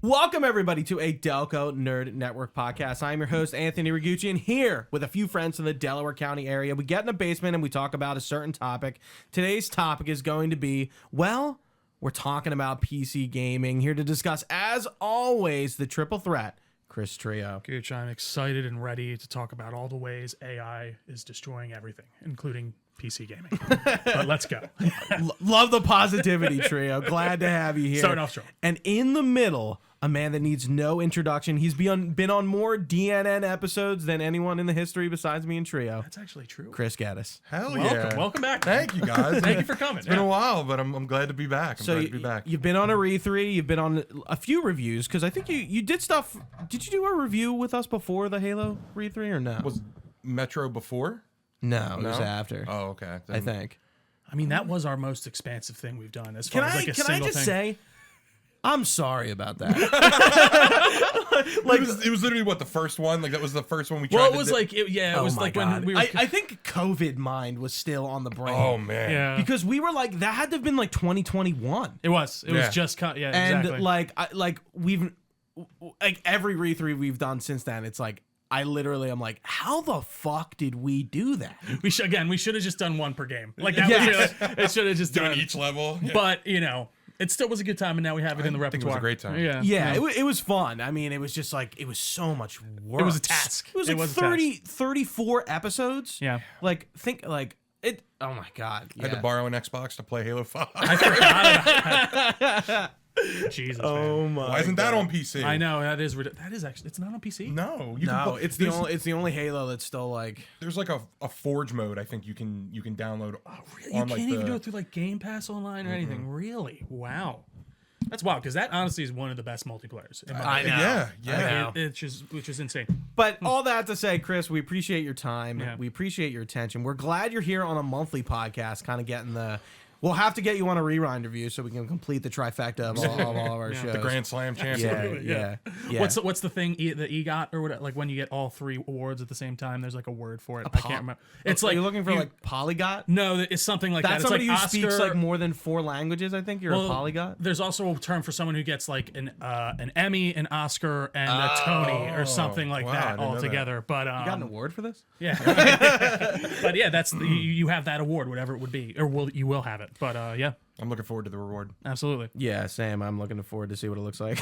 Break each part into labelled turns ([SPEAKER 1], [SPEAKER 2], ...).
[SPEAKER 1] Welcome, everybody, to a Delco Nerd Network podcast. I'm your host, Anthony Ragucci, and here with a few friends in the Delaware County area, we get in a basement and we talk about a certain topic. Today's topic is going to be, well, we're talking about PC gaming. Here to discuss, as always, the triple threat, Chris Trio.
[SPEAKER 2] Gooch, I'm excited and ready to talk about all the ways AI is destroying everything, including PC gaming. But let's go.
[SPEAKER 1] Love the positivity, Trio. Glad to have you here.
[SPEAKER 2] Starting off strong.
[SPEAKER 1] And in the middle, a man that needs no introduction. He's been on more DNN episodes than anyone in the history besides me and Trio.
[SPEAKER 2] That's actually true.
[SPEAKER 1] Chris Geddes.
[SPEAKER 3] Hell
[SPEAKER 2] Welcome.
[SPEAKER 3] yeah.
[SPEAKER 2] Welcome back.
[SPEAKER 3] Thank you, guys.
[SPEAKER 2] Thank you for coming.
[SPEAKER 3] It's been a while, but I'm glad to be back. I'm glad to be back.
[SPEAKER 1] You've been on a re3. You've been on a few reviews, because I think you did stuff. Did you do a review with us before the Halo re3 or no?
[SPEAKER 3] Was Metro before?
[SPEAKER 1] No, it was
[SPEAKER 3] No?
[SPEAKER 1] after.
[SPEAKER 3] Oh, okay.
[SPEAKER 1] I think.
[SPEAKER 2] I mean, that was our most expansive thing we've done as
[SPEAKER 1] Can
[SPEAKER 2] far as like a
[SPEAKER 1] I
[SPEAKER 2] single
[SPEAKER 1] just
[SPEAKER 2] thing.
[SPEAKER 1] say, I'm sorry about that.
[SPEAKER 3] Like it was literally what the first one. Like that was the first one we tried.
[SPEAKER 2] Well, it
[SPEAKER 3] to
[SPEAKER 2] was
[SPEAKER 3] do.
[SPEAKER 2] like, it
[SPEAKER 1] Oh
[SPEAKER 2] was
[SPEAKER 1] my
[SPEAKER 2] like
[SPEAKER 1] God.
[SPEAKER 2] when we were.
[SPEAKER 1] I think COVID mind was still on the brain.
[SPEAKER 3] Oh man.
[SPEAKER 2] yeah,
[SPEAKER 1] Because we were like, that had to have been like 2021.
[SPEAKER 2] it was. It
[SPEAKER 3] Yeah.
[SPEAKER 2] was just cut. Yeah,
[SPEAKER 1] And
[SPEAKER 2] exactly.
[SPEAKER 1] we've like every re3 we've done since then, it's like I literally am like, how the fuck did we do that?
[SPEAKER 2] we should have just done one per game. Like that
[SPEAKER 1] Yes.
[SPEAKER 2] was it. Should have just
[SPEAKER 3] Doing
[SPEAKER 2] done
[SPEAKER 3] each level. Yeah.
[SPEAKER 2] But it still was a good time, and now we have it in the
[SPEAKER 3] I think it
[SPEAKER 2] repertoire.
[SPEAKER 3] was a great time.
[SPEAKER 2] Yeah,
[SPEAKER 1] Yeah, it was fun. I mean, it was just like, it was so much work.
[SPEAKER 2] It was a task.
[SPEAKER 1] It was
[SPEAKER 2] It
[SPEAKER 1] like
[SPEAKER 2] was a
[SPEAKER 1] 34 episodes.
[SPEAKER 2] Yeah.
[SPEAKER 1] Like, think like it. Oh my God.
[SPEAKER 3] I had
[SPEAKER 1] Yeah.
[SPEAKER 3] to borrow an Xbox to play Halo 5.
[SPEAKER 2] I forgot about that. Jesus.
[SPEAKER 1] Oh
[SPEAKER 2] man.
[SPEAKER 1] my.
[SPEAKER 3] Why isn't that on PC?
[SPEAKER 2] I know that is actually it's not on PC.
[SPEAKER 3] No, you can
[SPEAKER 1] No,
[SPEAKER 3] play,
[SPEAKER 1] it's the only Halo that's still like.
[SPEAKER 3] there's like a Forge mode. I think you can download.
[SPEAKER 2] You
[SPEAKER 3] on,
[SPEAKER 2] can't
[SPEAKER 3] like,
[SPEAKER 2] even do it through like Game Pass Online or anything. Really? Wow. That's wild, because that honestly is one of the best multiplayers. In my
[SPEAKER 1] I
[SPEAKER 2] opinion.
[SPEAKER 1] know.
[SPEAKER 3] Yeah.
[SPEAKER 2] Which is insane.
[SPEAKER 1] But all that to say, Chris, we appreciate your time.
[SPEAKER 2] Yeah.
[SPEAKER 1] We appreciate your attention. We're glad you're here on a monthly podcast, kind of getting the. We'll have to get you on a rewind review so we can complete the trifecta of all of our shows.
[SPEAKER 3] The Grand Slam champion.
[SPEAKER 1] Yeah.
[SPEAKER 2] What's the thing the EGOT or whatever? Like when you get all three awards at the same time, there's like a word for it. I can't remember. It's like
[SPEAKER 1] you're looking for like polygot.
[SPEAKER 2] no, it's something like
[SPEAKER 1] That's
[SPEAKER 2] that.
[SPEAKER 1] somebody
[SPEAKER 2] it's like
[SPEAKER 1] who
[SPEAKER 2] Oscar,
[SPEAKER 1] speaks like more than 4 languages. I think you're a polygot.
[SPEAKER 2] There's also a term for someone who gets like an Emmy, an Oscar, and a Tony or something like
[SPEAKER 3] wow, I
[SPEAKER 2] that
[SPEAKER 3] didn't know
[SPEAKER 2] all
[SPEAKER 3] that.
[SPEAKER 2] together. But
[SPEAKER 1] You got an award for this?
[SPEAKER 2] yeah, but yeah, that's you have that award, whatever it would be, or you will have it. But yeah,
[SPEAKER 3] I'm looking forward to the reward.
[SPEAKER 2] absolutely.
[SPEAKER 1] Yeah, same. I'm looking forward to see what it looks like.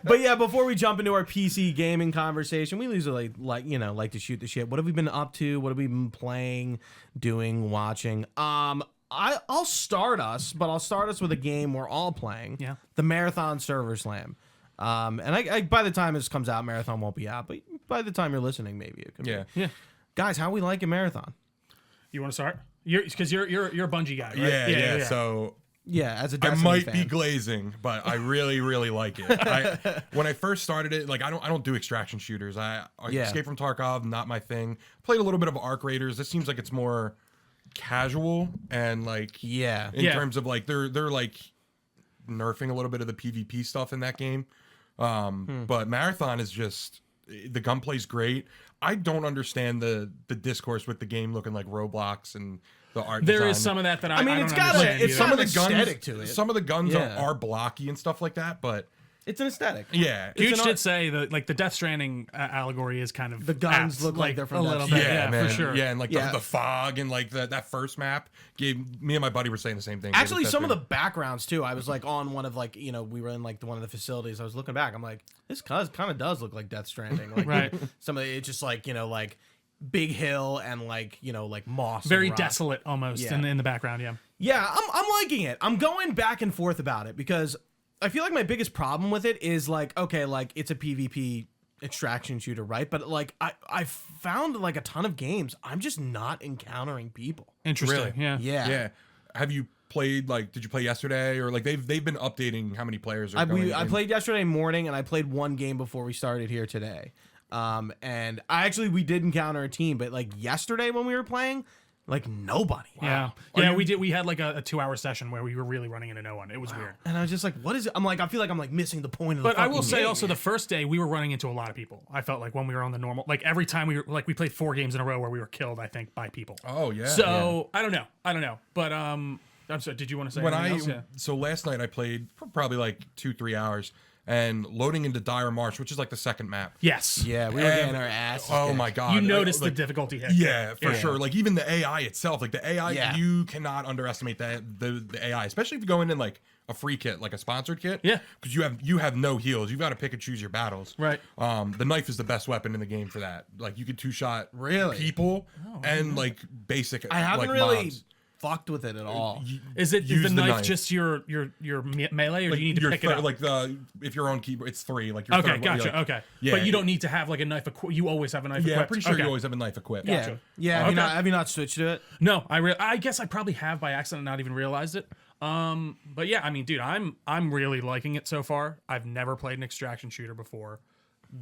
[SPEAKER 1] But yeah, before we jump into our PC gaming conversation, we usually like to shoot the shit. What have we been up to? What have we been playing, doing, watching? I'll start us with a game we're all playing.
[SPEAKER 2] Yeah.
[SPEAKER 1] The Marathon Server Slam. And I by the time this comes out, Marathon won't be out, but by the time you're listening, maybe it could.
[SPEAKER 3] Yeah.
[SPEAKER 1] Be.
[SPEAKER 2] Yeah,
[SPEAKER 1] Guys, how we liking Marathon?
[SPEAKER 2] you want to start? Because you're a Bungie guy, right?
[SPEAKER 3] Yeah. So
[SPEAKER 1] Yeah, as a
[SPEAKER 3] I
[SPEAKER 1] Destiny
[SPEAKER 3] might
[SPEAKER 1] fan.
[SPEAKER 3] be glazing, but I really, really like it. When I first started it, like I don't do extraction shooters. Escape from Tarkov, not my thing. Played a little bit of Arc Raiders. This seems like it's more casual and like in terms of like they're like nerfing a little bit of the PvP stuff in that game. But Marathon is just the gunplay's great. I don't understand the discourse with the game looking like Roblox and the art
[SPEAKER 2] There
[SPEAKER 3] design.
[SPEAKER 2] is some of that I
[SPEAKER 1] mean,
[SPEAKER 2] don't
[SPEAKER 1] it's got
[SPEAKER 2] understand
[SPEAKER 1] it's
[SPEAKER 2] either.
[SPEAKER 1] some of the
[SPEAKER 3] guns,
[SPEAKER 1] aesthetic to it.
[SPEAKER 3] Some of the guns
[SPEAKER 1] Yeah.
[SPEAKER 3] are blocky and stuff like that, but
[SPEAKER 1] It's an aesthetic.
[SPEAKER 3] yeah.
[SPEAKER 2] Gooch did say that like the Death Stranding allegory is kind of
[SPEAKER 1] The guns
[SPEAKER 2] apt,
[SPEAKER 1] look like they're from
[SPEAKER 2] a little
[SPEAKER 1] Death
[SPEAKER 2] bit.
[SPEAKER 1] Stranding.
[SPEAKER 2] Yeah,
[SPEAKER 3] man.
[SPEAKER 2] for sure.
[SPEAKER 3] Yeah, and like
[SPEAKER 1] Yeah.
[SPEAKER 3] The fog and like that first map gave me and my buddy were saying the same thing.
[SPEAKER 1] Actually, some of the backgrounds too. I was like on one of like we were in like one of the facilities. I was looking back. I'm like, this kind of does look like Death Stranding. Like,
[SPEAKER 2] Right.
[SPEAKER 1] Some of it's just like like big hill and like like moss.
[SPEAKER 2] Very
[SPEAKER 1] and rock.
[SPEAKER 2] desolate almost
[SPEAKER 1] Yeah.
[SPEAKER 2] in the background. Yeah.
[SPEAKER 1] Yeah, I'm liking it. I'm going back and forth about it because I feel like my biggest problem with it is like, okay, like it's a PvP extraction shooter, right? But like I found like a ton of games, I'm just not encountering people.
[SPEAKER 2] Interesting.
[SPEAKER 3] Really?
[SPEAKER 2] Yeah.
[SPEAKER 1] Yeah.
[SPEAKER 3] Have you played did you play yesterday or like they've been updating how many players are going?
[SPEAKER 1] I played yesterday morning and I played one game before we started here today. And we did encounter a team, but like yesterday when we were playing, like nobody.
[SPEAKER 2] Yeah. Yeah, we did. We had like a 2-hour session where we were really running into no one. It was weird.
[SPEAKER 1] And I was just like, what is it? I'm like, I feel like I'm like missing the point of the
[SPEAKER 2] But I will
[SPEAKER 1] fucking
[SPEAKER 2] say
[SPEAKER 1] game.
[SPEAKER 2] also the first day we were running into a lot of people. I felt like when we were on the normal, like every time we played 4 games in a row where we were killed, I think, by people.
[SPEAKER 3] Oh yeah.
[SPEAKER 2] So I don't know. But I'm sorry. Did you want to say anything else? Yeah.
[SPEAKER 3] So last night I played for probably like 2-3 hours. and loading into Dire Marsh, which is like the second map.
[SPEAKER 2] Yes.
[SPEAKER 1] Yeah, we were getting our asses
[SPEAKER 3] Oh
[SPEAKER 1] kicked.
[SPEAKER 3] my god!
[SPEAKER 2] You noticed
[SPEAKER 3] like,
[SPEAKER 2] the difficulty hit.
[SPEAKER 3] Yeah, for sure. Like even the AI itself, like the AI,
[SPEAKER 1] Yeah.
[SPEAKER 3] you cannot underestimate the AI, especially if you go in like a free kit, like a sponsored kit.
[SPEAKER 2] Yeah.
[SPEAKER 3] Because you have no heals. You've got to pick and choose your battles.
[SPEAKER 2] Right.
[SPEAKER 3] The knife is the best weapon in the game for that. Like you could two-shot
[SPEAKER 1] Really?
[SPEAKER 3] people and like basic.
[SPEAKER 1] I haven't
[SPEAKER 3] like,
[SPEAKER 1] really
[SPEAKER 3] mobs.
[SPEAKER 1] fucked with it at all.
[SPEAKER 2] Is the
[SPEAKER 3] Use the
[SPEAKER 2] knife
[SPEAKER 3] knife.
[SPEAKER 2] just your melee, or
[SPEAKER 3] Like
[SPEAKER 2] do you need to
[SPEAKER 3] your
[SPEAKER 2] pick it up?
[SPEAKER 3] Like if you're on keyboard, it's 3. Like your
[SPEAKER 2] Okay,
[SPEAKER 3] third one,
[SPEAKER 2] gotcha.
[SPEAKER 3] like-
[SPEAKER 2] Okay,
[SPEAKER 3] Yeah,
[SPEAKER 2] but you don't need to have like a knife. You always have a knife.
[SPEAKER 3] Yeah, I'm
[SPEAKER 2] equipped.
[SPEAKER 3] pretty sure
[SPEAKER 2] Okay.
[SPEAKER 3] you always have a knife equipped.
[SPEAKER 1] Yeah,
[SPEAKER 2] Gotcha.
[SPEAKER 1] yeah.
[SPEAKER 2] Okay.
[SPEAKER 1] Have you not switched to it?
[SPEAKER 2] No, I guess I probably have by accident, and not even realized it. But yeah, I mean, dude, I'm really liking it so far. I've never played an extraction shooter before.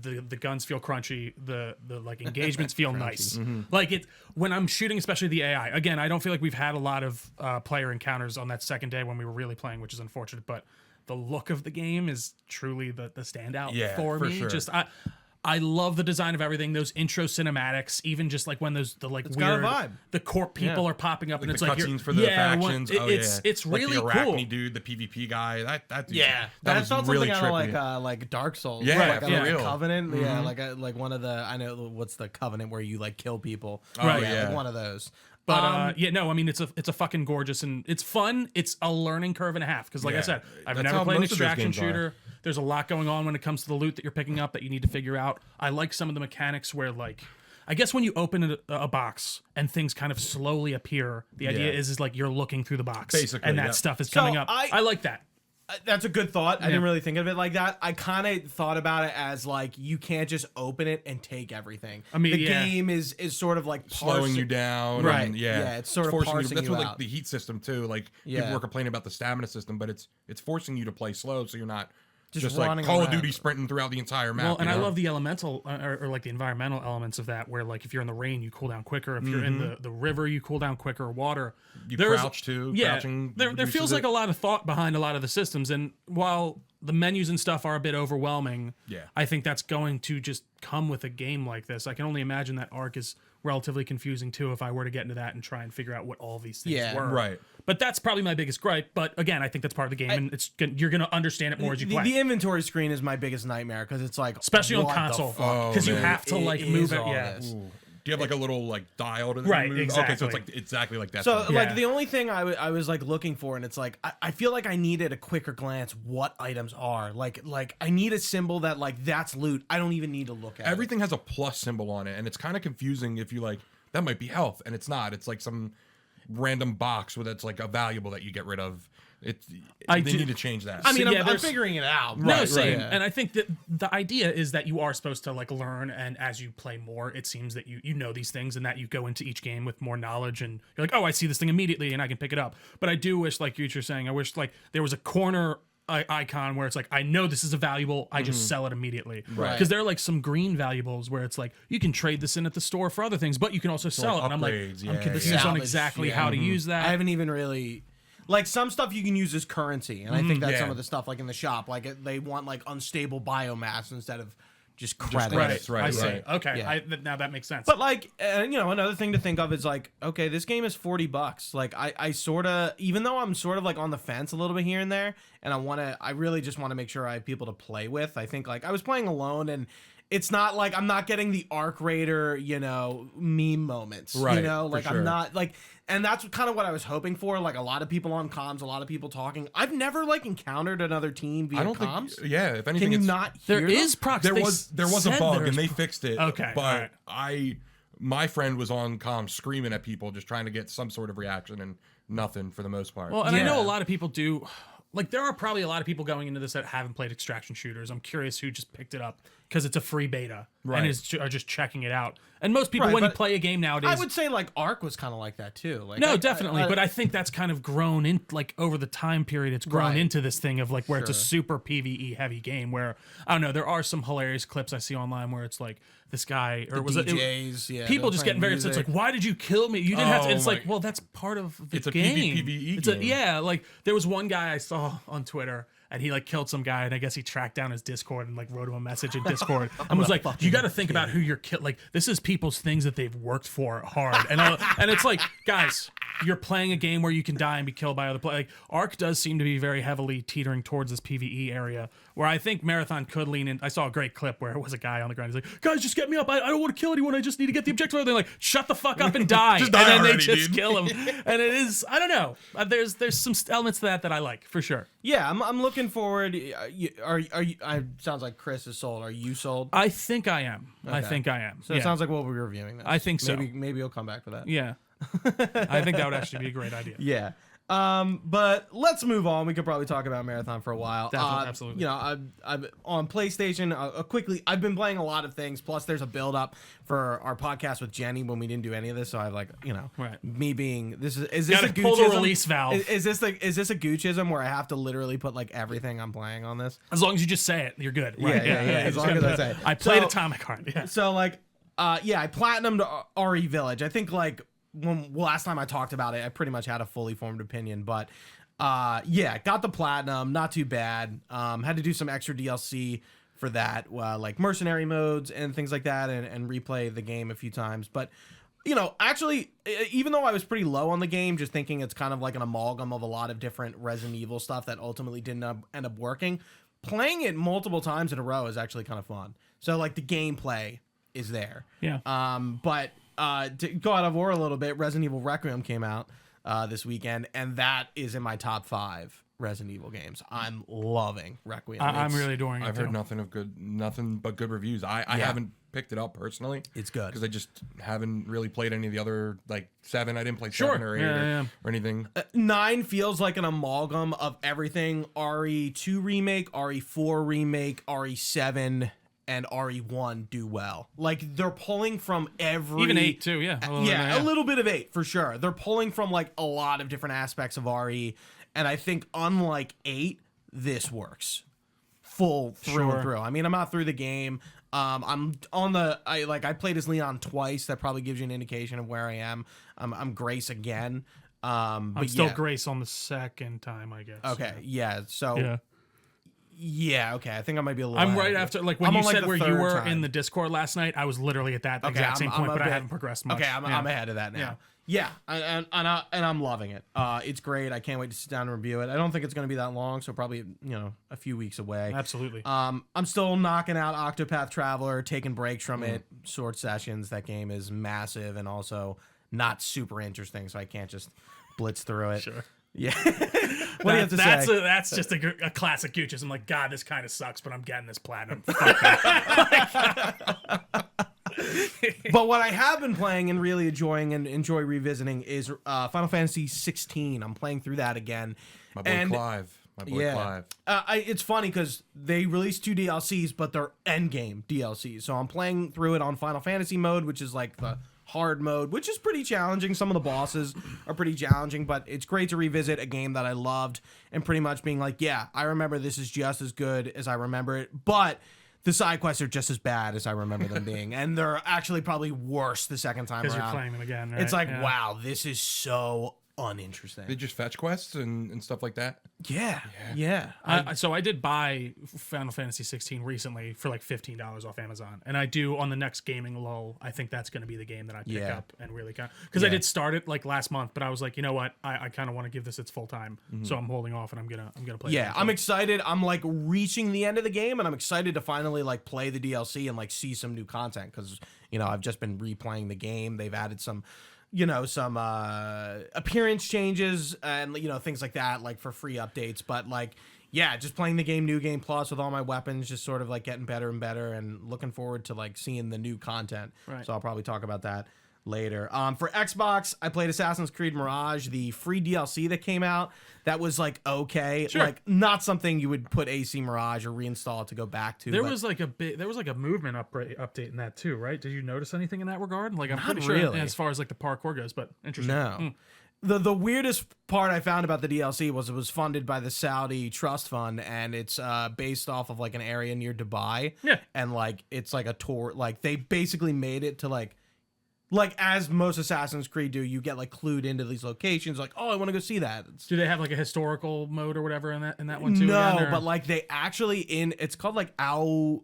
[SPEAKER 2] The guns feel crunchy. The like engagements feel nice. Like it when I'm shooting, especially the AI. Again, I don't feel like we've had a lot of player encounters on that second day when we were really playing, which is unfortunate. But the look of the game is truly the standout
[SPEAKER 3] Yeah,
[SPEAKER 2] for
[SPEAKER 3] for
[SPEAKER 2] me.
[SPEAKER 3] sure.
[SPEAKER 2] Just I love the design of everything. Those intro cinematics, even just like when the like
[SPEAKER 1] It's got a
[SPEAKER 2] weird
[SPEAKER 1] vibe.
[SPEAKER 2] the corp people
[SPEAKER 1] Yeah.
[SPEAKER 2] are popping up, and
[SPEAKER 3] The
[SPEAKER 2] it's like
[SPEAKER 3] cutscenes
[SPEAKER 2] you're,
[SPEAKER 3] for the factions.
[SPEAKER 2] It's
[SPEAKER 3] like
[SPEAKER 2] really
[SPEAKER 3] the Arachne
[SPEAKER 2] cool.
[SPEAKER 3] dude, the PvP guy. That dude,
[SPEAKER 1] Yeah,
[SPEAKER 3] that
[SPEAKER 1] that
[SPEAKER 3] was
[SPEAKER 1] felt
[SPEAKER 3] really
[SPEAKER 1] something
[SPEAKER 3] trippy.
[SPEAKER 1] out of like Dark Souls.
[SPEAKER 3] Yeah,
[SPEAKER 1] like,
[SPEAKER 3] for
[SPEAKER 1] like
[SPEAKER 3] real.
[SPEAKER 1] Covenant. Yeah, like one of the I know what's the Covenant where you like kill people.
[SPEAKER 2] Right,
[SPEAKER 1] yeah,
[SPEAKER 3] yeah.
[SPEAKER 1] like one of those.
[SPEAKER 2] But yeah, no, I mean it's a fucking gorgeous, and it's fun. It's a learning curve and a half because, like I
[SPEAKER 3] Yeah,
[SPEAKER 2] said, I've
[SPEAKER 3] that's
[SPEAKER 2] never
[SPEAKER 3] how
[SPEAKER 2] played an
[SPEAKER 3] most of those
[SPEAKER 2] extraction
[SPEAKER 3] games are.
[SPEAKER 2] shooter. There's a lot going on when it comes to the loot that you're picking up that you need to figure out. I like some of the mechanics where, like, I guess when you open a box and things kind of slowly appear, the idea
[SPEAKER 3] Yeah.
[SPEAKER 2] is like you're looking through the box,
[SPEAKER 3] Basically,
[SPEAKER 2] and that
[SPEAKER 3] yeah.
[SPEAKER 2] stuff is
[SPEAKER 1] So
[SPEAKER 2] coming up. I like that.
[SPEAKER 1] That's a good thought. I didn't really think of it like that. I kind of thought about it as like you can't just open it and take everything.
[SPEAKER 2] I mean,
[SPEAKER 1] the
[SPEAKER 2] yeah.
[SPEAKER 1] game is sort of like
[SPEAKER 3] slowing you down,
[SPEAKER 1] Right.
[SPEAKER 3] And,
[SPEAKER 1] Yeah, it's sort of
[SPEAKER 3] forcing
[SPEAKER 1] parsing
[SPEAKER 3] That's
[SPEAKER 1] you
[SPEAKER 3] what like
[SPEAKER 1] out.
[SPEAKER 3] the heat system too. Like
[SPEAKER 1] Yeah.
[SPEAKER 3] people were complaining about the stamina system, but it's forcing you to play slow, so you're not
[SPEAKER 1] Just
[SPEAKER 3] like
[SPEAKER 1] running
[SPEAKER 3] Call of
[SPEAKER 1] around.
[SPEAKER 3] Duty sprinting throughout the entire map.
[SPEAKER 2] Well, and
[SPEAKER 3] you
[SPEAKER 2] I
[SPEAKER 3] know?
[SPEAKER 2] love the elemental or like the environmental elements of that, where like if you're in the rain, you cool down quicker. If you're in the river, you cool down quicker. Water,
[SPEAKER 3] You
[SPEAKER 2] There's-
[SPEAKER 3] crouch too.
[SPEAKER 2] Yeah,
[SPEAKER 3] Crouching
[SPEAKER 2] there
[SPEAKER 3] reduces
[SPEAKER 2] feels
[SPEAKER 3] it.
[SPEAKER 2] like a lot of thought behind a lot of the systems, and while the menus and stuff are a bit overwhelming,
[SPEAKER 3] Yeah.
[SPEAKER 2] I think that's going to just come with a game like this. I can only imagine that Arc is relatively confusing too if I were to get into that and try and figure out what all these things
[SPEAKER 1] Yeah,
[SPEAKER 2] were.
[SPEAKER 3] right.
[SPEAKER 2] But that's probably my biggest gripe. But again, I think that's part of the game, and you're going to understand it more as you play.
[SPEAKER 1] The inventory screen is my biggest nightmare because it's like
[SPEAKER 2] Especially on
[SPEAKER 1] what the
[SPEAKER 2] console,
[SPEAKER 1] fuck?
[SPEAKER 2] because you
[SPEAKER 3] man.
[SPEAKER 2] have to like
[SPEAKER 1] It
[SPEAKER 2] move
[SPEAKER 1] is
[SPEAKER 2] it.
[SPEAKER 1] all
[SPEAKER 2] Yeah,
[SPEAKER 1] this.
[SPEAKER 3] Do you have like a little like dial to
[SPEAKER 2] Right,
[SPEAKER 3] move?
[SPEAKER 2] exactly.
[SPEAKER 3] Okay, so it's like exactly like that.
[SPEAKER 1] So
[SPEAKER 3] thing.
[SPEAKER 1] like
[SPEAKER 2] Yeah.
[SPEAKER 1] the only thing I was like looking for, and it's like I feel like I needed a quicker glance what items are. Like I need a symbol that like that's loot. I don't even need to look at
[SPEAKER 3] Everything has a plus symbol on it, and it's kind of confusing if you like that might be health, and it's not. It's like some random box where that's like a valuable that you get rid of. They need to change that.
[SPEAKER 1] I mean,
[SPEAKER 2] yeah,
[SPEAKER 1] I'm
[SPEAKER 2] there's-
[SPEAKER 1] figuring it out.
[SPEAKER 2] No,
[SPEAKER 3] Right,
[SPEAKER 2] same.
[SPEAKER 1] yeah.
[SPEAKER 2] And I think that the idea is that you are supposed to like learn, and as you play more, it seems that you know these things, and that you go into each game with more knowledge, and you're like, oh, I see this thing immediately, and I can pick it up. But I do wish, like you're saying, I wish like there was a corner icon where it's like, I know this is a valuable, I just sell it immediately.
[SPEAKER 1] Right.
[SPEAKER 2] Because there are like some green valuables where it's like you can trade this in at the store for other things, but you can also sell it. And I'm like,
[SPEAKER 3] upgrades,
[SPEAKER 2] I'm
[SPEAKER 3] yeah,
[SPEAKER 2] confused
[SPEAKER 3] yeah.
[SPEAKER 2] on
[SPEAKER 1] Salvage,
[SPEAKER 2] exactly
[SPEAKER 1] yeah.
[SPEAKER 2] how to use that.
[SPEAKER 1] I haven't even really like some stuff you can use as currency, and I think that's
[SPEAKER 3] yeah.
[SPEAKER 1] some of the stuff like in the shop. Like they want like unstable biomass instead of just credits.
[SPEAKER 3] credits, right,
[SPEAKER 2] I see.
[SPEAKER 3] right.
[SPEAKER 2] Okay,
[SPEAKER 1] Yeah.
[SPEAKER 2] now that makes sense.
[SPEAKER 1] But like, another thing to think of is like, okay, this game is $40. Like, I sort of, even though I'm sort of like on the fence a little bit here and there, and I really just want to make sure I have people to play with. I think like I was playing alone, and it's not like I'm not getting the Arc Raider, meme moments.
[SPEAKER 3] Right,
[SPEAKER 1] Like
[SPEAKER 3] for
[SPEAKER 1] I'm
[SPEAKER 3] sure.
[SPEAKER 1] not like, and that's kind of what I was hoping for. Like a lot of people on comms, a lot of people talking. I've never like encountered another team via
[SPEAKER 3] I don't
[SPEAKER 1] comms.
[SPEAKER 3] think. Yeah, if anything,
[SPEAKER 1] Can you
[SPEAKER 3] it's,
[SPEAKER 1] not
[SPEAKER 2] there
[SPEAKER 1] hear them?
[SPEAKER 2] is proxy.
[SPEAKER 3] There was a bug and they fixed it.
[SPEAKER 2] Okay,
[SPEAKER 3] but
[SPEAKER 2] alright.
[SPEAKER 3] my friend was on comms screaming at people, just trying to get some sort of reaction, and nothing for the most part.
[SPEAKER 2] Well, and I know
[SPEAKER 1] Yeah.
[SPEAKER 2] a lot of people do. Like, there are probably a lot of people going into this that haven't played extraction shooters. I'm curious who just picked it up because it's a free beta
[SPEAKER 3] Right.
[SPEAKER 2] and are just checking it out. And most people,
[SPEAKER 1] Right,
[SPEAKER 2] when you
[SPEAKER 1] but
[SPEAKER 2] play a game nowadays,
[SPEAKER 1] I would say like Arc was kind of like that too. Like
[SPEAKER 2] no,
[SPEAKER 1] I-
[SPEAKER 2] definitely.
[SPEAKER 1] I-
[SPEAKER 2] But I think that's kind of grown in, like, over the time period. It's grown
[SPEAKER 1] Right.
[SPEAKER 2] into this thing of like where it's a
[SPEAKER 1] Sure.
[SPEAKER 2] super PVE heavy game. Where I don't know, there are some hilarious clips I see online where it's like this guy or was
[SPEAKER 1] DJs, yeah,
[SPEAKER 2] people
[SPEAKER 1] they're
[SPEAKER 2] just
[SPEAKER 1] playing
[SPEAKER 2] getting very upset. It's
[SPEAKER 1] music.
[SPEAKER 2] like, why did you kill me? You didn't have to.
[SPEAKER 3] Oh
[SPEAKER 2] It's like,
[SPEAKER 3] my-
[SPEAKER 2] well, that's part of the
[SPEAKER 3] It's a
[SPEAKER 2] game.
[SPEAKER 3] PvE
[SPEAKER 2] It's
[SPEAKER 3] game.
[SPEAKER 2] yeah. Like there was one guy I saw on Twitter. And he like killed some guy, and I guess he tracked down his Discord and like wrote him a message in Discord and was like, "You got to think about who you're killing. Like this is people's things that they've worked for hard." And it's like, guys, you're playing a game where you can die and be killed by other players. Like Arc does seem to be very heavily teetering towards this PvE area, where I think Marathon could lean in. I saw a great clip where it was a guy on the ground. He's like, "Guys, just get me up. I don't want to kill anyone. I just need to get the objective." They're like, "Shut the fuck up and die,"
[SPEAKER 3] Just
[SPEAKER 2] and
[SPEAKER 3] die
[SPEAKER 2] then
[SPEAKER 3] already,
[SPEAKER 2] they just
[SPEAKER 3] dude.
[SPEAKER 2] kill him. And it is, I don't know. There's some elements to that I like for sure.
[SPEAKER 1] Yeah, I'm looking forward. Are you? Sounds like Chris is sold. Are you sold?
[SPEAKER 2] I think I am. I
[SPEAKER 1] Okay.
[SPEAKER 2] think I am.
[SPEAKER 1] So it sounds like we'll be reviewing this.
[SPEAKER 2] I think so.
[SPEAKER 1] Maybe you'll come back for that.
[SPEAKER 2] Yeah. I think that would actually be a great idea.
[SPEAKER 1] Yeah. But let's move on. We could probably talk about Marathon for a while.
[SPEAKER 2] Definitely, absolutely.
[SPEAKER 1] You know, I've on PlayStation. Quickly, I've been playing a lot of things. Plus, there's a build up for our podcast with Jenny when we didn't do any of this. So I've
[SPEAKER 2] Right.
[SPEAKER 1] me being this is this
[SPEAKER 2] Gotta
[SPEAKER 1] a
[SPEAKER 2] pull the
[SPEAKER 1] Gucchism?
[SPEAKER 2] release valve.
[SPEAKER 1] Is this a Gucchism where I have to literally put like everything I'm playing on this?
[SPEAKER 2] As long as you just say it, you're good. Right?
[SPEAKER 1] Yeah. As long as I say it.
[SPEAKER 2] I played
[SPEAKER 1] So-
[SPEAKER 2] Atomic Heart. Yeah.
[SPEAKER 1] So I platinumed RE Village. I think last time I talked about it, I pretty much had a fully formed opinion, but got the platinum, not too bad. Had to do some extra DLC for that, like mercenary modes and things like that, and replay the game a few times. But actually, even though I was pretty low on the game, just thinking it's kind of like an amalgam of a lot of different Resident Evil stuff that ultimately didn't end up working, playing it multiple times in a row is actually kind of fun. So like the gameplay is there.
[SPEAKER 2] Yeah.
[SPEAKER 1] But to go out of war a little bit, Resident Evil Requiem came out this weekend, and that is in my top 5 Resident Evil games. I'm loving Requiem.
[SPEAKER 2] I'm really adoring it.
[SPEAKER 3] I've
[SPEAKER 2] too.
[SPEAKER 3] heard nothing but good reviews. I haven't picked it up personally.
[SPEAKER 1] It's good.
[SPEAKER 3] because I just haven't really played any of the other 7. I didn't play
[SPEAKER 2] Sure.
[SPEAKER 3] 7 or 8
[SPEAKER 2] Yeah.
[SPEAKER 3] or anything.
[SPEAKER 1] 9 feels like an amalgam of everything RE2 remake, RE4 remake, RE7, and RE1 do well. Like they're pulling from every
[SPEAKER 2] Even 8 too. Yeah.
[SPEAKER 1] a little bit of 8 for sure. They're pulling from like a lot of different aspects of RE, and I think unlike 8, this works full through and through. I mean, I'm not through the game. I'm on I played as Leon twice. That probably gives you an indication of where I am. I'm Grace again.
[SPEAKER 2] I'm
[SPEAKER 1] But
[SPEAKER 2] still
[SPEAKER 1] yeah.
[SPEAKER 2] Grace on the second time, I guess.
[SPEAKER 1] Okay, yeah. So
[SPEAKER 2] Yeah.
[SPEAKER 1] yeah, okay. I think I might be a little.
[SPEAKER 2] I'm
[SPEAKER 1] ahead
[SPEAKER 2] right
[SPEAKER 1] of
[SPEAKER 2] after,
[SPEAKER 1] it.
[SPEAKER 2] like when
[SPEAKER 1] I'm
[SPEAKER 2] you
[SPEAKER 1] on, like,
[SPEAKER 2] said
[SPEAKER 1] the
[SPEAKER 2] where you
[SPEAKER 1] third
[SPEAKER 2] were
[SPEAKER 1] time.
[SPEAKER 2] in the Discord last night, I was literally at that exact same point,
[SPEAKER 1] a
[SPEAKER 2] but I
[SPEAKER 1] bit-
[SPEAKER 2] haven't progressed much.
[SPEAKER 1] Okay, I'm ahead of that now. Yeah, and I'm loving it. It's great. I can't wait to sit down and review it. I don't think it's going to be that long, so probably a few weeks away.
[SPEAKER 2] Absolutely.
[SPEAKER 1] I'm still knocking out Octopath Traveler, taking breaks from it, short sessions. That game is massive and also not super interesting, so I can't just blitz through it.
[SPEAKER 2] Sure.
[SPEAKER 1] Yeah. What do you have to say?
[SPEAKER 2] That's just a classic Gucci. I'm like, God, this kind of sucks, but I'm getting this platinum.
[SPEAKER 1] But what I have been playing and really enjoying and enjoy revisiting is Final Fantasy 16. I'm playing through that again.
[SPEAKER 3] My boy Clive. Clive.
[SPEAKER 1] It's funny because they released 2 DLCs, but they're endgame DLCs. So I'm playing through it on Final Fantasy mode, which is like the hard mode, which is pretty challenging. Some of the bosses are pretty challenging, but it's great to revisit a game that I loved and pretty much being like, yeah, I remember this is just as good as I remember it, but the side quests are just as bad as I remember them being, and they're actually probably worse the second time
[SPEAKER 2] Because
[SPEAKER 1] around.
[SPEAKER 2] you're playing them again, right?
[SPEAKER 1] It's like,
[SPEAKER 2] Yeah.
[SPEAKER 1] wow, this is so uninteresting.
[SPEAKER 3] They just fetch quests and stuff like that.
[SPEAKER 1] Yeah.
[SPEAKER 2] So I did buy Final Fantasy 16 recently for like $15 off Amazon, and I do on the next gaming lull. I think that's going to be the game that I pick up and really kind of, because I did start it like last month, but I was like, you know what, I kind of want to give this its full time, so I'm holding off and I'm gonna play.
[SPEAKER 1] Yeah,
[SPEAKER 2] it
[SPEAKER 1] I'm excited. I'm like reaching the end of the game, and I'm excited to finally like play the DLC and like see some new content because I've just been replaying the game. They've added some appearance changes and things like that, like for free updates. But like, yeah, just playing the game, New Game Plus with all my weapons, just sort of like getting better and better, and looking forward to like seeing the new content.
[SPEAKER 2] Right.
[SPEAKER 1] So I'll probably talk about that later. For Xbox, I played Assassin's Creed Mirage, the free DLC that came out. That was like okay,
[SPEAKER 2] Sure.
[SPEAKER 1] like not something you would put AC Mirage or reinstall it to go back to.
[SPEAKER 2] There
[SPEAKER 1] but
[SPEAKER 2] was like a movement update in that too, right? Did you notice anything in that regard? Like I'm
[SPEAKER 1] Not
[SPEAKER 2] pretty sure
[SPEAKER 1] really.
[SPEAKER 2] as far as like the parkour goes, but interesting.
[SPEAKER 1] no. The weirdest part I found about the DLC was it was funded by the Saudi Trust Fund, and it's based off of like an area near Dubai.
[SPEAKER 2] Yeah.
[SPEAKER 1] And like it's like a tour. Like they basically made it to like as most Assassin's Creed do, you get like clued into these locations. Like, oh, I want to go see that.
[SPEAKER 2] Do they have like a historical mode or whatever in that one too?
[SPEAKER 1] No,
[SPEAKER 2] again, or-
[SPEAKER 1] but like they actually it's called like Aluala.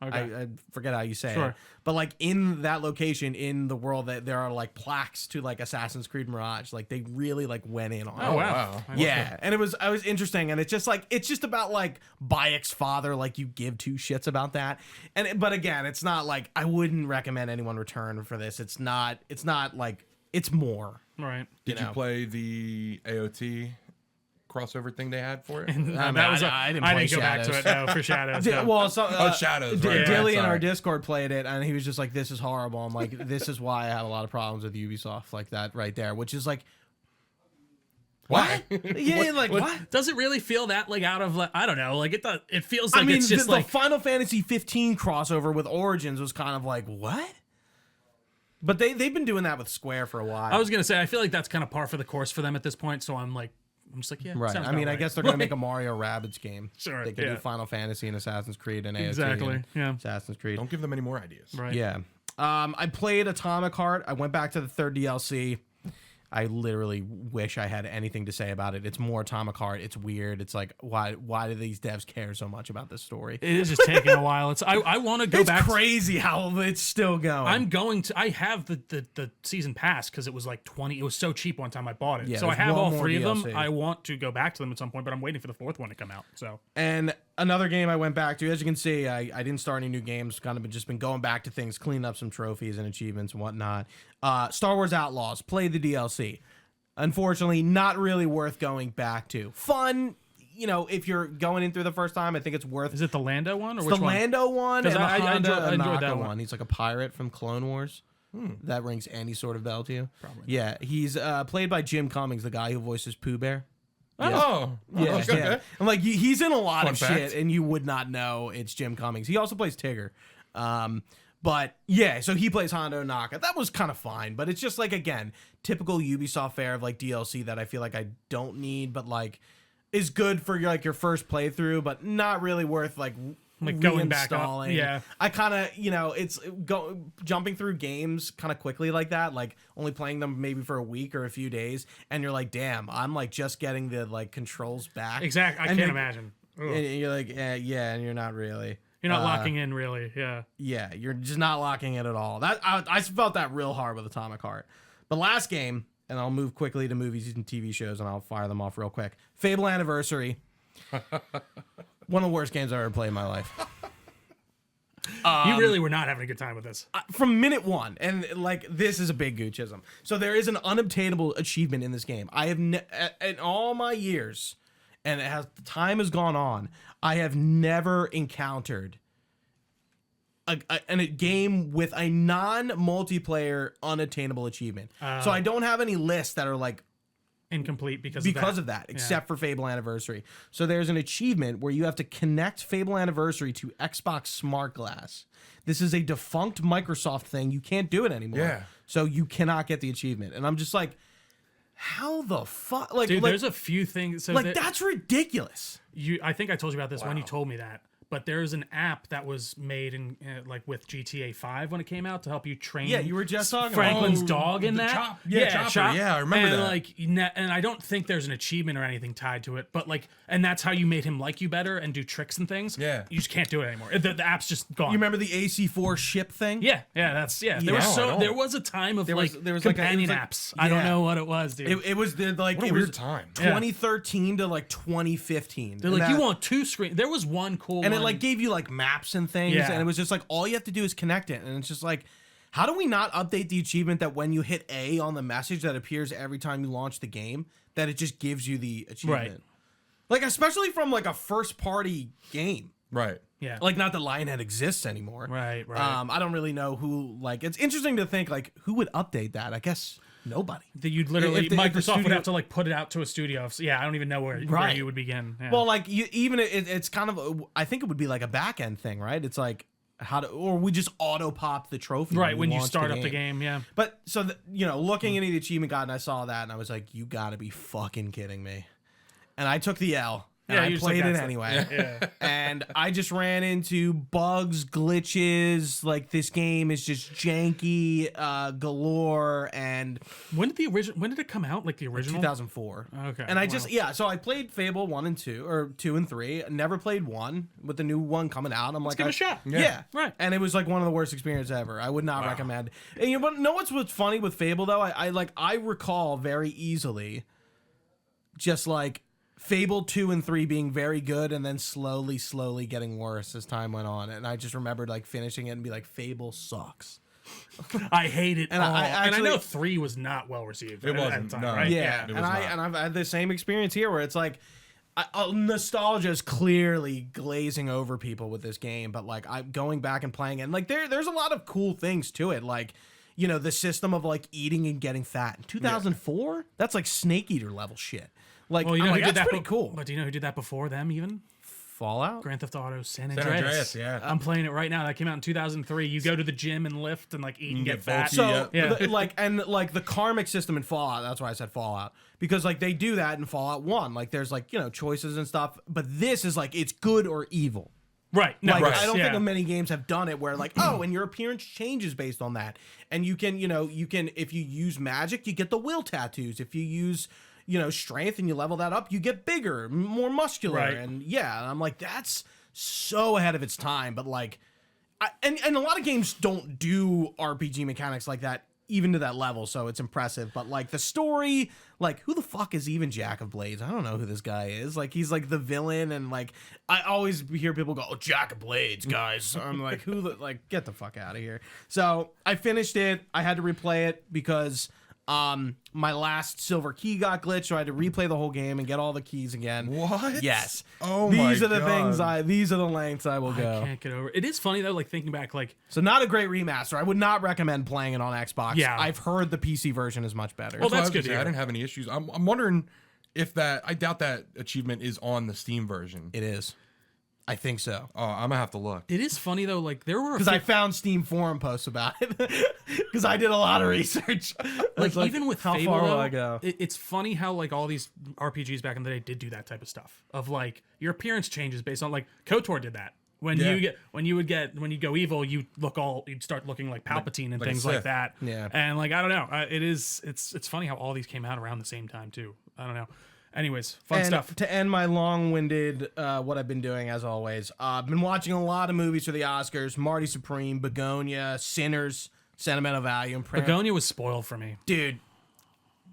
[SPEAKER 2] Okay.
[SPEAKER 1] I forget how you say
[SPEAKER 2] Sure.
[SPEAKER 1] it, but like in that location in the world, that there are like plaques to like Assassin's Creed Mirage. Like they really like went in on it.
[SPEAKER 2] Oh wow.
[SPEAKER 1] Yeah, and it was interesting, and it's just about like Bayek's father. Like you give two shits about that, but again, it's not like I wouldn't recommend anyone return for this. It's not like it's more.
[SPEAKER 2] Right.
[SPEAKER 3] Did you play the AOT crossover thing they had for it?
[SPEAKER 1] I didn't play
[SPEAKER 2] go back to
[SPEAKER 1] Shadows.
[SPEAKER 2] it. No, for Shadows. No.
[SPEAKER 1] Well, so,
[SPEAKER 3] Shadows. Right,
[SPEAKER 1] Dilly in our
[SPEAKER 3] sorry.
[SPEAKER 1] Discord played it, and he was just like, "This is horrible." I'm like, "This is why I have a lot of problems with Ubisoft like that right there," which is like,
[SPEAKER 3] Why?
[SPEAKER 1] yeah, like what?
[SPEAKER 2] Does it really feel that like out of like, I don't know, like it feels like
[SPEAKER 1] I mean,
[SPEAKER 2] it's just
[SPEAKER 1] the
[SPEAKER 2] like
[SPEAKER 1] Final Fantasy 15 crossover with Origins was kind of like what? But they've been doing that with Square for a while.
[SPEAKER 2] I was gonna say I feel like that's kind of par for the course for them at this point. So I'm just like, yeah,
[SPEAKER 1] right.
[SPEAKER 2] sounds
[SPEAKER 1] I mean,
[SPEAKER 2] about
[SPEAKER 1] I
[SPEAKER 2] right.
[SPEAKER 1] guess they're gonna make a Mario Rabbids game.
[SPEAKER 2] Sure,
[SPEAKER 1] They could
[SPEAKER 2] yeah.
[SPEAKER 1] do Final Fantasy and Assassin's Creed and AOT
[SPEAKER 2] Exactly,
[SPEAKER 1] and
[SPEAKER 2] yeah.
[SPEAKER 1] Assassin's Creed.
[SPEAKER 3] Don't give them any more ideas.
[SPEAKER 2] Right.
[SPEAKER 1] Yeah. I played Atomic Heart. I went back to the third DLC. I literally wish I had anything to say about it. It's more Atomic Heart. It's weird. It's like, why do these devs care so much about this story?
[SPEAKER 2] It is just taking a while. I want to go
[SPEAKER 1] It's
[SPEAKER 2] back.
[SPEAKER 1] crazy how it's still going.
[SPEAKER 2] I have the season pass because it was like 20. It was so cheap one time I bought it.
[SPEAKER 1] Yeah,
[SPEAKER 2] so I
[SPEAKER 1] there's
[SPEAKER 2] have
[SPEAKER 1] one
[SPEAKER 2] all
[SPEAKER 1] more
[SPEAKER 2] three of them.
[SPEAKER 1] DLC.
[SPEAKER 2] I want to go back to them at some point, but I'm waiting for the fourth one to come out. So
[SPEAKER 1] And another game I went back to, as you can see, I didn't start any new games. Kind of just been going back to things, cleaning up some trophies and achievements and whatnot. Star Wars Outlaws, played the DLC. Unfortunately, not really worth going back to. Fun, if you're going in through the first time, I think it's worth.
[SPEAKER 2] is it the Lando one or
[SPEAKER 1] It's
[SPEAKER 2] which
[SPEAKER 1] the
[SPEAKER 2] one?
[SPEAKER 1] Lando one and
[SPEAKER 2] 'Cause
[SPEAKER 1] the
[SPEAKER 2] I
[SPEAKER 1] Honda
[SPEAKER 2] enjoyed
[SPEAKER 1] Anaka
[SPEAKER 2] that
[SPEAKER 1] one.
[SPEAKER 2] one.
[SPEAKER 1] He's like a pirate from Clone Wars. That rings any sort of bell to you? Probably. Yeah, he's played by Jim Cummings, the guy who voices Pooh Bear.
[SPEAKER 3] Oh,
[SPEAKER 1] Yeah,
[SPEAKER 3] okay.
[SPEAKER 1] yeah. I'm like, he's in a lot
[SPEAKER 3] Fun
[SPEAKER 1] of
[SPEAKER 3] fact.
[SPEAKER 1] shit, and you would not know it's Jim Cummings. He also plays Tigger. But yeah, so he plays Hondo Naka. That was kind of fine, but it's just like, again, typical Ubisoft fare of like DLC that I feel like I don't need, but like is good for your first playthrough, but not really worth like
[SPEAKER 2] going back up.
[SPEAKER 1] reinstalling.
[SPEAKER 2] Yeah.
[SPEAKER 1] I kind of, it's jumping through games kind of quickly like that, like only playing them maybe for a week or a few days, and you're like, damn, I'm like just getting the like controls back.
[SPEAKER 2] Exactly. I
[SPEAKER 1] And
[SPEAKER 2] can't
[SPEAKER 1] you're-
[SPEAKER 2] imagine. Ugh.
[SPEAKER 1] And you're like, yeah, and you're not really.
[SPEAKER 2] You're not locking in really. Yeah.
[SPEAKER 1] Yeah, you're just not locking it at all. That I felt that real hard with Atomic Heart. But last game, and I'll move quickly to movies and TV shows, and I'll fire them off real quick. Fable Anniversary. One of the worst games I've ever played in my life.
[SPEAKER 2] You really were not having a good time with this.
[SPEAKER 1] From minute one, and like this is a big Gucchism. So there is an unobtainable achievement in this game. I have in all my years, and as the time has gone on, I have never encountered a game with a non-multiplayer unattainable achievement. So I don't have any lists that are like
[SPEAKER 2] Incomplete because
[SPEAKER 1] of that, except for Fable Anniversary. So there's an achievement where you have to connect Fable Anniversary to Xbox Smart Glass. This is a defunct Microsoft thing. You can't do it anymore.
[SPEAKER 3] Yeah.
[SPEAKER 1] So you cannot get the achievement. And I'm just like, how the fuck? Like,
[SPEAKER 2] Dude,
[SPEAKER 1] like,
[SPEAKER 2] there's a few things. So
[SPEAKER 1] like that's ridiculous.
[SPEAKER 2] I think I told you about this when you told me that. But there's an app that was made in like with GTA 5 when it came out to help you train.
[SPEAKER 1] Yeah, you were just talking
[SPEAKER 2] Franklin's
[SPEAKER 1] about
[SPEAKER 2] dog in
[SPEAKER 3] the
[SPEAKER 2] that.
[SPEAKER 3] Chop. Yeah, Chopper. Yeah, I remember
[SPEAKER 2] and
[SPEAKER 3] that.
[SPEAKER 2] Like, and I don't think there's an achievement or anything tied to it. But like, and that's how you made him like you better and do tricks and things.
[SPEAKER 3] Yeah.
[SPEAKER 2] you just can't do it anymore. The app's just gone.
[SPEAKER 1] You remember the AC4 ship thing?
[SPEAKER 2] Yeah, that's There
[SPEAKER 1] Yeah.
[SPEAKER 2] was
[SPEAKER 3] No, I don't.
[SPEAKER 2] there was a time of
[SPEAKER 1] There was like
[SPEAKER 2] companion apps. I don't know what it was, dude.
[SPEAKER 1] It was like
[SPEAKER 3] What a
[SPEAKER 1] it
[SPEAKER 3] weird
[SPEAKER 1] was
[SPEAKER 3] time.
[SPEAKER 1] 2013 to like 2015.
[SPEAKER 2] They're like, you want two screen? There was one cool
[SPEAKER 1] and
[SPEAKER 2] one.
[SPEAKER 1] it like gave you like maps and things,
[SPEAKER 2] Yeah.
[SPEAKER 1] and it was just like all you have to do is connect it, and it's just like, how do we not update the achievement that when you hit A on the message that appears every time you launch the game, that it just gives you the achievement?
[SPEAKER 2] Right.
[SPEAKER 1] Like especially from like a first party game.
[SPEAKER 3] Right.
[SPEAKER 2] yeah,
[SPEAKER 1] Like not that Lionhead exists anymore.
[SPEAKER 2] right.
[SPEAKER 1] I don't really know who. Like it's interesting to think like who would update that. I guess nobody.
[SPEAKER 2] That you'd literally
[SPEAKER 1] If the
[SPEAKER 2] Microsoft would
[SPEAKER 1] studio-
[SPEAKER 2] have to like put it out to a studio. So yeah, I don't even know where
[SPEAKER 1] Right.
[SPEAKER 2] you would begin. Yeah.
[SPEAKER 1] Well, like it's kind of. I think it would be like a back end thing, right? It's like how to, or we just auto pop the trophy
[SPEAKER 2] right when you
[SPEAKER 1] launch
[SPEAKER 2] start up the game, yeah.
[SPEAKER 1] But so looking into the achievement guide, and I saw that, and I was like, you got to be fucking kidding me. And I took the L, And I
[SPEAKER 2] you're just
[SPEAKER 1] played it
[SPEAKER 2] that's
[SPEAKER 1] anyway.
[SPEAKER 2] Yeah.
[SPEAKER 1] And I just ran into bugs, glitches. Like, this game is just janky galore. And
[SPEAKER 2] When did it come out? Like the original?
[SPEAKER 1] 2004.
[SPEAKER 2] Okay,
[SPEAKER 1] And I
[SPEAKER 2] wow.
[SPEAKER 1] so I played Fable 1 and 2, or 2 and 3. Never played 1 with the new one coming out. I'm like,
[SPEAKER 2] give it a shot.
[SPEAKER 1] Yeah.
[SPEAKER 2] Right.
[SPEAKER 1] And it was like one of the worst experiences ever. I would not recommend. And you know what's funny with Fable though? I recall very easily just like Fable 2 and 3 being very good and then slowly getting worse as time went on. And I just remembered like finishing it and be like, Fable sucks.
[SPEAKER 2] I hate it.
[SPEAKER 1] And
[SPEAKER 2] all.
[SPEAKER 1] I
[SPEAKER 2] and I know
[SPEAKER 1] actually-
[SPEAKER 2] 3 was not well received.
[SPEAKER 3] It
[SPEAKER 2] at
[SPEAKER 3] wasn't,
[SPEAKER 2] the time,
[SPEAKER 3] no.
[SPEAKER 2] right?
[SPEAKER 1] Yeah,
[SPEAKER 3] it
[SPEAKER 1] and
[SPEAKER 3] was not.
[SPEAKER 1] I've had the same experience here where it's like nostalgia is clearly glazing over people with this game, but like I'm going back and playing it, and like there's a lot of cool things to it, like the system of like eating and getting fat. In 2004, that's like Snake Eater level shit. Like,
[SPEAKER 2] Well, you know
[SPEAKER 1] I'm
[SPEAKER 2] who
[SPEAKER 1] like,
[SPEAKER 2] did
[SPEAKER 1] that's
[SPEAKER 2] that?
[SPEAKER 1] pretty cool.
[SPEAKER 2] But do you know who did that before them? Even
[SPEAKER 1] Fallout.
[SPEAKER 2] Grand Theft Auto San
[SPEAKER 3] San
[SPEAKER 2] Andreas.
[SPEAKER 3] Andreas, yeah.
[SPEAKER 2] I'm playing it right now. That came out in 2003. You go to the gym and lift and like eat and get fat.
[SPEAKER 3] bulky.
[SPEAKER 1] So
[SPEAKER 2] Yeah.
[SPEAKER 1] the karmic system in Fallout, that's why I said Fallout, because like they do that in Fallout 1. Like there's like, choices and stuff, but this is like it's good or evil.
[SPEAKER 2] Right. No,
[SPEAKER 1] Like
[SPEAKER 2] right.
[SPEAKER 1] I don't
[SPEAKER 2] yeah.
[SPEAKER 1] think many games have done it where like, oh, and your appearance changes based on that. And you can if you use magic, you get the will tattoos. If you use strength and you level that up, you get bigger, more muscular.
[SPEAKER 2] Right.
[SPEAKER 1] And yeah, and I'm like, that's so ahead of its time. But like, and a lot of games don't do RPG mechanics like that, even to that level. So it's impressive. But like the story, like who the fuck is even Jack of Blades? I don't know who this guy is. Like he's like the villain, and like I always hear people go, "Oh, Jack of Blades, guys." I'm like, get the fuck out of here. So I finished it. I had to replay it because my last silver key got glitched, so I had to replay the whole game and get all the keys again.
[SPEAKER 3] What?
[SPEAKER 1] Yes.
[SPEAKER 3] Oh
[SPEAKER 1] these
[SPEAKER 3] my
[SPEAKER 1] are the
[SPEAKER 3] God.
[SPEAKER 1] things these are the lengths I will
[SPEAKER 2] I
[SPEAKER 1] go.
[SPEAKER 2] can't get over it. It is funny though, like thinking back, like
[SPEAKER 1] So not a great remaster. I would not recommend playing it on Xbox.
[SPEAKER 2] Yeah.
[SPEAKER 1] I've heard the PC version is much better.
[SPEAKER 2] Well,
[SPEAKER 3] Well,
[SPEAKER 2] that's
[SPEAKER 3] I was gonna
[SPEAKER 2] good to
[SPEAKER 3] say, I
[SPEAKER 2] hear.
[SPEAKER 3] didn't have any issues. I'm wondering if that. I doubt that achievement is on the Steam version.
[SPEAKER 1] It is. I think so.
[SPEAKER 3] Oh, I'm gonna have to look.
[SPEAKER 2] it is funny though, like there were a
[SPEAKER 1] Because I
[SPEAKER 2] few-
[SPEAKER 1] found Steam forum posts about it. Because I did a lot of research.
[SPEAKER 2] like
[SPEAKER 1] It's
[SPEAKER 2] even with
[SPEAKER 1] how
[SPEAKER 2] Fable,
[SPEAKER 1] far will
[SPEAKER 2] though,
[SPEAKER 1] I go?
[SPEAKER 2] It's funny how like all these RPGs back in the day did do that type of stuff of like your appearance changes based on like KOTOR did that. When
[SPEAKER 3] Yeah.
[SPEAKER 2] you go evil, you'd start looking like Palpatine and
[SPEAKER 3] like a
[SPEAKER 2] things like
[SPEAKER 3] Sith.
[SPEAKER 2] that.
[SPEAKER 1] Yeah.
[SPEAKER 2] And like I don't know, it's funny how all these came out around the same time too. I don't know. Anyways, fun
[SPEAKER 1] And
[SPEAKER 2] stuff.
[SPEAKER 1] to end my long-winded, what I've been doing as always, I've been watching a lot of movies for the Oscars. Marty Supreme, Begonia, Sinners, Sentimental Value, and
[SPEAKER 2] Begonia was spoiled for me.
[SPEAKER 1] Dude,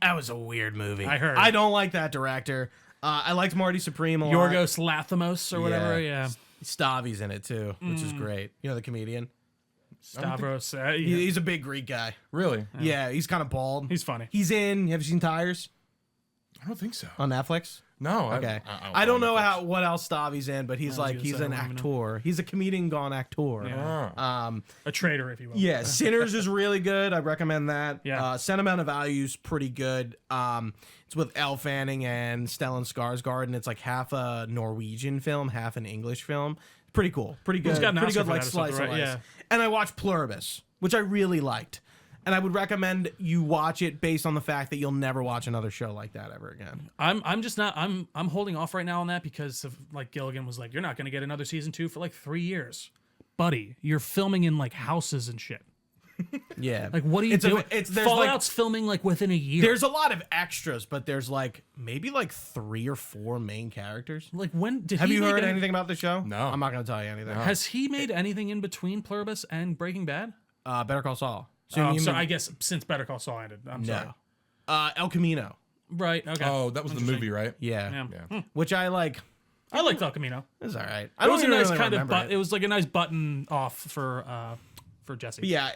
[SPEAKER 1] that was a weird movie.
[SPEAKER 2] I heard.
[SPEAKER 1] I don't like that director. I liked Marty Supreme a lot.
[SPEAKER 2] Yorgos Lanthimos or whatever. Yeah.
[SPEAKER 1] Stavi's in it too, which is great. You know the comedian?
[SPEAKER 2] Stavros.
[SPEAKER 1] He's a big Greek guy.
[SPEAKER 3] Really?
[SPEAKER 1] Yeah, he's kind of bald.
[SPEAKER 2] He's funny.
[SPEAKER 1] Have you seen Tires
[SPEAKER 3] I don't think so.
[SPEAKER 1] on Netflix?
[SPEAKER 3] No.
[SPEAKER 1] Okay.
[SPEAKER 3] I
[SPEAKER 1] don't know
[SPEAKER 3] Netflix.
[SPEAKER 1] what else Stavi's in, but he's like,
[SPEAKER 2] gonna
[SPEAKER 1] he's
[SPEAKER 2] say,
[SPEAKER 1] an
[SPEAKER 2] I don't even
[SPEAKER 1] actor. He's a comedian gone actor.
[SPEAKER 2] Yeah. A traitor, if you will.
[SPEAKER 1] Yeah, Sinners is really good. I recommend that.
[SPEAKER 2] Yeah.
[SPEAKER 1] Sentimental Value's pretty good. It's with Elle Fanning and Stellan Skarsgård, and it's like half a Norwegian film, half an English film. Pretty cool. Pretty good.
[SPEAKER 2] got an
[SPEAKER 1] Pretty
[SPEAKER 2] Oscar
[SPEAKER 1] good,
[SPEAKER 2] for
[SPEAKER 1] like
[SPEAKER 2] that or something,
[SPEAKER 1] slice of
[SPEAKER 2] right?
[SPEAKER 1] life.
[SPEAKER 2] Yeah.
[SPEAKER 1] And I watched Pluribus, which I really liked. And I would recommend you watch it based on the fact that you'll never watch another show like that ever again.
[SPEAKER 2] I'm just not. I'm holding off right now on that because of like Gilligan was like, you're not going to get another season 2 for like 3 years, buddy. You're filming in like houses and shit.
[SPEAKER 1] Yeah.
[SPEAKER 2] Like, what are you doing?
[SPEAKER 1] there's
[SPEAKER 2] Fallout's filming like within a year.
[SPEAKER 1] There's a lot of extras, but there's like maybe like 3 or 4 main characters.
[SPEAKER 2] like when did
[SPEAKER 1] Have
[SPEAKER 2] he
[SPEAKER 1] you
[SPEAKER 2] make
[SPEAKER 1] heard anything about the show?
[SPEAKER 3] No.
[SPEAKER 1] I'm not going to tell you anything.
[SPEAKER 2] Has he made anything in between Pluribus and Breaking Bad?
[SPEAKER 1] Better Call Saul.
[SPEAKER 2] So I guess since Better Call Saul ended. I'm sorry.
[SPEAKER 1] El Camino.
[SPEAKER 2] Right. Okay.
[SPEAKER 3] Oh, that was the movie, right?
[SPEAKER 1] Yeah.
[SPEAKER 2] Yeah.
[SPEAKER 1] Which I like.
[SPEAKER 2] I liked El Camino.
[SPEAKER 1] It's all right.
[SPEAKER 2] It was a nice
[SPEAKER 1] really
[SPEAKER 2] kind of.
[SPEAKER 1] remember
[SPEAKER 2] It was like a nice button off for Jesse.
[SPEAKER 1] But yeah,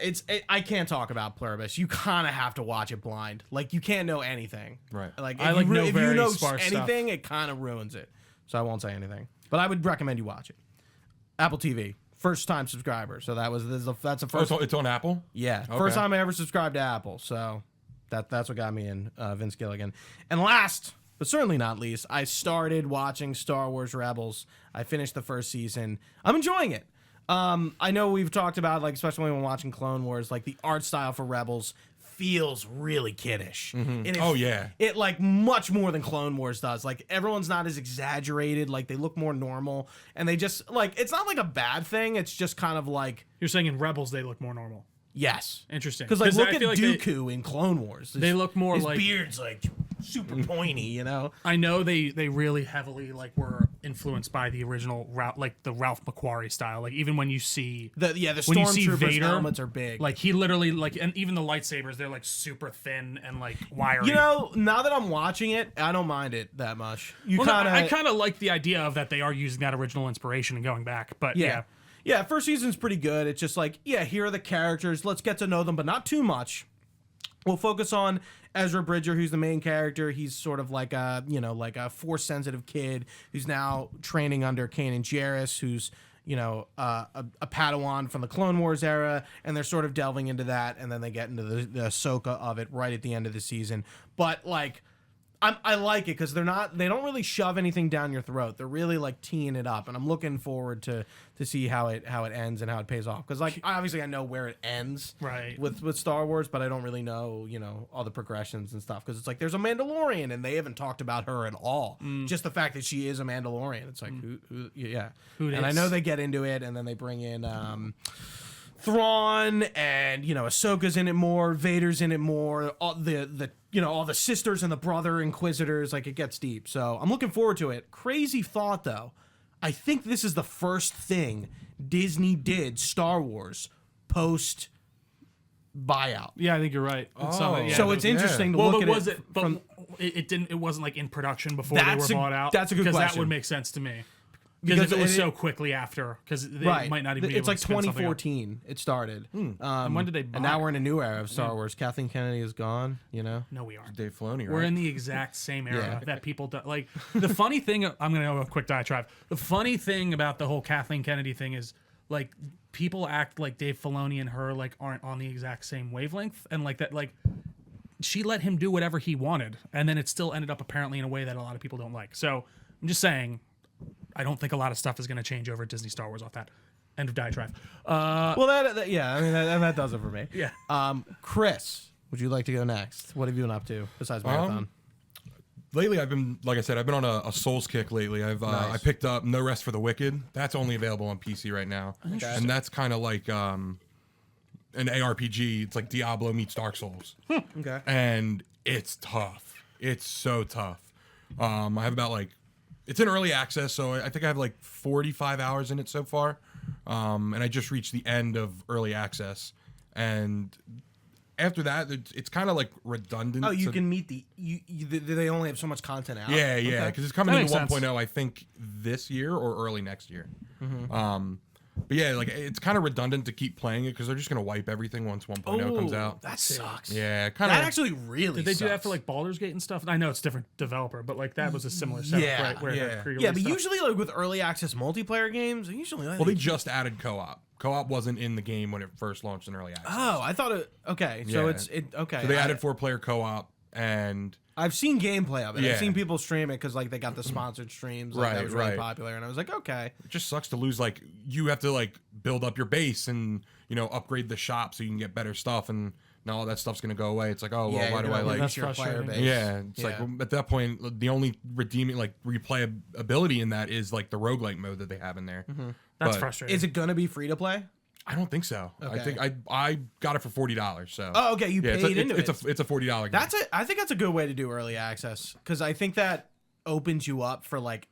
[SPEAKER 1] I can't talk about Pluribus. You kind of have to watch it blind. Like you can't know anything.
[SPEAKER 3] Right.
[SPEAKER 1] Like
[SPEAKER 2] I like know
[SPEAKER 1] if
[SPEAKER 2] very
[SPEAKER 1] you know
[SPEAKER 2] sparse stuff.
[SPEAKER 1] anything, it kind of ruins it. So I won't say anything. But I would recommend you watch it. Apple TV. First time subscriber. So that's the
[SPEAKER 3] Oh,
[SPEAKER 1] first.
[SPEAKER 3] it's on Apple?
[SPEAKER 1] Yeah,
[SPEAKER 3] Okay.
[SPEAKER 1] first time I ever subscribed to Apple. So that's what got me in, Vince Gilligan. And last, but certainly not least, I started watching Star Wars Rebels. I finished the first season. I'm enjoying it. I know we've talked about, like, especially when we're watching Clone Wars, like the art style for Rebels feels really kiddish. And
[SPEAKER 3] it
[SPEAKER 1] like much more than Clone Wars does. Like everyone's not as exaggerated. Like they look more normal, and they just like it's not like a bad thing. It's just kind of like
[SPEAKER 2] You're saying in Rebels they look more normal.
[SPEAKER 1] yes,
[SPEAKER 2] Interesting.
[SPEAKER 1] because like look
[SPEAKER 2] I
[SPEAKER 1] at
[SPEAKER 2] feel like
[SPEAKER 1] Dooku in Clone Wars.
[SPEAKER 2] they look more
[SPEAKER 1] his
[SPEAKER 2] like
[SPEAKER 1] beard's like super pointy, you know.
[SPEAKER 2] I know they really heavily like were influenced by the original like the Ralph McQuarrie style. Like even when you see
[SPEAKER 1] The
[SPEAKER 2] when you see
[SPEAKER 1] stormtroopers
[SPEAKER 2] Vader,
[SPEAKER 1] helmets are big.
[SPEAKER 2] like he literally like, and even the lightsabers, they're like super thin and like wiry.
[SPEAKER 1] you know, now that I'm watching it, I don't mind it that much. You
[SPEAKER 2] Well, no,
[SPEAKER 1] kind of
[SPEAKER 2] I kind of like the idea of that they are using that original inspiration and going back. But yeah.
[SPEAKER 1] Yeah, first season's pretty good. It's just like, yeah, here are the characters. Let's get to know them, but not too much. We'll focus on Ezra Bridger, who's the main character. He's sort of like a, you know, like a force-sensitive kid who's now training under Kanan Jarrus, who's, you know, a Padawan from the Clone Wars era, and they're sort of delving into that, and then they get into the Ahsoka of it right at the end of the season. But like, I like it because they don't really shove anything down your throat. They're really like teeing it up, and I'm looking forward to see how it ends and how it pays off. Because like obviously I know where it ends,
[SPEAKER 2] Right.
[SPEAKER 1] with Star Wars, but I don't really know, you know, all the progressions and stuff. Because it's like there's a Mandalorian, and they haven't talked about her at all. Just the fact that she is a Mandalorian. It's like who yeah.
[SPEAKER 2] Who
[SPEAKER 1] and I
[SPEAKER 2] dis?
[SPEAKER 1] know they get into it, and then they bring in Thrawn, and you know Ahsoka's in it more, Vader's in it more, all the you know all the sisters and the brother Inquisitors. Like it gets deep, so I'm looking forward to it. Crazy thought though, I think this is the first thing Disney did Star Wars post buyout.
[SPEAKER 2] Yeah, I think you're right.
[SPEAKER 1] So it's interesting to look
[SPEAKER 2] but
[SPEAKER 1] at
[SPEAKER 2] was
[SPEAKER 1] it.
[SPEAKER 2] it? But
[SPEAKER 1] From,
[SPEAKER 2] it didn't. It wasn't like in production before they were bought out.
[SPEAKER 1] that's a good
[SPEAKER 2] because that
[SPEAKER 1] question.
[SPEAKER 2] would make sense to me. Because if it was so quickly after, because they
[SPEAKER 1] right,
[SPEAKER 2] might not even. Be
[SPEAKER 1] it's
[SPEAKER 2] able
[SPEAKER 1] like
[SPEAKER 2] to spin something up.
[SPEAKER 1] 2014. It started.
[SPEAKER 2] And when did they buy
[SPEAKER 1] And now
[SPEAKER 2] it?
[SPEAKER 1] we're in a new era of Star Wars. Kathleen Kennedy is gone. You know.
[SPEAKER 2] No, we aren't.
[SPEAKER 3] Dave Filoni, right?
[SPEAKER 2] We're in the exact same era
[SPEAKER 1] Yeah.
[SPEAKER 2] that people do. Like the funny thing, I'm gonna go a quick diatribe. The funny thing about the whole Kathleen Kennedy thing is like people act like Dave Filoni and her like aren't on the exact same wavelength, and like that like she let him do whatever he wanted, and then it still ended up apparently in a way that a lot of people don't like. So I'm just saying, I don't think a lot of stuff is going to change over at Disney Star Wars off that. End of diatribe.
[SPEAKER 1] Well, that yeah, I mean that does it for me.
[SPEAKER 2] Yeah.
[SPEAKER 1] Chris, would you like to go next? What have you been up to besides marathon?
[SPEAKER 3] Lately, I've been, like I said, I've been on a Souls kick lately. I picked up No Rest for the Wicked. That's only available on PC right now, and that's kind of like an ARPG. It's like Diablo meets Dark Souls.
[SPEAKER 1] Okay.
[SPEAKER 3] And it's tough. It's so tough. I have about like, it's in early access, so I think I have like 45 hours in it so far. And I just reached the end of early access, and after that, it's kind of like redundant.
[SPEAKER 1] Oh, you can meet they only have so much content out.
[SPEAKER 3] Yeah,
[SPEAKER 1] Okay.
[SPEAKER 3] because it's coming
[SPEAKER 2] That
[SPEAKER 3] into
[SPEAKER 2] makes
[SPEAKER 3] 1.0, I think, this year or early next year. But yeah, like it's kind of redundant to keep playing it because they're just gonna wipe everything once 1.0 comes out.
[SPEAKER 1] That sucks.
[SPEAKER 3] Yeah, kind of.
[SPEAKER 1] That actually really.
[SPEAKER 2] Did they do that
[SPEAKER 1] sucks.
[SPEAKER 2] for like Baldur's Gate and stuff? I know it's a different developer, but like that was a similar setup,
[SPEAKER 1] Yeah,
[SPEAKER 2] right? Where
[SPEAKER 3] yeah.
[SPEAKER 1] Yeah, but usually like with early access multiplayer games, usually.
[SPEAKER 3] Well, they just added co-op. Co-op wasn't in the game when it first launched in early access.
[SPEAKER 1] Oh, I thought it. Okay, so
[SPEAKER 3] Yeah.
[SPEAKER 1] okay.
[SPEAKER 3] So they added 4-player co-op, and
[SPEAKER 1] I've seen gameplay of it.
[SPEAKER 3] Yeah.
[SPEAKER 1] I've seen people stream it because like they got the sponsored streams. Like, that was really popular, and I was like, okay.
[SPEAKER 3] it just sucks to lose. Like you have to like build up your base and upgrade the shop so you can get better stuff, and now all that stuff's gonna go away. It's like, oh well,
[SPEAKER 1] Yeah,
[SPEAKER 3] why
[SPEAKER 1] you're
[SPEAKER 3] do I
[SPEAKER 1] gonna
[SPEAKER 3] like?
[SPEAKER 1] lose your player
[SPEAKER 2] frustrating.
[SPEAKER 1] base.
[SPEAKER 3] Yeah, it's like well, at that point, the only redeeming like replayability in that is like the roguelike mode that they have in there.
[SPEAKER 2] That's
[SPEAKER 3] But
[SPEAKER 2] frustrating.
[SPEAKER 1] Is it gonna be free to play?
[SPEAKER 3] I don't think so. I
[SPEAKER 1] Okay.
[SPEAKER 3] think I got it for $40. So
[SPEAKER 1] Oh, okay. You
[SPEAKER 3] yeah,
[SPEAKER 1] paid into it.
[SPEAKER 3] it's a $40 game.
[SPEAKER 1] I think that's a good way to do early access because I think that opens you up for like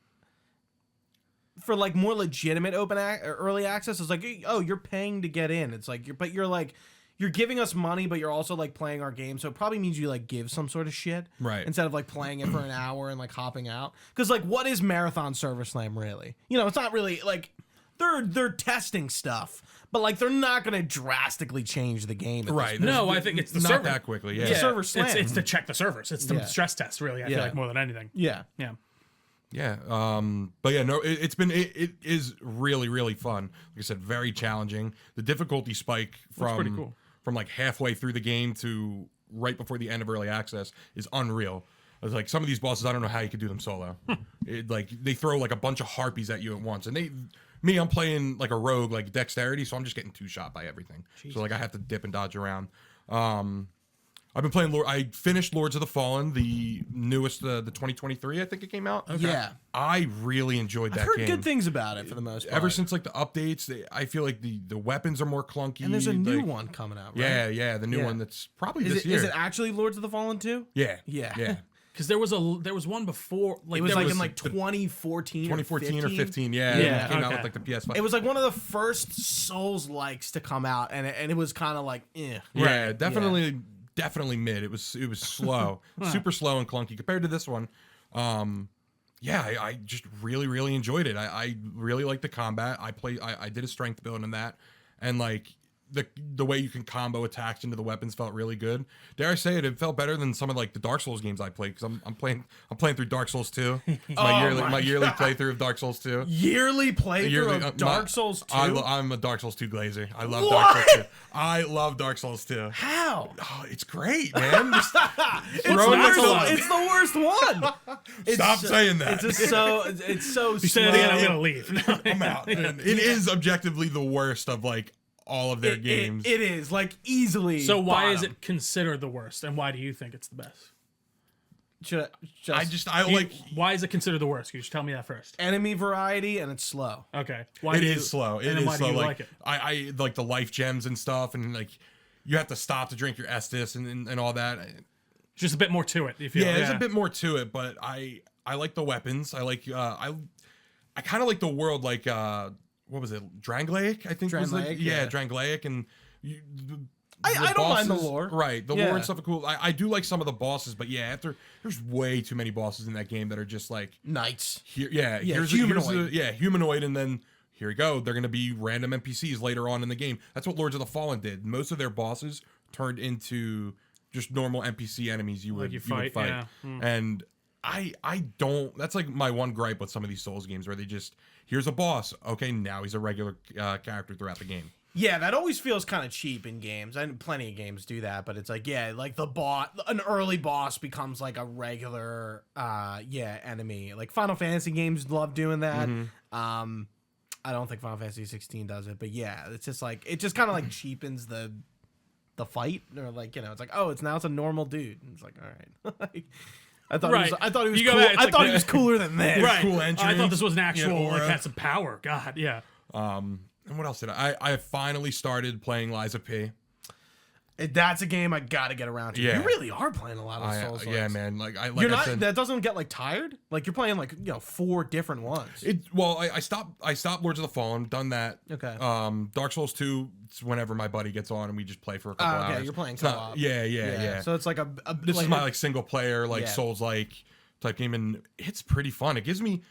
[SPEAKER 1] more legitimate early access. It's like, oh, you're paying to get in. It's like you're giving us money, but you're also like playing our game. So it probably means you like give some sort of shit,
[SPEAKER 3] Right.
[SPEAKER 1] Instead of like playing it for an hour and like hopping out. Because like, what is Marathon Server Slam really? It's not really like they're testing stuff. But like they're not going to drastically change the game. At this
[SPEAKER 3] Right.
[SPEAKER 1] point.
[SPEAKER 2] No, I think it's the
[SPEAKER 3] not
[SPEAKER 2] server.
[SPEAKER 3] that quickly. Yeah.
[SPEAKER 1] It's a server slam.
[SPEAKER 2] It's to check the servers. It's the
[SPEAKER 1] Yeah.
[SPEAKER 2] stress test, really. I feel
[SPEAKER 1] Yeah.
[SPEAKER 2] like more than anything.
[SPEAKER 1] Yeah.
[SPEAKER 2] Yeah.
[SPEAKER 3] Yeah. But yeah, no, it is really, really fun. Like I said, very challenging. The difficulty spike
[SPEAKER 2] pretty cool.
[SPEAKER 3] from like halfway through the game to right before the end of early access is unreal. It's like some of these bosses, I don't know how you could do them solo. Like they throw like a bunch of harpies at you at once, and I'm playing like a rogue, like dexterity, so I'm just getting two shot by everything. Jesus. So like I have to dip and dodge around. I've been playing. I finished Lords of the Fallen, the newest, the 2023. I think it came out.
[SPEAKER 1] Okay. Yeah,
[SPEAKER 3] I really enjoyed that
[SPEAKER 1] I've heard
[SPEAKER 3] game.
[SPEAKER 1] good things about it for the most part.
[SPEAKER 3] Ever since like the updates, I feel like the weapons are more clunky.
[SPEAKER 1] And there's a new one coming out, right?
[SPEAKER 3] Yeah, the new one that's probably this year.
[SPEAKER 1] Is it actually Lords of the Fallen 2?
[SPEAKER 3] Yeah.
[SPEAKER 2] Because there was one before. Like,
[SPEAKER 1] It was
[SPEAKER 2] there
[SPEAKER 1] like in like 2014
[SPEAKER 3] or 15. Yeah,
[SPEAKER 2] Yeah,
[SPEAKER 3] it came out
[SPEAKER 2] okay.
[SPEAKER 3] with like the PS5.
[SPEAKER 1] It was like one of the first Souls likes to come out, and it was kind of like, eh.
[SPEAKER 3] Yeah, definitely mid. It was slow, super slow and clunky compared to this one. I just really enjoyed it. I really liked the combat. I did a strength build in that, and like the way you can combo attacks into the weapons felt really good. Dare I say it? It felt better than some of like the Dark Souls games I played, because I'm playing through Dark Souls 2. My yearly playthrough of Dark Souls 2.
[SPEAKER 1] Yearly playthrough of Dark Souls 2?
[SPEAKER 3] I'm a Dark Souls 2 glazer. I love Dark Souls 2. I love Dark Souls 2.
[SPEAKER 1] How?
[SPEAKER 3] Oh, it's great, man. Just
[SPEAKER 1] It's the worst one.
[SPEAKER 3] Stop saying that.
[SPEAKER 1] It's so.
[SPEAKER 2] You say it again, I'm gonna leave.
[SPEAKER 3] I'm out. It is objectively the worst of like all of their games.
[SPEAKER 1] It is like easily.
[SPEAKER 2] So why is
[SPEAKER 1] bottom.
[SPEAKER 2] it considered the worst, and why do you think it's the best? Why is it considered the worst? Can you just tell me that first?
[SPEAKER 1] Enemy variety, and it's slow.
[SPEAKER 2] Okay.
[SPEAKER 3] It is slow. It is slow.
[SPEAKER 2] Like it?
[SPEAKER 3] I like the life gems and stuff, and like you have to stop to drink your Estus and all that.
[SPEAKER 2] Just a bit more to it. You feel?
[SPEAKER 3] There's a bit more to it, but I like the weapons. I like I kind of like the world, like what was it, Dranglaic? I think was like, Dranglaic, and
[SPEAKER 1] I don't mind the lore.
[SPEAKER 3] Right, the lore and stuff are cool. I do like some of the bosses, but there's way too many bosses in that game that are just like
[SPEAKER 1] knights.
[SPEAKER 3] Here's humanoid. Humanoid, and then here we go. They're gonna be random NPCs later on in the game. That's what Lords of the Fallen did. Most of their bosses turned into just normal NPC enemies you would fight.
[SPEAKER 2] Yeah.
[SPEAKER 3] And I don't. That's like my one gripe with some of these Souls games, where they just, here's a boss. Okay, now he's a regular character throughout the game.
[SPEAKER 1] Yeah, that always feels kind of cheap in games, and plenty of games do that. But it's like, like an early boss becomes like a regular, enemy. Like Final Fantasy games love doing that. I don't think Final Fantasy 16 does it, but yeah, it's just like it just kind of like cheapens the fight, or like, it's like, oh, it's a normal dude. And it's like, all right. I thought he was cool. I thought he was cooler than this.
[SPEAKER 2] Right.
[SPEAKER 3] Cool entrance.
[SPEAKER 2] I thought this was an actual had some power. God, yeah.
[SPEAKER 3] And what else did I finally started playing Lies of P.
[SPEAKER 1] That's a game I gotta get around to.
[SPEAKER 3] Yeah.
[SPEAKER 1] You really are playing a lot of Souls.
[SPEAKER 3] Yeah, man.
[SPEAKER 1] You're not. That doesn't get like tired. Like you're playing like 4 different ones.
[SPEAKER 3] I stopped Lords of the Fallen. Done that.
[SPEAKER 1] Okay.
[SPEAKER 3] Dark Souls 2. It's whenever my buddy gets on and we just play for a couple hours.
[SPEAKER 1] Okay, you're playing co-op.
[SPEAKER 3] Yeah.
[SPEAKER 1] So it's like
[SPEAKER 3] this is my single player Souls type game, and it's pretty fun. It gives me,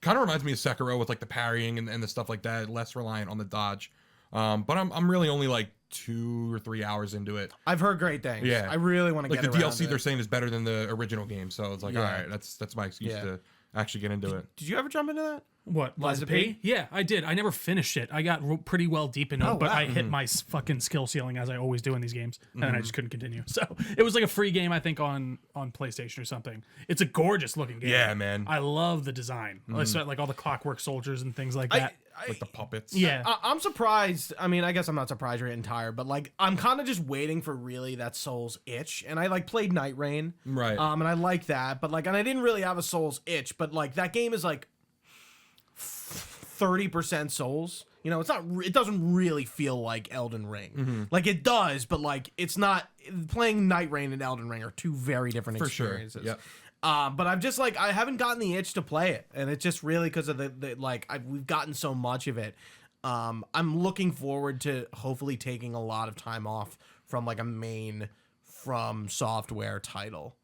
[SPEAKER 3] kind of reminds me of Sekiro with like the parrying and the stuff like that. Less reliant on the dodge. But I'm really only like 2 or 3 hours into it.
[SPEAKER 1] I've heard great things.
[SPEAKER 3] Yeah,
[SPEAKER 1] I really want to get
[SPEAKER 3] the
[SPEAKER 1] around
[SPEAKER 3] DLC. They're saying is better than the original game, so it's like, all right, that's my excuse to actually get into it.
[SPEAKER 1] Did you ever jump into that?
[SPEAKER 2] What, Lies of P? Yeah, I did. I never finished it. I got pretty well deep into it, but I hit my fucking skill ceiling, as I always do in these games, and I just couldn't continue. So it was like a free game, I think, on PlayStation or something. It's a gorgeous looking game.
[SPEAKER 3] Yeah, man.
[SPEAKER 2] I love the design. Like all the clockwork soldiers and things like that.
[SPEAKER 3] Like the puppets.
[SPEAKER 2] Yeah.
[SPEAKER 1] I'm surprised. I mean, I guess I'm not surprised you're getting tired, but like I'm kind of just waiting for really that Souls itch. And I like played Night Rain.
[SPEAKER 3] Right.
[SPEAKER 1] And I like that, but like, and I didn't really have a Souls itch, but like that game is like 30% Souls. It's not. It doesn't really feel like Elden Ring. Like it does, but like it's not. Playing Night Rain and Elden Ring are 2 very different experiences.
[SPEAKER 3] For sure. Yep.
[SPEAKER 1] But I'm just like, I haven't gotten the itch to play it, and it's just really because of we've gotten so much of it. I'm looking forward to hopefully taking a lot of time off from like a main From Software title.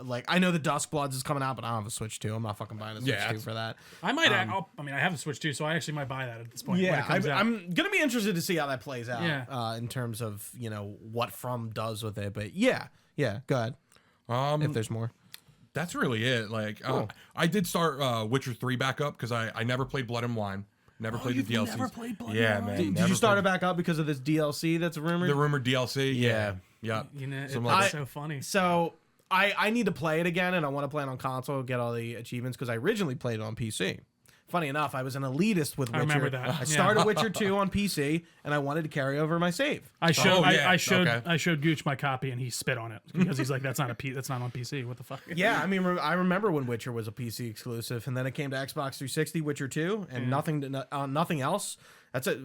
[SPEAKER 1] Like I know the Duskbloods is coming out, but I don't have a Switch 2. I'm not fucking buying a Switch 2 for that.
[SPEAKER 2] I might. I have a Switch 2, so I actually might buy that at this point.
[SPEAKER 1] Yeah,
[SPEAKER 2] when it comes out.
[SPEAKER 1] I'm gonna be interested to see how that plays out.
[SPEAKER 2] Yeah.
[SPEAKER 1] In terms of what From does with it, but yeah. Go ahead. If there's more.
[SPEAKER 3] That's really it. Like, cool. I did start Witcher 3 back up because I never played Blood and Wine. Never played the DLC.
[SPEAKER 2] Never played Blood
[SPEAKER 3] and Wine?
[SPEAKER 1] Did you start it back up because of this DLC that's rumored?
[SPEAKER 3] The rumored DLC? Yeah.
[SPEAKER 2] It's so funny.
[SPEAKER 1] So I need to play it again, and I want to play it on console, get all the achievements, because I originally played it on PC. funny enough, I was an elitist with Witcher.
[SPEAKER 2] I remember that.
[SPEAKER 1] I started Witcher 2 on PC, and I wanted to carry over my save.
[SPEAKER 2] I showed
[SPEAKER 3] okay.
[SPEAKER 2] I showed Gooch my copy, and he spit on it because he's like, that's not on PC. What the fuck?
[SPEAKER 1] Yeah, I mean, I remember when Witcher was a PC exclusive, and then it came to Xbox 360, Witcher 2, and nothing else. That's a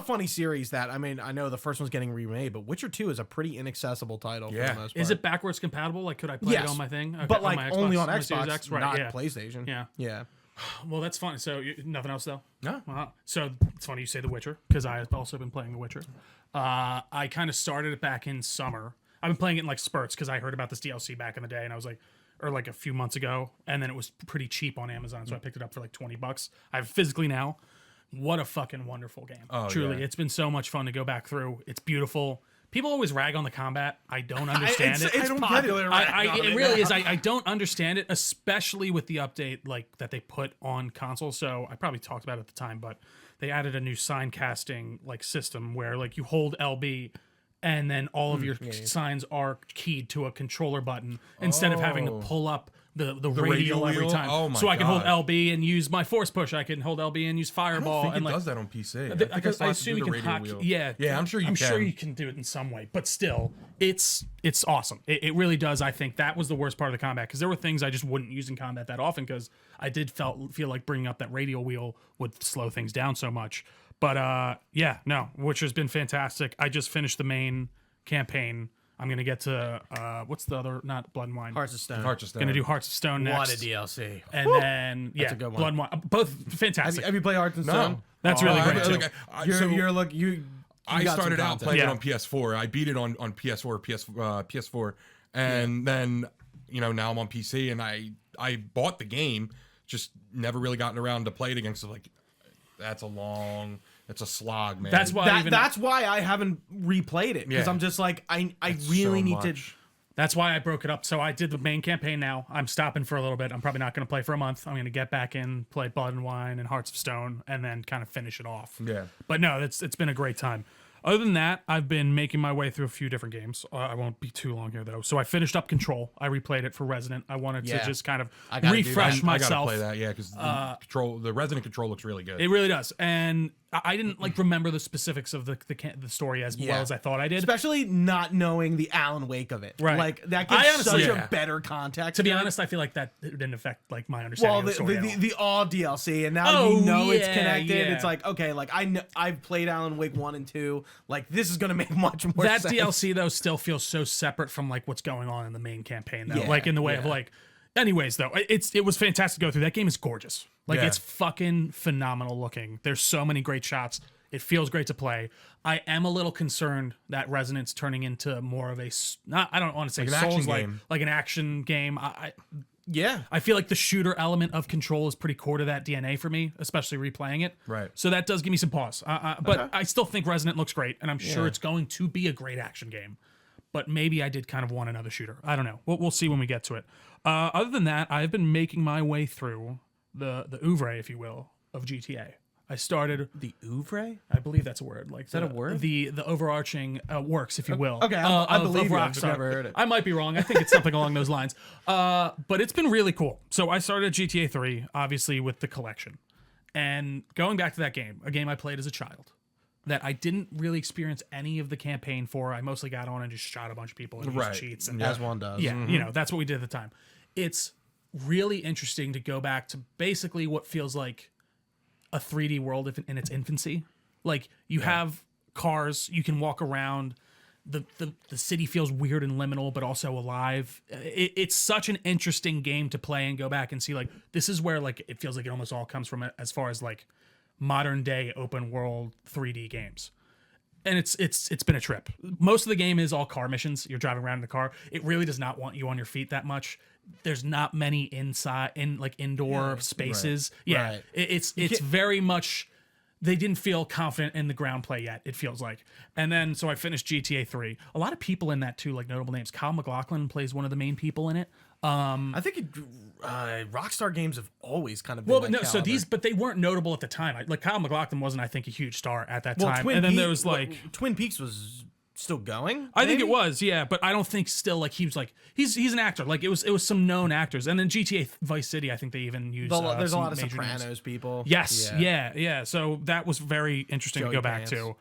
[SPEAKER 1] funny series that, I mean, I know the first one's getting remade, but Witcher 2 is a pretty inaccessible title for the most part.
[SPEAKER 2] Is it backwards compatible? Like, could I play it on my thing? Okay,
[SPEAKER 1] but like
[SPEAKER 2] my
[SPEAKER 1] only on
[SPEAKER 2] my Series
[SPEAKER 1] Xbox,
[SPEAKER 2] X? Right,
[SPEAKER 1] not
[SPEAKER 2] yeah.
[SPEAKER 1] PlayStation.
[SPEAKER 2] Yeah.
[SPEAKER 1] Yeah.
[SPEAKER 2] Well, that's funny. So nothing else though?
[SPEAKER 3] No.
[SPEAKER 2] So it's funny you say The Witcher because I have also been playing The Witcher. I kind of started it back in summer. I've been playing it in like spurts because I heard about this DLC back in the day, and I was like, or like a few months ago, and then it was pretty cheap on Amazon, so I picked it up for like $20. I have it physically now. What a fucking wonderful game. Truly, it's been so much fun to go back through. It's beautiful. People always rag on the combat. I don't understand it.
[SPEAKER 1] It's popular.
[SPEAKER 2] It really is. I don't understand it, especially with the update like that they put on console. So I probably talked about it at the time, but they added a new sign casting like system where like you hold LB and then all of your signs are keyed to a controller button instead of having to pull up the radial every
[SPEAKER 3] wheel?
[SPEAKER 2] time.
[SPEAKER 3] Oh my
[SPEAKER 2] so I can hold
[SPEAKER 3] God.
[SPEAKER 2] LB and use my force push. I can hold LB and use fireball.
[SPEAKER 3] I think
[SPEAKER 2] and
[SPEAKER 3] it
[SPEAKER 2] like,
[SPEAKER 3] does that on PC.
[SPEAKER 2] I
[SPEAKER 3] I
[SPEAKER 2] assume you can hack. Yeah,
[SPEAKER 3] I'm sure you
[SPEAKER 2] I'm
[SPEAKER 3] can.
[SPEAKER 2] sure you can do it in some way, but still, it's awesome. It really does. I think that was the worst part of the combat because there were things I just wouldn't use in combat that often because I did feel like bringing up that radial wheel would slow things down so much. But Witcher's been fantastic. I just finished the main campaign. I'm gonna get to what's the other? Not Blood and Wine.
[SPEAKER 1] Hearts of Stone.
[SPEAKER 2] Gonna do Hearts of Stone next.
[SPEAKER 1] What a DLC.
[SPEAKER 2] And then
[SPEAKER 1] a good one.
[SPEAKER 2] Blood and Wine. Both fantastic.
[SPEAKER 1] Have you played Hearts of Stone?
[SPEAKER 2] That's really great too.
[SPEAKER 3] I started out playing it
[SPEAKER 2] Yeah.
[SPEAKER 3] on PS4. I beat it on PS4, and then now I'm on PC, and I bought the game, just never really gotten around to play it again. So like, it's a slog, man.
[SPEAKER 2] That's why
[SPEAKER 1] That's why I haven't replayed it because
[SPEAKER 3] Yeah.
[SPEAKER 1] I'm just like I really need to.
[SPEAKER 2] That's why I broke it up. So I did the main campaign now. I'm stopping for a little bit. I'm probably not going to play for a month. I'm going to get back in, play Blood and Wine and Hearts of Stone, and then kind of finish it off.
[SPEAKER 3] Yeah.
[SPEAKER 2] But no, it's been a great time. Other than that, I've been making my way through a few different games. I won't be too long here, though. So I finished up Control. I replayed it for Resident. I wanted to just kind of refresh myself.
[SPEAKER 3] I gotta play that, yeah, because the Resident Control looks really good.
[SPEAKER 2] It really does. And I didn't like remember the specifics of the story as well as I thought I did.
[SPEAKER 1] Especially not knowing the Alan Wake of it.
[SPEAKER 2] Right.
[SPEAKER 1] Like that gives
[SPEAKER 2] honestly-
[SPEAKER 1] such a better context.
[SPEAKER 2] To be honest, I feel like that didn't affect like my understanding of the story. at all.
[SPEAKER 1] the all DLC, and now you know it's
[SPEAKER 2] yeah,
[SPEAKER 1] connected.
[SPEAKER 2] yeah.
[SPEAKER 1] It's like okay, like I've played Alan Wake 1 and 2. Like this is gonna make much more
[SPEAKER 2] That
[SPEAKER 1] sense.
[SPEAKER 2] DLC though still feels so separate from like what's going on in the main campaign though.
[SPEAKER 1] Yeah,
[SPEAKER 2] Like in the way of like anyways though, it was fantastic to go through. That game is gorgeous. Like it's fucking phenomenal looking. There's so many great shots. It feels great to play. I am a little concerned that Resonance turning into more of a I don't want to say
[SPEAKER 3] Like an action
[SPEAKER 2] Souls
[SPEAKER 3] game.
[SPEAKER 2] like an action game.
[SPEAKER 1] Yeah.
[SPEAKER 2] I feel like the shooter element of Control is pretty core to that DNA for me, especially replaying it.
[SPEAKER 3] Right.
[SPEAKER 2] So that does give me some pause. But I still think Resident looks great, and I'm sure it's going to be a great action game. But maybe I did kind of want another shooter. I don't know. We'll see when we get to it. Other than that, I've been making my way through the oeuvre, if you will, of GTA. I started
[SPEAKER 1] The oeuvre?
[SPEAKER 2] I believe that's a word. Like, is
[SPEAKER 1] that a word?
[SPEAKER 2] The overarching works, if you will.
[SPEAKER 1] Okay, I
[SPEAKER 2] of
[SPEAKER 1] believe you. I've
[SPEAKER 2] Rockstar.
[SPEAKER 1] never heard it.
[SPEAKER 2] I might be wrong. I think it's something along those lines. But it's been really cool. So I started GTA 3, obviously, with the collection. And going back to that game, a game I played as a child, that I didn't really experience any of the campaign for. I mostly got on and just shot a bunch of people and used cheats. And
[SPEAKER 1] As one does.
[SPEAKER 2] yeah, that's what we did at the time. It's really interesting to go back to basically what feels like a 3D world in its infancy. Like you have cars, you can walk around. The city feels weird and liminal, but also alive. It's such an interesting game to play and go back and see. Like this is where like it feels like it almost all comes from as far as like modern day open world 3D games. And it's been a trip. Most of the game is all car missions. You're driving around in the car. It really does not want you on your feet that much. There's not many indoor spaces.
[SPEAKER 1] Right.
[SPEAKER 2] Yeah,
[SPEAKER 1] Right.
[SPEAKER 2] It's very much. They didn't feel confident in the ground play yet. It feels like. And then so I finished GTA 3. A lot of people in that too, like notable names. Kyle MacLachlan plays one of the main people in it.
[SPEAKER 1] I think Rockstar games have always kind of been
[SPEAKER 2] Well, but
[SPEAKER 1] that
[SPEAKER 2] no, so
[SPEAKER 1] caliber.
[SPEAKER 2] but they weren't notable at the time. Like Kyle MacLachlan wasn't, I think, a huge star at that time.
[SPEAKER 1] Twin
[SPEAKER 2] And then
[SPEAKER 1] Peaks-
[SPEAKER 2] there was like
[SPEAKER 1] Twin Peaks was still going?
[SPEAKER 2] I think it
[SPEAKER 1] maybe?
[SPEAKER 2] was, yeah, but I don't think still like he was like he's an actor. Like it was some known actors, and then GTA Vice City, I think they even used.
[SPEAKER 1] There's a
[SPEAKER 2] some
[SPEAKER 1] lot of
[SPEAKER 2] major
[SPEAKER 1] Sopranos
[SPEAKER 2] names.
[SPEAKER 1] people.
[SPEAKER 2] Yes, yeah. So that was very interesting
[SPEAKER 1] Joey
[SPEAKER 2] to go back
[SPEAKER 1] Pants.
[SPEAKER 2] to.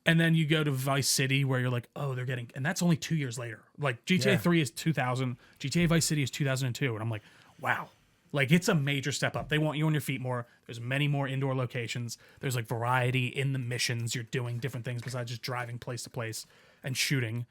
[SPEAKER 2] And then you go to Vice City where you're like, oh, they're getting, and that's only 2 years later. Like GTA 3 is 2000, GTA Vice City is 2002, and I'm like, wow. Like it's a major step up. They want you on your feet more. There's many more indoor locations. There's like variety in the missions. You're doing different things besides just driving place to place and shooting.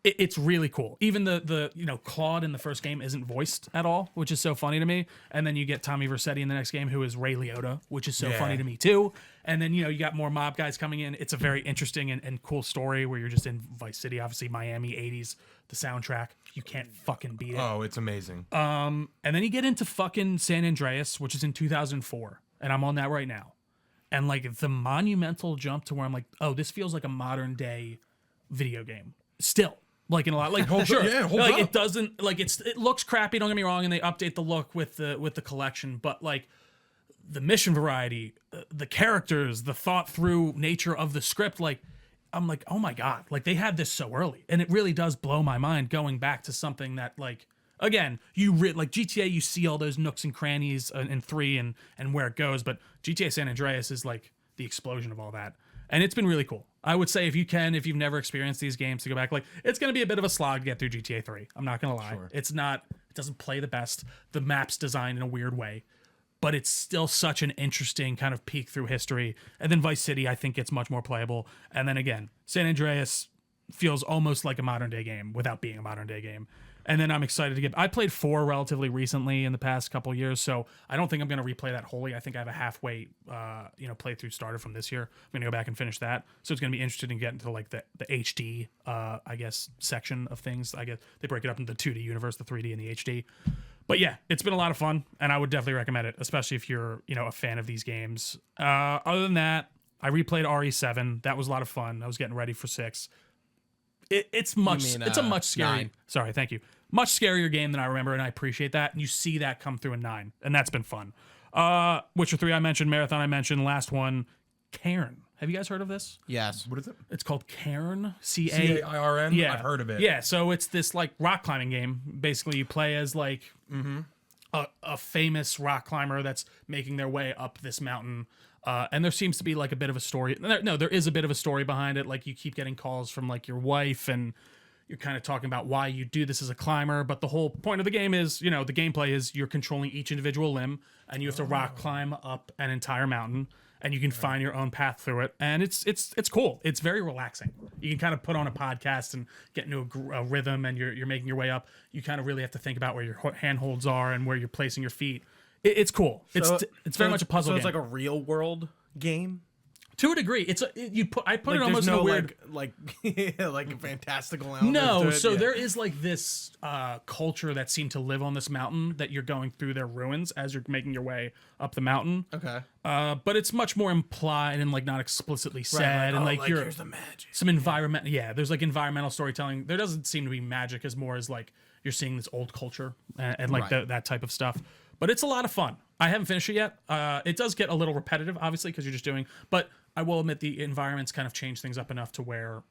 [SPEAKER 2] It's really cool. Even the Claude in the first game isn't voiced at all, which is so funny to me. And then you get Tommy Vercetti in the next game, who is Ray Liotta, which is so funny to me too. And then you got more mob guys coming in. It's a very interesting and cool story where you're just in Vice City, obviously Miami '80s. The soundtrack, you can't fucking beat it.
[SPEAKER 3] Oh, it's amazing.
[SPEAKER 2] And then you get into fucking San Andreas, which is in 2004, and I'm on that right now. And like the monumental jump to where I'm like, oh, this feels like a modern day video game. Still, like in a lot, like sure, like
[SPEAKER 3] up.
[SPEAKER 2] it doesn't like it looks crappy. Don't get me wrong, and they update the look with the collection, but like the mission variety, the characters, the thought through nature of the script, like. I'm like, oh my God, like they had this so early. And it really does blow my mind going back to something that like, again, like GTA, you see all those nooks and crannies in 3 and where it goes. But GTA San Andreas is like the explosion of all that. And it's been really cool. I would say if you've never experienced these games to go back, like it's going to be a bit of a slog to get through GTA 3. I'm not going to lie. It doesn't play the best. The map's designed in a weird way. But it's still such an interesting kind of peek through history. And then Vice City, I think, gets much more playable. And then again, San Andreas feels almost like a modern day game without being a modern day game. And then I'm excited to I played 4 relatively recently in the past couple years, so I don't think I'm going to replay that wholly. I think I have a halfway, playthrough started from this year. I'm going to go back and finish that. So it's going to be interesting to get into like the HD, I guess, section of things. I guess they break it up into the 2D universe, the 3D and the HD. But yeah, it's been a lot of fun, and I would definitely recommend it, especially if you're, a fan of these games. Other than that, I replayed RE7. That was a lot of fun. I was getting ready for 6. It's a much scarier.
[SPEAKER 1] 9.
[SPEAKER 2] Sorry, thank you. Much scarier game than I remember, and I appreciate that. And you see that come through in 9, and that's been fun. Witcher 3 I mentioned, Marathon I mentioned, last one, Cairn. Have you guys heard of this?
[SPEAKER 1] Yes.
[SPEAKER 3] What is it?
[SPEAKER 2] It's called Cairn.
[SPEAKER 3] CAIRN?
[SPEAKER 2] Yeah.
[SPEAKER 3] I've heard of it.
[SPEAKER 2] Yeah, so it's this like rock climbing game. Basically, you play as like a famous rock climber that's making their way up this mountain. And there seems to be like a bit of a story. No, there is a bit of a story behind it. Like you keep getting calls from like your wife, and you're kind of talking about why you do this as a climber. But the whole point of the game is, the gameplay is you're controlling each individual limb, and you have to rock climb up an entire mountain. And you can find your own path through it, and it's cool. It's very relaxing. You can kind of put on a podcast and get into a rhythm, and you're making your way up. You kind of really have to think about where your handholds are and where you're placing your feet. It's cool. It's very much a puzzle.
[SPEAKER 1] So
[SPEAKER 2] game.
[SPEAKER 1] it's like a real world game.
[SPEAKER 2] To a degree, I put it almost in a weird
[SPEAKER 1] like a fantastical element.
[SPEAKER 2] No,
[SPEAKER 1] to it.
[SPEAKER 2] so there is like this culture that seemed to live on this mountain that you're going through their ruins as you're making your way up the mountain.
[SPEAKER 1] Okay.
[SPEAKER 2] But it's much more implied and like not explicitly said, and like
[SPEAKER 1] here's the magic.
[SPEAKER 2] Some environment. Yeah, there's like environmental storytelling. There doesn't seem to be magic as more as like you're seeing this old culture and like that type of stuff. But it's a lot of fun. I haven't finished it yet. It does get a little repetitive, obviously, because you're just doing. But I will admit the environments kind of change things up enough to where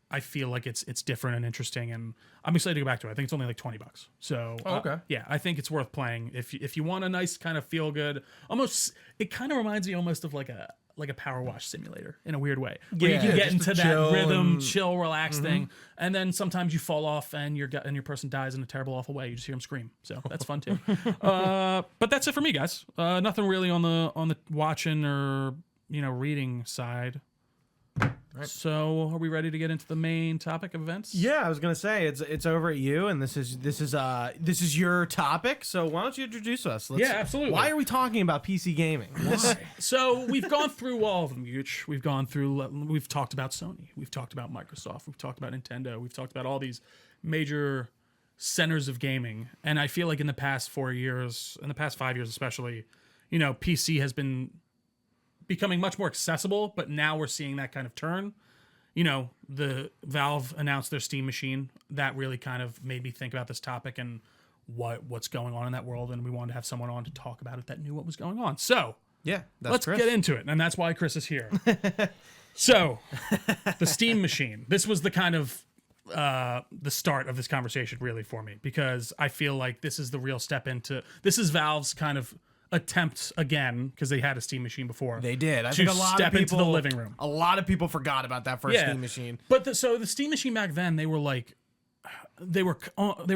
[SPEAKER 2] I feel like it's different and interesting, and I'm excited to go back to it. I think it's only like $20. So
[SPEAKER 3] okay.
[SPEAKER 2] Yeah, I think it's worth playing if you want a nice kind of feel good. Almost, it kind of reminds me almost of like a power wash simulator in a weird way, where you can get into that rhythm, chill, relax thing, and then sometimes you fall off and your person dies in a terrible, awful way. You just hear them scream, so that's fun too. But that's it for me, guys. Nothing really on the watching or reading side. Right. So, are we ready to get into the main topic of events?
[SPEAKER 1] Yeah, I was gonna say it's over at you, and this is your topic. So why don't you introduce us?
[SPEAKER 2] Yeah, absolutely.
[SPEAKER 1] Why are we talking about PC gaming? Why?
[SPEAKER 2] So we've gone through all of them, Gooch. We've talked about Sony. We've talked about Microsoft. We've talked about Nintendo. We've talked about all these major centers of gaming. And I feel like in the past 4 years, in the past 5 years especially, PC has been becoming much more accessible, but now we're seeing that kind of turn. The Valve announced their Steam machine. That really kind of made me think about this topic and what's going on in that world, and we wanted to have someone on to talk about it that knew what was going on. So,
[SPEAKER 1] Yeah, that's
[SPEAKER 2] Let's
[SPEAKER 1] Chris.
[SPEAKER 2] get into it, and that's why Chris is here. So, the Steam Machine. This was the kind of the start of this conversation, really, for me, because I feel like this is the real step into. This is Valve's kind of attempt again, because they had a Steam Machine before.
[SPEAKER 1] They did. I
[SPEAKER 2] to
[SPEAKER 1] think a lot
[SPEAKER 2] step
[SPEAKER 1] of people
[SPEAKER 2] into the living room.
[SPEAKER 1] A lot of people forgot about that first Steam Machine.
[SPEAKER 2] But so the Steam Machine back then, they were like. They were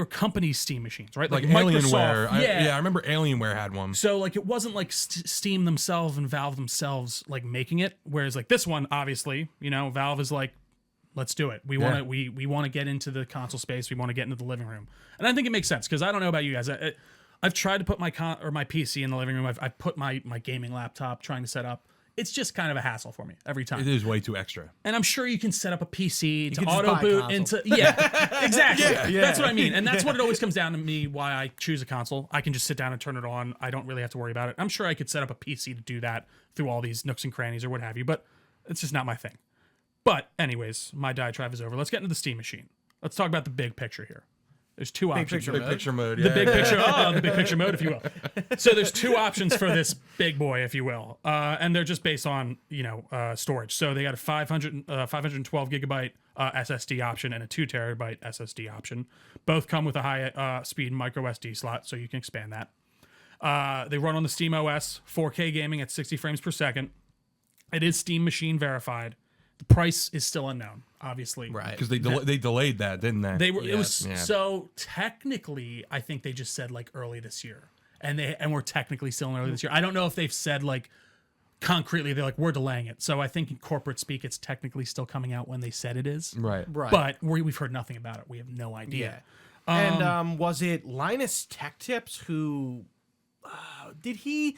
[SPEAKER 2] company Steam machines, right?
[SPEAKER 3] Like
[SPEAKER 2] Microsoft.
[SPEAKER 3] Alienware. I remember Alienware had one.
[SPEAKER 2] So like it wasn't like Steam themselves and Valve themselves like making it. Whereas like this one, obviously, Valve is like, let's do it. We want to we want to get into the console space. We want to get into the living room, and I think it makes sense because I don't know about you guys. I've tried to put my my PC in the living room. I've put my gaming laptop trying to set up. It's just kind of a hassle for me every time.
[SPEAKER 3] It is way too extra.
[SPEAKER 2] And I'm sure you can set up a PC to
[SPEAKER 1] can
[SPEAKER 2] auto boot into exactly.
[SPEAKER 1] Yeah.
[SPEAKER 2] That's what I mean. And that's what it always comes down to me why I choose a console. I can just sit down and turn it on. I don't really have to worry about it. I'm sure I could set up a PC to do that through all these nooks and crannies or what have you, but it's just not my thing. But anyways, my diatribe is over. Let's get into the Steam Machine. Let's talk about the big picture here. There's two options.
[SPEAKER 3] Big picture mode.
[SPEAKER 2] The big picture. The big picture mode, if you will. So there's two options for this big boy, if you will, and they're just based on storage. So they got a 512 gigabyte SSD option and a 2 terabyte SSD option. Both come with a high speed micro SD slot, so you can expand that. They run on the Steam OS, 4K gaming at 60 frames per second. It is Steam Machine verified. The price is still unknown, obviously.
[SPEAKER 1] Right.
[SPEAKER 3] Because they delayed that, didn't they?
[SPEAKER 2] It was so technically, I think they just said like early this year, and we're technically still in early this year. I don't know if they've said like concretely they're like we're delaying it. So I think in corporate speak, it's technically still coming out when they said it is.
[SPEAKER 3] Right.
[SPEAKER 2] But we've heard nothing about it. We have no idea.
[SPEAKER 1] Yeah. And was it Linus Tech Tips who did he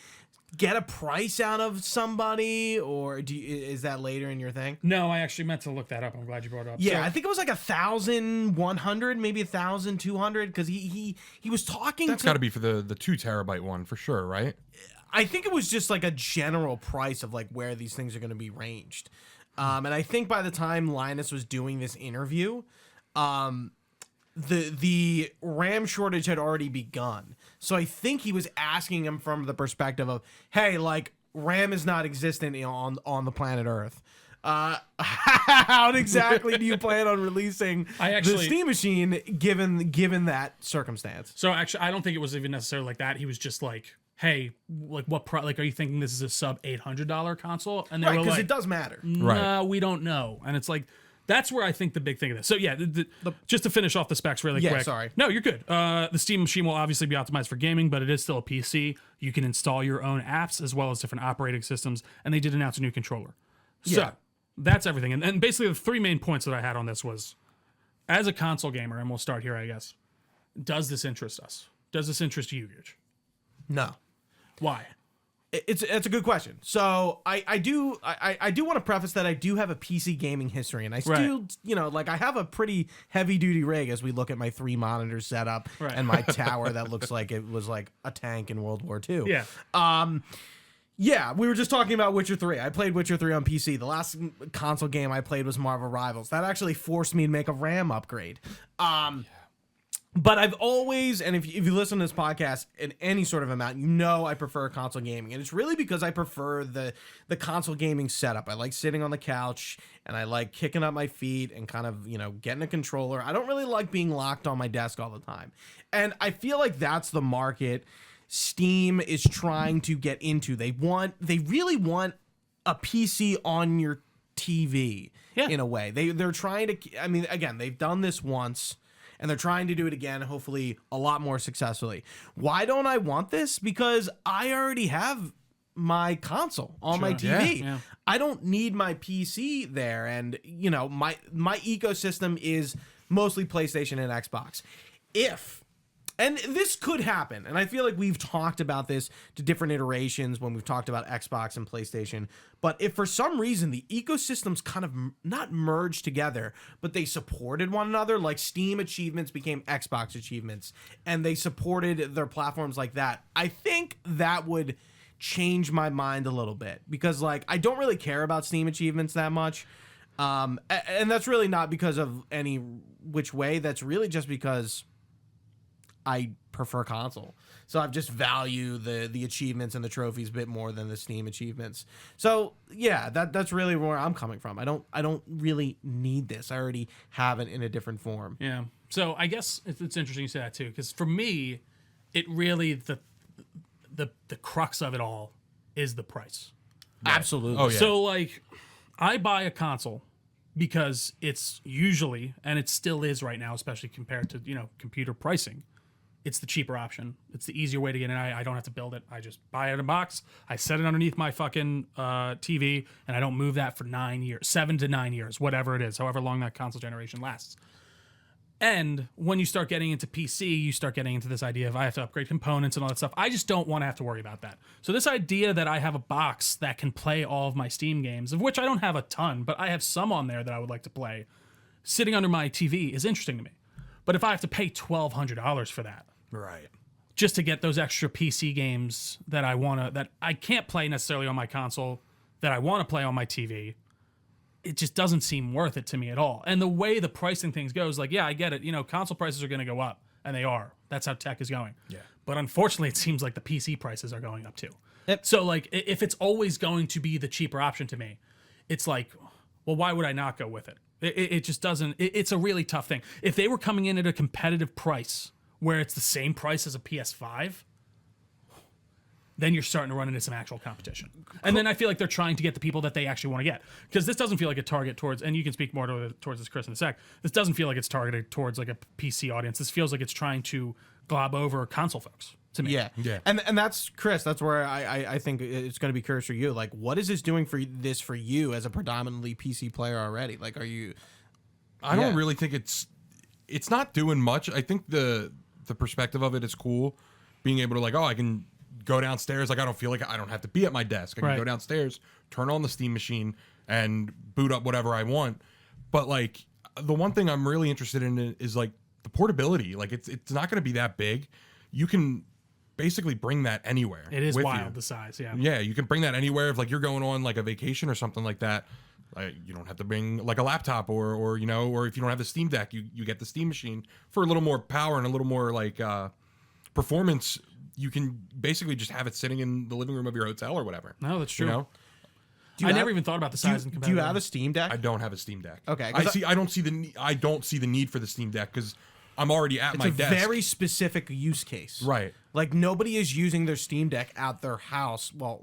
[SPEAKER 1] get a price out of somebody, or is that later in your thing?
[SPEAKER 2] No, I actually meant to look that up. I'm glad you brought it up.
[SPEAKER 1] Yeah, I think it was like 1,100, maybe 1,200, because he was talking.
[SPEAKER 3] That's got to be for the 2 terabyte one for sure, right?
[SPEAKER 1] I think it was just like a general price of like where these things are going to be ranged, and I think by the time Linus was doing this interview, the RAM shortage had already begun. So I think he was asking him from the perspective of, hey, like RAM is not existent on the planet Earth. How exactly do you plan on releasing the Steam Machine given that circumstance?
[SPEAKER 2] So actually, I don't think it was even necessarily like that. He was just like, hey, like what are you thinking this is a sub $800 console? And they were
[SPEAKER 1] because
[SPEAKER 2] like,
[SPEAKER 1] it does matter.
[SPEAKER 2] No, we don't know. And it's like, that's where I think the big thing of this. So yeah, just to finish off the specs really quick.
[SPEAKER 1] Sorry.
[SPEAKER 2] No, you're good. The Steam Machine will obviously be optimized for gaming, but it is still a PC. You can install your own apps as well as different operating systems, and they did announce a new controller. So that's everything. And basically the three main points that I had on this was, as a console gamer, and we'll start here, I guess, does this interest us? Does this interest you, Gooch?
[SPEAKER 1] No.
[SPEAKER 2] Why?
[SPEAKER 1] It's a good question. So I do want to preface that I do have a PC gaming history, and I still like I have a pretty heavy duty rig as we look at my 3 monitors setup and my tower that looks like it was like a tank in World War II.
[SPEAKER 2] Yeah.
[SPEAKER 1] Yeah, we were just talking about Witcher 3. I played Witcher 3 on PC. The last console game I played was Marvel Rivals. That actually forced me to make a RAM upgrade. But I've always, and if you listen to this podcast in any sort of amount, I prefer console gaming. And it's really because I prefer the console gaming setup. I like sitting on the couch, and I like kicking up my feet and kind of, getting a controller. I don't really like being locked on my desk all the time. And I feel like that's the market Steam is trying to get into. They really want a PC on your TV in a way. They're trying to, again, they've done this once. And they're trying to do it again, hopefully a lot more successfully. Why don't I want this? Because I already have my console on my TV.
[SPEAKER 2] Yeah.
[SPEAKER 1] I don't need my PC there. And, my ecosystem is mostly PlayStation and Xbox. And this could happen, and I feel like we've talked about this to different iterations when we've talked about Xbox and PlayStation, but if for some reason the ecosystems kind of not merged together, but they supported one another, like Steam achievements became Xbox achievements, and they supported their platforms like that, I think that would change my mind a little bit, because like I don't really care about Steam achievements that much, and that's really not because of any which way, that's really just because I prefer console. So I just value the achievements and the trophies a bit more than the Steam achievements. So yeah, that's really where I'm coming from. I don't really need this. I already have it in a different form.
[SPEAKER 2] Yeah. So I guess it's interesting you say that too, because for me, it really the crux of it all is the price.
[SPEAKER 1] Right. Absolutely.
[SPEAKER 3] Oh, yeah.
[SPEAKER 2] So like, I buy a console because it's usually, and it still is right now, especially compared to computer pricing, it's the cheaper option. It's the easier way to get in. I don't have to build it. I just buy it in a box. I set it underneath my fucking TV, and I don't move that for 9 years, 7 to 9 years, whatever it is, however long that console generation lasts. And when you start getting into PC, you start getting into this idea of I have to upgrade components and all that stuff. I just don't want to have to worry about that. So this idea that I have a box that can play all of my Steam games, of which I don't have a ton, but I have some on there that I would like to play, sitting under my TV is interesting to me. But if I have to pay $1,200 for that,
[SPEAKER 3] Right.
[SPEAKER 2] just to get those extra PC games that I can't play necessarily on my console, that I want to play on my TV, it just doesn't seem worth it to me at all. And the way the pricing things goes, like, yeah, I get it. Console prices are going to go up, and they are. That's how tech is going.
[SPEAKER 3] Yeah.
[SPEAKER 2] But unfortunately, it seems like the PC prices are going up too.
[SPEAKER 1] Yep.
[SPEAKER 2] So, like, if it's always going to be the cheaper option to me, it's like, well, why would I not go with it? It just doesn't. It's a really tough thing. If they were coming in at a competitive price where it's the same price as a PS5, then you're starting to run into some actual competition. And then I feel like they're trying to get the people that they actually want to get. Because this doesn't feel like a target towards, and you can speak more towards this, Chris, in a sec. This doesn't feel like it's targeted towards like a PC audience. This feels like it's trying to glob over console folks to me.
[SPEAKER 1] Yeah. And that's, Chris, that's where I think it's going to be curious for you. Like, what is this doing for you as a predominantly PC player already? Like, are you...
[SPEAKER 3] I don't really think it's not doing much. I think the perspective of it is cool. Being able to like, I can go downstairs. Like, I don't feel like I don't have to be at my desk. I can go downstairs, turn on the Steam machine, and boot up whatever I want. But like, the one thing I'm really interested in is like the portability. Like, it's not going to be that big. You can basically bring that anywhere.
[SPEAKER 2] It is
[SPEAKER 3] with
[SPEAKER 2] wild,
[SPEAKER 3] you.
[SPEAKER 2] the size, yeah.
[SPEAKER 3] Yeah, you can bring that anywhere. If like you're going on like a vacation or something like that, you don't have to bring like a laptop or if you don't have the Steam Deck, you get the Steam machine for a little more power and a little more like performance. You can basically just have it sitting in the living room of your hotel or whatever.
[SPEAKER 2] No, that's true.
[SPEAKER 1] I
[SPEAKER 2] never even thought about the size and
[SPEAKER 1] do you have a Steam Deck?
[SPEAKER 3] I don't have a Steam Deck.
[SPEAKER 1] Okay,
[SPEAKER 3] I don't see the need for the Steam Deck because I'm already at my desk.
[SPEAKER 1] It's a very specific use case.
[SPEAKER 3] Right.
[SPEAKER 1] Like, nobody is using their Steam Deck at their house. Well,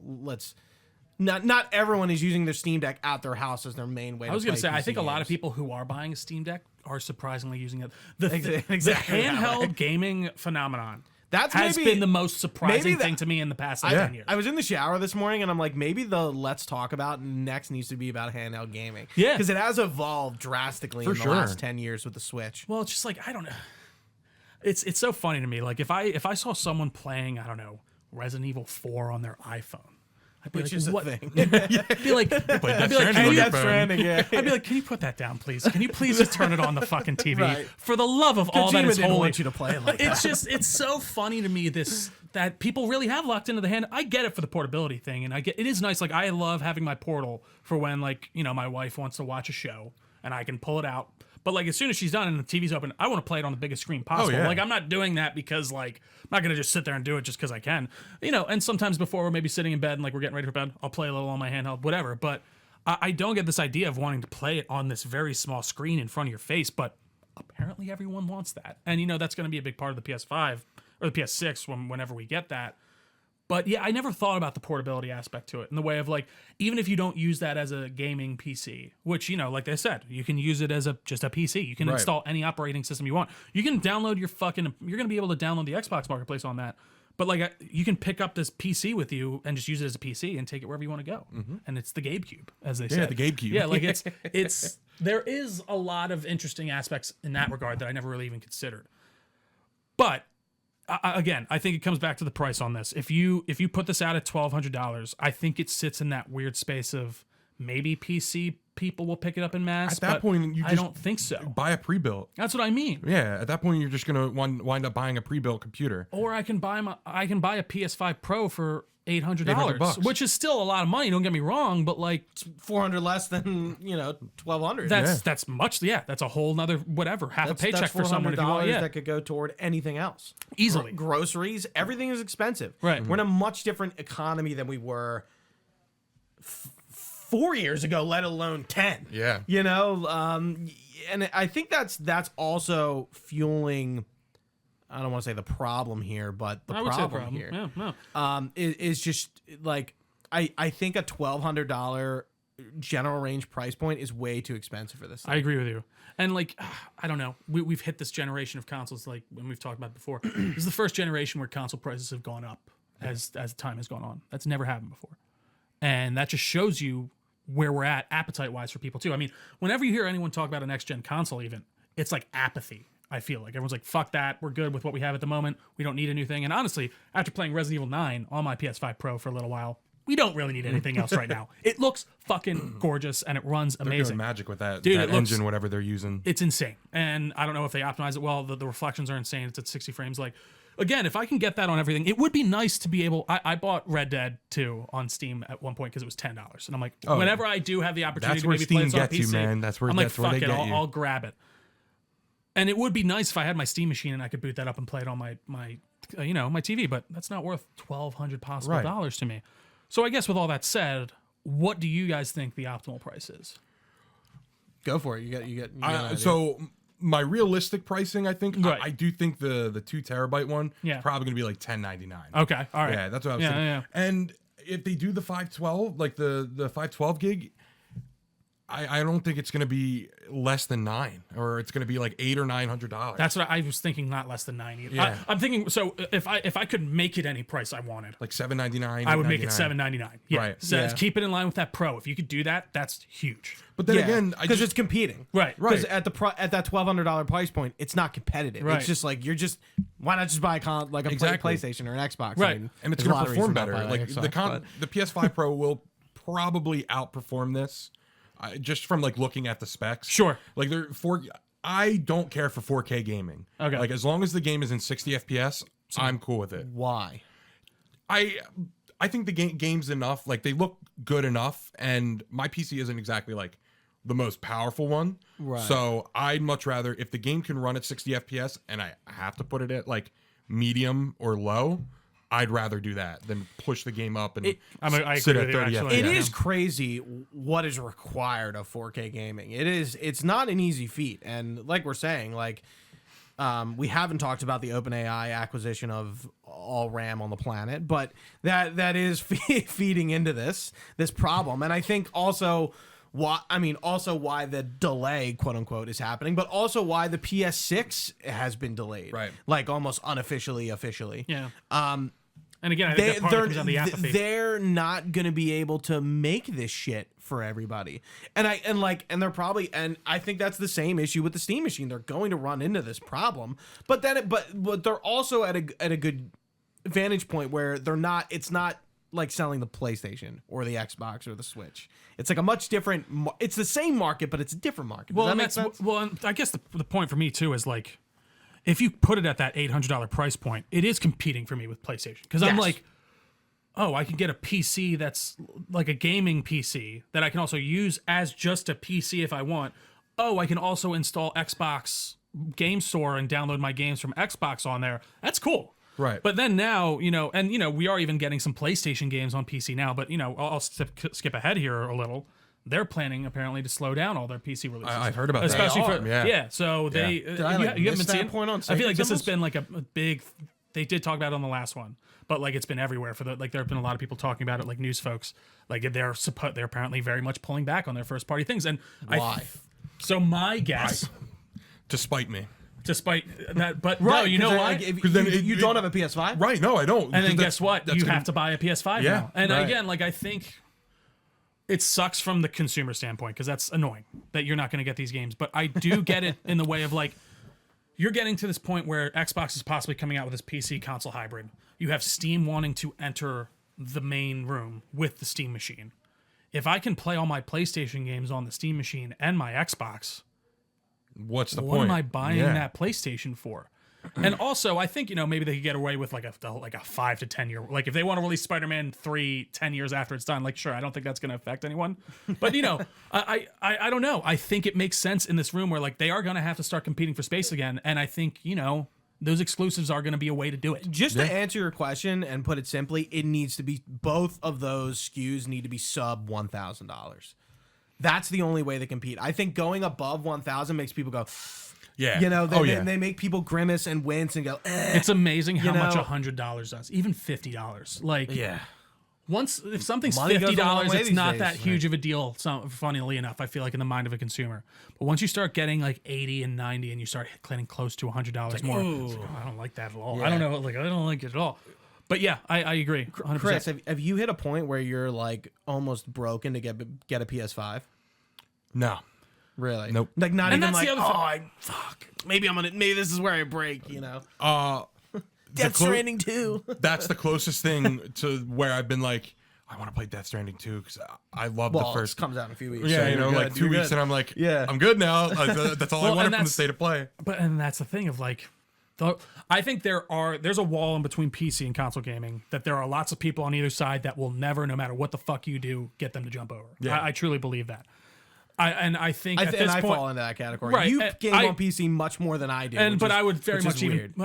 [SPEAKER 1] not everyone is using their Steam Deck at their house as their main way.
[SPEAKER 2] I was going to say, I think a lot
[SPEAKER 1] games.
[SPEAKER 2] of people who are buying a Steam Deck are surprisingly using it. The
[SPEAKER 1] Exactly that way.
[SPEAKER 2] handheld gaming phenomenon
[SPEAKER 1] That's
[SPEAKER 2] has
[SPEAKER 1] maybe-
[SPEAKER 2] been the most surprising
[SPEAKER 1] maybe
[SPEAKER 2] thing to me in the past 10 years.
[SPEAKER 1] I was in the shower this morning and I'm like, maybe the let's talk about next needs to be about handheld gaming.
[SPEAKER 2] Yeah.
[SPEAKER 1] Because it has evolved drastically in the last 10 years with the Switch.
[SPEAKER 2] Well, it's just like, I don't know. It's so funny to me. Like, if I saw someone playing, I don't know, Resident Evil 4 on their iPhone, I'd be
[SPEAKER 1] Which
[SPEAKER 2] like,
[SPEAKER 1] is
[SPEAKER 2] what?
[SPEAKER 1] a thing.
[SPEAKER 2] I'd be like,
[SPEAKER 1] Death Stranding, yeah.
[SPEAKER 2] I'd be like, can you put that down, please? Can you please just turn it on the fucking TV?
[SPEAKER 1] Right.
[SPEAKER 2] For the love of all that
[SPEAKER 1] Kojima
[SPEAKER 2] is
[SPEAKER 1] didn't
[SPEAKER 2] holy.
[SPEAKER 1] want you to play it like that.
[SPEAKER 2] It's just, it's so funny to me that people really have locked into the hand. I get it for the portability thing, and it is nice. Like, I love having my portal for when, like, my wife wants to watch a show and I can pull it out. But like, as soon as she's done and the TV's open, I want to play it on the biggest screen possible.
[SPEAKER 3] yeah.
[SPEAKER 2] Like, I'm not doing that because like, I'm not going to just sit there and do it just because I can, and sometimes before we're maybe sitting in bed and like we're getting ready for bed, I'll play a little on my handheld, whatever. But I don't get this idea of wanting to play it on this very small screen in front of your face, but apparently everyone wants that. And that's going to be a big part of the PS5 or the PS6 whenever we get that. But yeah, I never thought about the portability aspect to it in the way of like, even if you don't use that as a gaming PC, which, like I said, you can use it as just a PC. You can install any operating system you want. You can download you're going to be able to download the Xbox Marketplace on that. But like, you can pick up this PC with you and just use it as a PC and take it wherever you want to go. Mm-hmm. And it's the GameCube, as they say.
[SPEAKER 3] Yeah, the GameCube.
[SPEAKER 2] Yeah, like there is a lot of interesting aspects in that regard that I never really even considered. But again, I think it comes back to the price on this. If you put this out at $1,200, I think it sits in that weird space of maybe PC people will pick it up in mass.
[SPEAKER 3] At that point, you
[SPEAKER 2] I
[SPEAKER 3] just
[SPEAKER 2] don't think so.
[SPEAKER 3] buy a pre-built.
[SPEAKER 2] That's what I mean.
[SPEAKER 3] Yeah, at that point, you're just gonna wind up buying a pre-built computer.
[SPEAKER 2] Or I can buy a PS5 Pro for $800,
[SPEAKER 3] $800,
[SPEAKER 2] which is still a lot of money. Don't get me wrong, but like
[SPEAKER 1] $400 less than $1,200.
[SPEAKER 2] that's much. Yeah, that's a whole nother whatever half a paycheck for someone if you want. Yeah,
[SPEAKER 1] that could go toward anything else
[SPEAKER 2] easily.
[SPEAKER 1] Groceries, everything is expensive.
[SPEAKER 2] Right.
[SPEAKER 1] We're in a much different economy than we were 4 years ago, let alone 10.
[SPEAKER 3] Yeah.
[SPEAKER 1] And I think that's also fueling. I don't want to say the problem here, but the problem here is just like I think a $1,200 general range price point is way too expensive for this thing.
[SPEAKER 2] I agree with you. And like, I don't know, we've hit this generation of consoles like when we've talked about before. This is the first generation where console prices have gone up as time has gone on. That's never happened before, and that just shows you where we're at appetite wise for people too. I mean, whenever you hear anyone talk about a next gen console, even it's like apathy. I feel like everyone's like, fuck that. We're good with what we have at the moment. We don't need a new thing. And honestly, after playing Resident Evil 9 on my PS5 Pro for a little while, we don't really need anything else right now. It looks fucking gorgeous and it runs amazing.
[SPEAKER 3] They're doing magic with that,
[SPEAKER 2] Dude,
[SPEAKER 3] that engine, whatever they're using.
[SPEAKER 2] It's insane. And I don't know if they optimize it well. The reflections are insane. It's at 60 frames. Like, again, if I can get that on everything, it would be nice to be able. I bought Red Dead 2 on Steam at one point because it was $10, and I'm like, whenever I do have the opportunity to maybe play it on PC,
[SPEAKER 3] you, man. That's where
[SPEAKER 2] I'm like, fuck
[SPEAKER 3] they
[SPEAKER 2] it,
[SPEAKER 3] get you.
[SPEAKER 2] I'll grab it. And it would be nice if I had my Steam machine and I could boot that up and play it on my TV, but that's not worth $1,200 possible dollars to me. So I guess with all that said, what do you guys think the optimal price is?
[SPEAKER 1] Go for it. You got
[SPEAKER 3] so my realistic pricing, I think,
[SPEAKER 2] Right.
[SPEAKER 3] I do think the 2 terabyte one
[SPEAKER 2] Yeah.
[SPEAKER 3] is probably gonna be like $10.99.
[SPEAKER 2] Okay, all right.
[SPEAKER 3] Yeah, that's what I was thinking.
[SPEAKER 2] Yeah.
[SPEAKER 3] And if they do the 512, like the 512 gig, I don't think it's gonna be less than $9, or it's gonna be like $800 or $900.
[SPEAKER 2] That's what I was thinking. Not less than 90.
[SPEAKER 3] Yeah.
[SPEAKER 2] I'm thinking. So if I could make it any price I wanted,
[SPEAKER 3] like $7.99.
[SPEAKER 2] I would make it $7.99. Yeah.
[SPEAKER 3] Right.
[SPEAKER 2] So
[SPEAKER 1] Yeah.
[SPEAKER 2] keep it in line with that Pro. If you could do that, that's huge.
[SPEAKER 3] But then again,
[SPEAKER 1] because it's competing,
[SPEAKER 2] Right.
[SPEAKER 1] Because at that $1,200 price point, it's not competitive.
[SPEAKER 2] Right.
[SPEAKER 1] It's just like why not just buy a
[SPEAKER 3] Exactly.
[SPEAKER 1] PlayStation or an Xbox?
[SPEAKER 2] Right.
[SPEAKER 1] I mean,
[SPEAKER 3] and it's
[SPEAKER 1] there's a
[SPEAKER 3] gonna
[SPEAKER 1] lot of
[SPEAKER 3] perform
[SPEAKER 1] reasons not
[SPEAKER 3] better.
[SPEAKER 1] to buy
[SPEAKER 3] Like
[SPEAKER 1] an Xbox,
[SPEAKER 3] the PS5 Pro will probably outperform this, just from like looking at the specs.
[SPEAKER 2] Sure.
[SPEAKER 3] Like I don't care for 4K gaming.
[SPEAKER 2] Okay.
[SPEAKER 3] Like as long as the game is in 60 FPS, I'm cool with it.
[SPEAKER 1] why?
[SPEAKER 3] I think the game's enough. Like they look good enough, and my PC isn't exactly like the most powerful one.
[SPEAKER 1] Right.
[SPEAKER 3] So I'd much rather, if the game can run at 60 FPS and I have to put it at like medium or low, I'd rather do that than push the game up and
[SPEAKER 2] I
[SPEAKER 3] sit
[SPEAKER 2] agree
[SPEAKER 3] at
[SPEAKER 2] with you,
[SPEAKER 3] 30
[SPEAKER 2] actually.
[SPEAKER 3] FPS.
[SPEAKER 1] It is crazy what is required of 4K gaming. It's not an easy feat, and like we're saying, like we haven't talked about the OpenAI acquisition of all RAM on the planet, but that is feeding into this problem, and I think also why the delay, quote unquote, is happening, but also why the PS6 has been delayed,
[SPEAKER 3] Right?
[SPEAKER 1] Like almost unofficially, officially,
[SPEAKER 2] Yeah. And again, I think that partly comes down to the apathy.
[SPEAKER 1] They're not gonna be able to make this shit for everybody, and they're probably, and I think that's the same issue with the Steam machine. They're going to run into this problem, but they're also at a good vantage point where they're not. It's not like selling the PlayStation or the Xbox or the Switch. It's like a much different. It's the same market, but it's a different market. Does that make sense?
[SPEAKER 2] Well, and I guess the point for me too is like, if you put it at that $800 price point, it is competing for me with PlayStation. Because I'm like, oh, I can get a PC that's like a gaming PC that I can also use as just a PC if I want. Oh, I can also install Xbox Game Store and download my games from Xbox on there. That's cool.
[SPEAKER 3] Right.
[SPEAKER 2] But then now, we are even getting some PlayStation games on PC now, but, I'll skip ahead here a little. They're planning apparently to slow down all their PC releases.
[SPEAKER 3] I've heard about that.
[SPEAKER 2] Especially
[SPEAKER 1] They are.
[SPEAKER 2] for
[SPEAKER 3] Yeah.
[SPEAKER 2] So they
[SPEAKER 1] Did I, like,
[SPEAKER 2] you haven't
[SPEAKER 1] miss
[SPEAKER 2] been
[SPEAKER 1] that
[SPEAKER 2] seeing
[SPEAKER 1] point on
[SPEAKER 2] I feel like this has
[SPEAKER 1] symbols?
[SPEAKER 2] been like a big. They did talk about it on the last one, but like it's been everywhere for there have been a lot of people talking about it, like news folks. Like they're apparently very much pulling back on their first party things. And
[SPEAKER 1] Why?
[SPEAKER 2] So my guess,
[SPEAKER 3] Despite me.
[SPEAKER 2] despite that, but no, you know why?
[SPEAKER 1] Because
[SPEAKER 3] then
[SPEAKER 1] you don't have a PS5,
[SPEAKER 3] Right. No, I don't.
[SPEAKER 2] And then guess what? You have to buy a PS5
[SPEAKER 3] Yeah,
[SPEAKER 2] now. And
[SPEAKER 3] right.
[SPEAKER 2] again, like I think it sucks from the consumer standpoint because that's annoying that you're not going to get these games. But I do get it in the way of like, you're getting to this point where Xbox is possibly coming out with this PC console hybrid. You have Steam wanting to enter the main room with the Steam machine. if I can play all my PlayStation games on the Steam machine and my Xbox,
[SPEAKER 3] What's the
[SPEAKER 2] what
[SPEAKER 3] point?
[SPEAKER 2] am I buying that PlayStation for? And also, I think, maybe they could get away with like a 5 to 10 year, like if they want to release Spider-Man 3 10 years after it's done, like, sure, I don't think that's going to affect anyone. But, I don't know. I think it makes sense in this room where like they are going to have to start competing for space again. And I think, those exclusives are going to be a way to do it.
[SPEAKER 1] Just to answer your question and put it simply, it needs to be, both of those SKUs need to be sub $1,000. That's the only way they compete. I think going above 1,000 makes people go,
[SPEAKER 3] Yeah.
[SPEAKER 1] They make people grimace and wince and go,
[SPEAKER 2] It's amazing how much $100 does, even $50. Like, if something's
[SPEAKER 1] Money goes a long
[SPEAKER 2] $50,
[SPEAKER 1] way
[SPEAKER 2] it's
[SPEAKER 1] these
[SPEAKER 2] not
[SPEAKER 1] days,
[SPEAKER 2] that huge of a deal. Funnily enough, I feel like in the mind of a consumer. But once you start getting like 80 and 90, and you start getting close to $100 more, it's like, I don't like that at all.
[SPEAKER 1] Yeah.
[SPEAKER 2] I don't know, like I don't like it at all. But yeah, I agree. 100%.
[SPEAKER 1] Chris, have you hit a point where you're like almost broken to get a PS5?
[SPEAKER 3] No.
[SPEAKER 1] Really?
[SPEAKER 3] Nope.
[SPEAKER 1] Like not
[SPEAKER 2] And
[SPEAKER 1] even
[SPEAKER 2] that's
[SPEAKER 1] like,
[SPEAKER 2] the other
[SPEAKER 1] fuck. Maybe this is where I break. Death
[SPEAKER 3] clo-
[SPEAKER 1] Stranding 2.
[SPEAKER 3] That's the closest thing to where I've been like, I want to play Death Stranding 2 because I love the first.
[SPEAKER 1] Comes out in a few weeks.
[SPEAKER 3] Yeah,
[SPEAKER 1] so you're
[SPEAKER 3] like
[SPEAKER 1] good,
[SPEAKER 3] 2
[SPEAKER 1] you're
[SPEAKER 3] weeks,
[SPEAKER 1] good.
[SPEAKER 3] and I'm like,
[SPEAKER 1] Yeah.
[SPEAKER 3] I'm good now. That's all I wanted from the state of play.
[SPEAKER 2] And that's the thing of like, I think there's a wall in between PC and console gaming that there are lots of people on either side that will never, no matter what the fuck you do, get them to jump over.
[SPEAKER 3] Yeah.
[SPEAKER 2] I truly believe that. I think at this
[SPEAKER 1] I
[SPEAKER 2] point,
[SPEAKER 1] fall into that category.
[SPEAKER 2] Right,
[SPEAKER 1] You
[SPEAKER 2] and
[SPEAKER 1] game on PC much more than I do.
[SPEAKER 2] but I would very much
[SPEAKER 1] weird.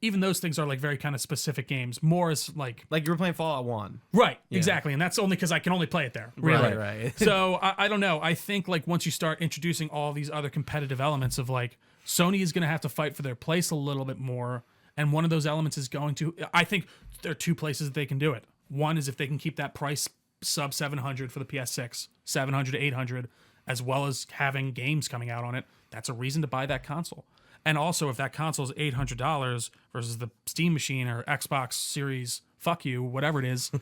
[SPEAKER 2] even those things are like very kind of specific games. More as like
[SPEAKER 1] Like you were playing Fallout 1.
[SPEAKER 2] right, exactly, and that's only because I can only play it there. Really.
[SPEAKER 1] Right.
[SPEAKER 2] So I don't know. I think like once you start introducing all these other competitive elements of like Sony is going to have to fight for their place a little bit more, and one of those elements is going to. I think there are two places that they can do it. One is if they can keep that price sub $700 for the PS6, $700 to $800. As well as having games coming out on it, that's a reason to buy that console. And also, if that console is $800 versus the Steam machine or Xbox Series, fuck you, whatever it is,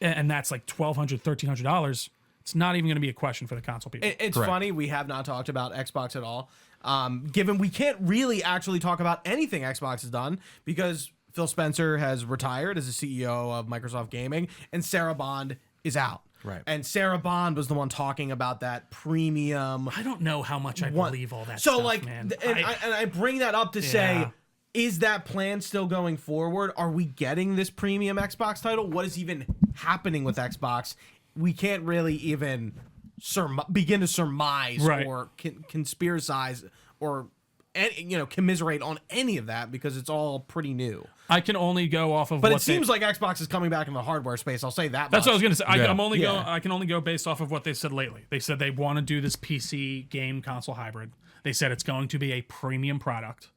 [SPEAKER 2] and that's like $1,200, $1,300, it's not even going to be a question for the console people.
[SPEAKER 1] It's funny, we have not talked about Xbox at all. Given we can't really actually talk about anything Xbox has done because Phil Spencer has retired as the CEO of Microsoft Gaming, and Sarah Bond is out.
[SPEAKER 3] Right.
[SPEAKER 1] And Sarah Bond was the one talking about that premium.
[SPEAKER 2] I don't know how much I believe all that
[SPEAKER 1] so
[SPEAKER 2] stuff,
[SPEAKER 1] like,
[SPEAKER 2] man.
[SPEAKER 1] I bring that up to say, is that plan still going forward? Are we getting this premium Xbox title? What is even happening with Xbox? We can't really even begin to surmise or conspiracize or commiserate on any of that because it's all pretty new.
[SPEAKER 2] I can only go off of
[SPEAKER 1] But it seems like Xbox is coming back in the hardware space. I'll say that.
[SPEAKER 2] That's what I was going to say.
[SPEAKER 3] Yeah.
[SPEAKER 2] I can only go based off of what they've said lately. They said they want to do this PC game console hybrid. They said it's going to be a premium product.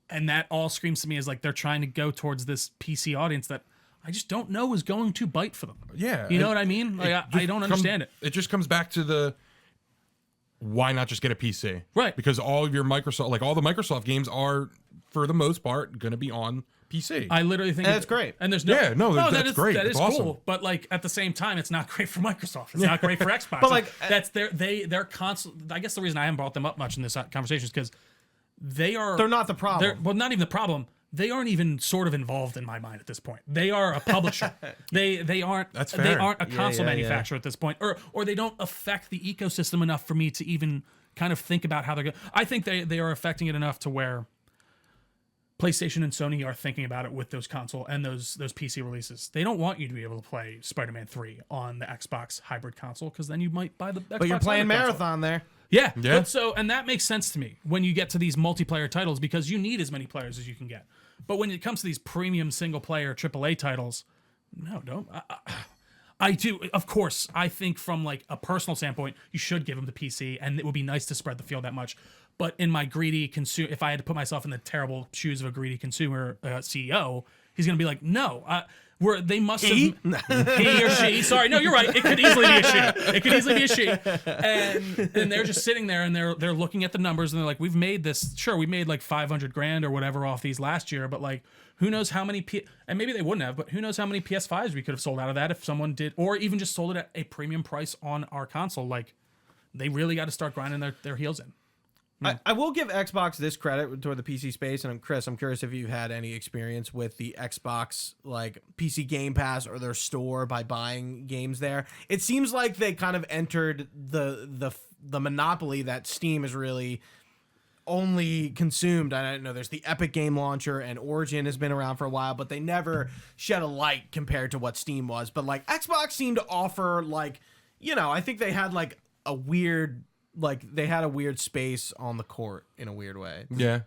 [SPEAKER 2] And that all screams to me as like they're trying to go towards this PC audience that I just don't know is going to bite for them.
[SPEAKER 3] Yeah.
[SPEAKER 2] You know what I mean? Like I don't understand it.
[SPEAKER 3] It just comes back to the why not just get a PC?
[SPEAKER 2] Right.
[SPEAKER 3] Because all of your Microsoft, like all the Microsoft games are, for the most part, going to be on PC.
[SPEAKER 2] I literally think
[SPEAKER 1] that's great.
[SPEAKER 2] And there's
[SPEAKER 3] that's great.
[SPEAKER 2] That is
[SPEAKER 3] That's
[SPEAKER 2] cool.
[SPEAKER 3] awesome.
[SPEAKER 2] But like at the same time, it's not great for Microsoft. It's not great for Xbox.
[SPEAKER 1] But like
[SPEAKER 2] that's their console. I guess the reason I haven't brought them up much in this conversation is because they're
[SPEAKER 1] not the problem.
[SPEAKER 2] Well, not even the problem. They aren't even sort of involved in my mind at this point. They are a publisher. they aren't.
[SPEAKER 3] That's
[SPEAKER 2] They
[SPEAKER 3] fair.
[SPEAKER 2] aren't a console
[SPEAKER 1] yeah.
[SPEAKER 2] manufacturer at this point, or they don't affect the ecosystem enough for me to even kind of think about how they're going. I think they are affecting it enough to where PlayStation and Sony are thinking about it with those console and those PC releases. They don't want you to be able to play Spider-Man 3 on the Xbox hybrid console because then you might buy the Xbox
[SPEAKER 1] but you're playing
[SPEAKER 2] hybrid console.
[SPEAKER 1] Marathon there.
[SPEAKER 2] Yeah.
[SPEAKER 3] Yeah.
[SPEAKER 2] And that makes sense to me when you get to these multiplayer titles because you need as many players as you can get. But when it comes to these premium single player AAA titles, no, don't. I do. Of course, I think from like a personal standpoint, you should give them the PC and it would be nice to spread the field that much. But in my greedy consumer, if I had to put myself in the terrible shoes of a greedy consumer CEO, he's going to be like, no, they must have he or she. Sorry, no, you're right. It could easily be a she. It could easily be a she. And they're just sitting there and they're looking at the numbers and they're like, we've made this. Sure, we made like $500,000 or whatever off these last year, but like, who knows how many and maybe they wouldn't have, but who knows how many PS5s we could have sold out of that if someone did, or even just sold it at a premium price on our console. Like, they really got to start grinding their heels in.
[SPEAKER 1] I will give Xbox this credit toward the PC space, and Chris, I'm curious if you've had any experience with the Xbox like PC Game Pass or their store by buying games there. It seems like they kind of entered the monopoly that Steam is really only consumed. I don't know, there's the Epic Game Launcher, and Origin has been around for a while, but they never shed a light compared to what Steam was. But like Xbox seemed to offer like, you know, I think they had like a weird space on the court in a weird way.
[SPEAKER 3] Yeah.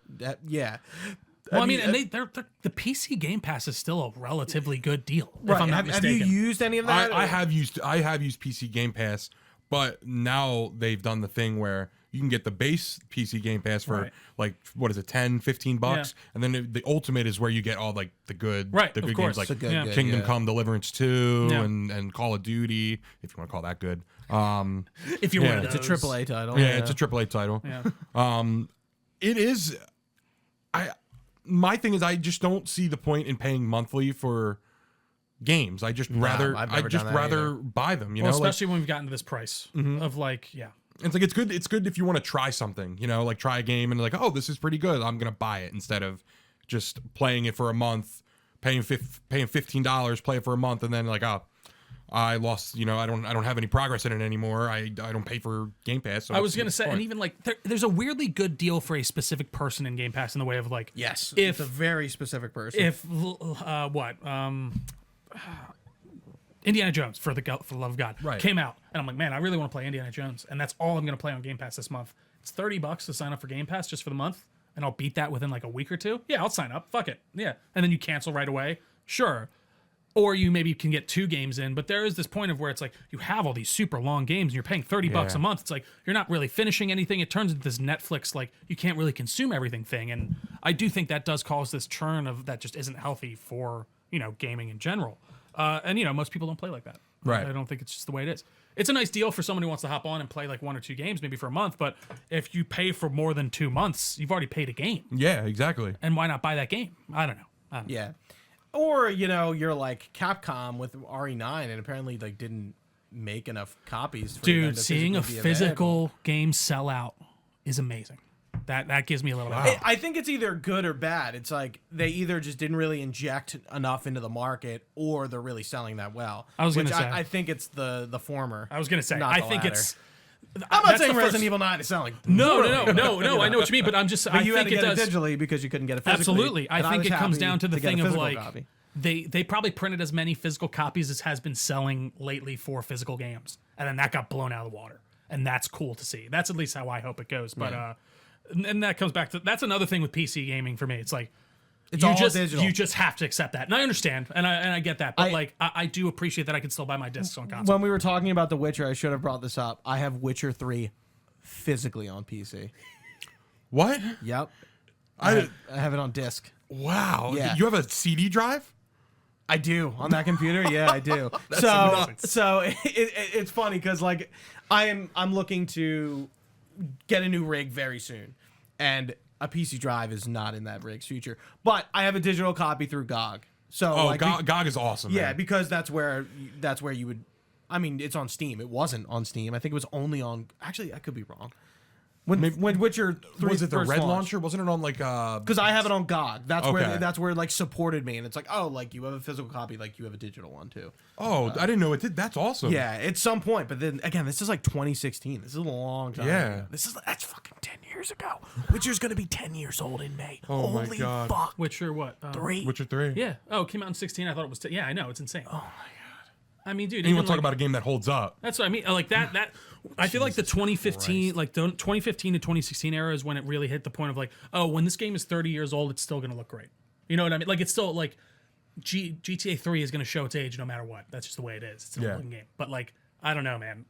[SPEAKER 1] Yeah.
[SPEAKER 2] Well, I mean, and the PC Game Pass is still a relatively good deal.
[SPEAKER 1] Right.
[SPEAKER 2] If I'm not
[SPEAKER 1] have
[SPEAKER 2] mistaken.
[SPEAKER 1] you used any of that?
[SPEAKER 3] I have used PC Game Pass, but now they've done the thing where you can get the base PC Game Pass for like, what is it, 10, 15 bucks, and then the ultimate is where you get all like the good games like Kingdom Come, Deliverance 2, and Call of Duty, if you want to call that good.
[SPEAKER 2] If you're one of
[SPEAKER 1] it's a AAA title.
[SPEAKER 3] Yeah, it's a AAA title.
[SPEAKER 2] Yeah.
[SPEAKER 3] It is. My thing is, I just don't see the point in paying monthly for games. I just rather buy them. You know,
[SPEAKER 2] especially when we've gotten to this price of like,
[SPEAKER 3] it's like it's good. It's good if you want to try something. You know, like try a game and like, oh, this is pretty good. I'm gonna buy it instead of just playing it for a month, paying $15, play it for a month, and then like, oh, I lost. You know, I don't have any progress in it anymore. I don't pay for Game Pass. So
[SPEAKER 2] I was gonna say, and even like there's a weirdly good deal for a specific person in Game Pass in the way of like,
[SPEAKER 1] yes,
[SPEAKER 2] if
[SPEAKER 1] it's a very specific person.
[SPEAKER 2] If Indiana Jones, for the love of God, came out, and I'm like, man, I really want to play Indiana Jones, and that's all I'm going to play on Game Pass this month. It's $30 to sign up for Game Pass just for the month, and I'll beat that within like a week or two. Yeah, I'll sign up. Fuck it. Yeah, and then you cancel right away. Sure. Or you maybe can get 2 games in, but there is this point of where it's like you have all these super long games and you're paying $30 a month. It's like you're not really finishing anything. It turns into this Netflix, like you can't really consume everything thing. And I do think that does cause this churn of that just isn't healthy for, you know, gaming in general. And, you know, most people don't play like that.
[SPEAKER 3] Right.
[SPEAKER 2] I don't think it's just the way it is. It's a nice deal for someone who wants to hop on and play like 1 or 2 games, maybe for a month. But if you pay for more than 2 months, you've already paid a game.
[SPEAKER 3] Yeah, exactly.
[SPEAKER 2] And why not buy that game? I don't know.
[SPEAKER 1] Yeah. Or, you know, you're like Capcom with RE9 and apparently like didn't make enough copies for them to
[SPEAKER 2] seeing a
[SPEAKER 1] physically be
[SPEAKER 2] physical
[SPEAKER 1] available.
[SPEAKER 2] game sell out is amazing. That gives me a little bit.
[SPEAKER 1] I think it's either good or bad. It's like they either just didn't really inject enough into the market or they're really selling that well.
[SPEAKER 2] I was going to say.
[SPEAKER 1] I think it's the former.
[SPEAKER 2] I was going to say.
[SPEAKER 1] I
[SPEAKER 2] think
[SPEAKER 1] latter.
[SPEAKER 2] it's.
[SPEAKER 1] I'm not saying Resident Evil 9 is selling.
[SPEAKER 2] No. I know what you mean, but I'm just.
[SPEAKER 1] But
[SPEAKER 2] I
[SPEAKER 1] you
[SPEAKER 2] think
[SPEAKER 1] had to
[SPEAKER 2] it
[SPEAKER 1] get
[SPEAKER 2] does.
[SPEAKER 1] it digitally because you couldn't get it physically.
[SPEAKER 2] Absolutely. I think it comes down to the thing of like
[SPEAKER 1] copy.
[SPEAKER 2] they probably printed as many physical copies as has been selling lately for physical games, and then that got blown out of the water, and that's cool to see. That's at least how I hope it goes. But and that comes back to that's another thing with PC gaming for me. It's like
[SPEAKER 1] it's all digital.
[SPEAKER 2] You just have to accept that, and I understand, and I get that. But I do appreciate that I can still buy my discs on console.
[SPEAKER 1] When we were talking about The Witcher, I should have brought this up. I have Witcher 3 physically on PC.
[SPEAKER 3] What?
[SPEAKER 1] Yep. I have it on disc.
[SPEAKER 3] Wow.
[SPEAKER 1] Yeah.
[SPEAKER 3] You have a CD drive?
[SPEAKER 1] I do on that computer. Yeah, I do. So it's funny because like I'm looking to get a new rig very soon, and a PC drive is not in that rig's future. But I have a digital copy through GOG. So
[SPEAKER 3] GOG is awesome.
[SPEAKER 1] Yeah,
[SPEAKER 3] man.
[SPEAKER 1] because that's where you would. I mean, it's on Steam. It wasn't on Steam. I think it was only on. Actually, I could be wrong. When Witcher 3
[SPEAKER 3] was it the
[SPEAKER 1] first
[SPEAKER 3] Red
[SPEAKER 1] launched.
[SPEAKER 3] launcher? Wasn't it on like
[SPEAKER 1] Because I have it on GOG. That's where it like supported me, and it's like, oh, like you have a physical copy, like you have a digital one too.
[SPEAKER 3] Oh, I didn't know it did. That's awesome.
[SPEAKER 1] Yeah, at some point, but then again, this is like 2016. This is a long time.
[SPEAKER 3] Yeah.
[SPEAKER 1] ago. That's fucking 10 years ago. Witcher's gonna be 10 years old in May.
[SPEAKER 3] Oh my
[SPEAKER 1] Holy
[SPEAKER 3] God.
[SPEAKER 1] fuck.
[SPEAKER 2] Witcher what?
[SPEAKER 1] 3.
[SPEAKER 3] Witcher 3.
[SPEAKER 2] Yeah. Oh, it came out in 16. I thought it was. Yeah, I know. It's insane.
[SPEAKER 1] Oh my god.
[SPEAKER 2] I mean, dude.
[SPEAKER 3] And you want
[SPEAKER 2] even
[SPEAKER 3] to talk
[SPEAKER 2] like,
[SPEAKER 3] about a game that holds up?
[SPEAKER 2] That's what I mean. Like that. I feel like the 2015, like the 2015 to 2016 era is when it really hit the point of like, oh, when this game is 30 years old, it's still gonna look great. You know what I mean? Like it's still like GTA 3 is gonna show its age no matter what. That's just the way it is. It's a looking game. But like, I don't know, man.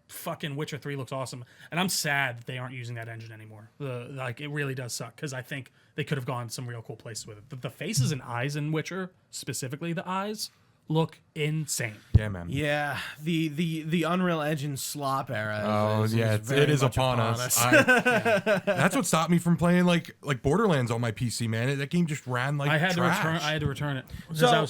[SPEAKER 2] Fucking Witcher 3 looks awesome, and I'm sad that they aren't using that engine anymore. Like it really does suck because I think they could have gone some real cool places with it. The faces and eyes in Witcher, specifically the eyes, look insane.
[SPEAKER 3] Yeah, man.
[SPEAKER 1] Yeah, the Unreal Engine slop era.
[SPEAKER 3] Oh
[SPEAKER 1] is
[SPEAKER 3] yeah,
[SPEAKER 1] very
[SPEAKER 3] it is
[SPEAKER 1] much
[SPEAKER 3] upon us. That's what stopped me from playing like Borderlands on my PC, man. That game just ran like trash.
[SPEAKER 2] I had to return it because
[SPEAKER 1] So-
[SPEAKER 2] I was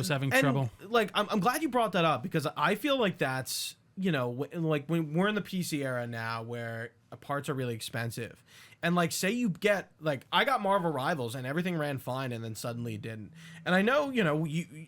[SPEAKER 2] having trouble.
[SPEAKER 1] Like, I'm glad you brought that up because I feel like that's, you know, like when we're in the PC era now where parts are really expensive. And like, say you get like, I got Marvel Rivals and everything ran fine, and then suddenly it didn't. And I know,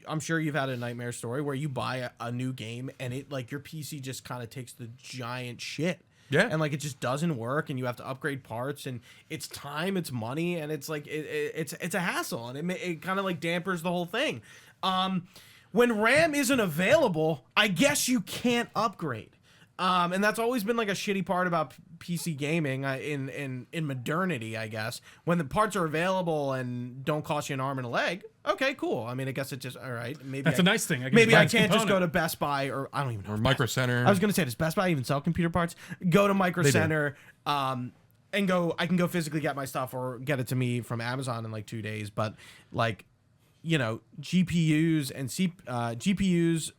[SPEAKER 1] I'm sure you've had a nightmare story where you buy a new game and it like your PC just kind of takes the giant shit.
[SPEAKER 3] Yeah.
[SPEAKER 1] And like it just doesn't work, and you have to upgrade parts, and it's time, it's money, and it's like it's a hassle, and it kind of like dampers the whole thing. When RAM isn't available, I guess you can't upgrade. And that's always been like a shitty part about PC gaming in modernity, I guess. When the parts are available and don't cost you an arm and a leg, okay, cool. I mean, I guess it's just all right. Maybe
[SPEAKER 2] that's a nice thing.
[SPEAKER 1] Maybe I can't just go to Best Buy, or I don't even know.
[SPEAKER 3] Or Micro Center.
[SPEAKER 1] I was gonna say, does Best Buy even sell computer parts? Go to Micro Center, and I can go physically get my stuff or get it to me from Amazon in like 2 days. But like, GPUs and GPUs,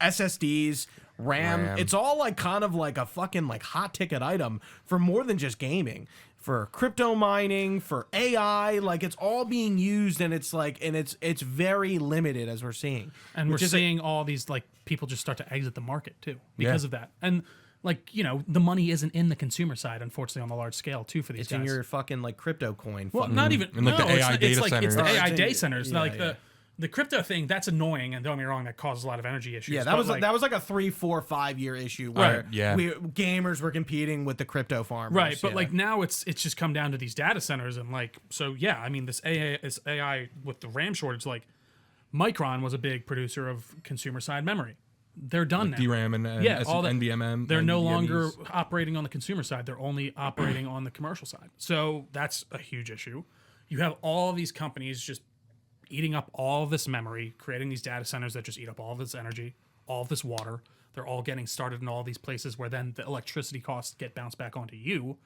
[SPEAKER 1] SSDs, RAM, it's all like kind of like a fucking like hot ticket item for more than just gaming, for crypto mining, for AI, like it's all being used, and it's like, and it's very limited, as we're seeing.
[SPEAKER 2] And we're seeing all these like people just start to exit the market too because of that. And like, the money isn't in the consumer side, unfortunately, on the large scale too for these guys.
[SPEAKER 1] It's in your fucking like crypto coin.
[SPEAKER 2] Well, not even,
[SPEAKER 3] and like the AI data centers.
[SPEAKER 2] It's the AI data centers. The crypto thing, that's annoying, and don't get me wrong, that causes a lot of energy issues.
[SPEAKER 1] Yeah, that was like a 3, 4, 5 year issue where gamers were competing with the crypto farmers.
[SPEAKER 2] Right, but like now it's just come down to these data centers, and like, so yeah, I mean, this AI with the RAM shortage, like Micron was a big producer of consumer side memory. They're done now.
[SPEAKER 3] DRAM and
[SPEAKER 2] all that,
[SPEAKER 3] NVMe.
[SPEAKER 2] They're no longer operating on the consumer side. They're only operating on the commercial side. So that's a huge issue. You have all these companies just eating up all of this memory, creating these data centers that just eat up all of this energy, all of this water. They're all getting started in all these places where then the electricity costs get bounced back onto you.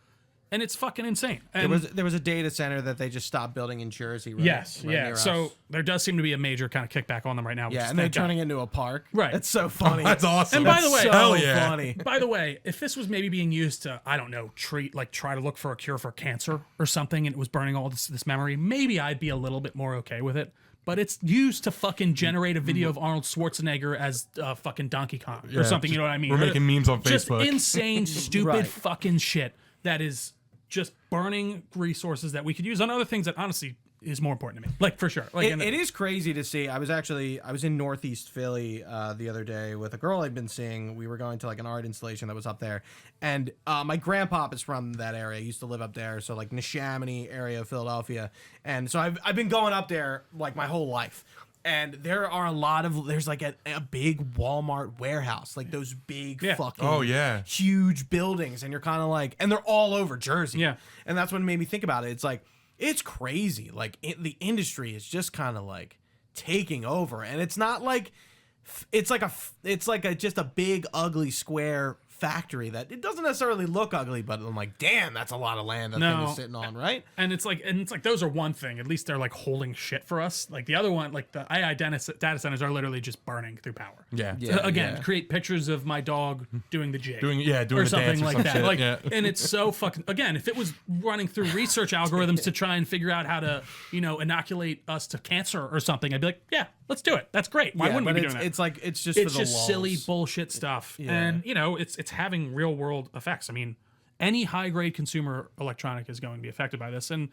[SPEAKER 2] And it's fucking insane. And
[SPEAKER 1] there was a data center that they just stopped building in Jersey. Right,
[SPEAKER 2] yes,
[SPEAKER 1] right
[SPEAKER 2] yeah. So there does seem to be a major kind of kickback on them right now.
[SPEAKER 1] Yeah, and they're turning it into a park.
[SPEAKER 2] Right.
[SPEAKER 1] It's so funny.
[SPEAKER 3] That's awesome.
[SPEAKER 2] And by the way,
[SPEAKER 3] hell yeah.
[SPEAKER 1] funny.
[SPEAKER 2] By the way, if this was maybe being used to, I don't know, try to look for a cure for cancer or something, and it was burning all this memory, maybe I'd be a little bit more okay with it. But it's used to fucking generate a video of Arnold Schwarzenegger as fucking Donkey Kong or something. You know what I mean?
[SPEAKER 3] We're making memes on
[SPEAKER 2] just
[SPEAKER 3] Facebook.
[SPEAKER 2] Just insane, stupid
[SPEAKER 1] Right.
[SPEAKER 2] fucking shit that is just burning resources that we could use on other things that honestly is more important to me. Like, for sure. Like,
[SPEAKER 1] it is crazy to see. I was in Northeast Philly the other day with a girl I'd been seeing. We were going to like an art installation that was up there, and my grandpop is from that area. I used to live up there, so like Neshaminy area of Philadelphia, and so I've been going up there like my whole life. And there's like a big Walmart warehouse, like those big fucking huge buildings, and you're kind of like, and they're all over Jersey.
[SPEAKER 2] Yeah.
[SPEAKER 1] And that's what made me think about it. It's like, it's crazy. Like the industry is just kind of like taking over, and it's not like, it's like just a big ugly square factory that it doesn't necessarily look ugly, but I'm like, damn, that's a lot of land that thing is sitting on, right?
[SPEAKER 2] And it's like those are one thing. At least they're like holding shit for us. Like the other one, like the AI data centers are literally just burning through power.
[SPEAKER 3] Yeah.
[SPEAKER 2] Again, create pictures of my dog doing the jig,
[SPEAKER 3] doing
[SPEAKER 2] or
[SPEAKER 3] the
[SPEAKER 2] something
[SPEAKER 3] dance or
[SPEAKER 2] like
[SPEAKER 3] some
[SPEAKER 2] that.
[SPEAKER 3] shit.
[SPEAKER 2] Like,
[SPEAKER 3] yeah.
[SPEAKER 2] and it's so fucking. Again, if it was running through research algorithms to try and figure out how to, inoculate us to cancer or something, I'd be like, yeah, let's do it. That's great. Why wouldn't we be doing that?
[SPEAKER 1] It's like it's just
[SPEAKER 2] just silly bullshit stuff, and it's having real world effects. I mean, any high grade consumer electronic is going to be affected by this, and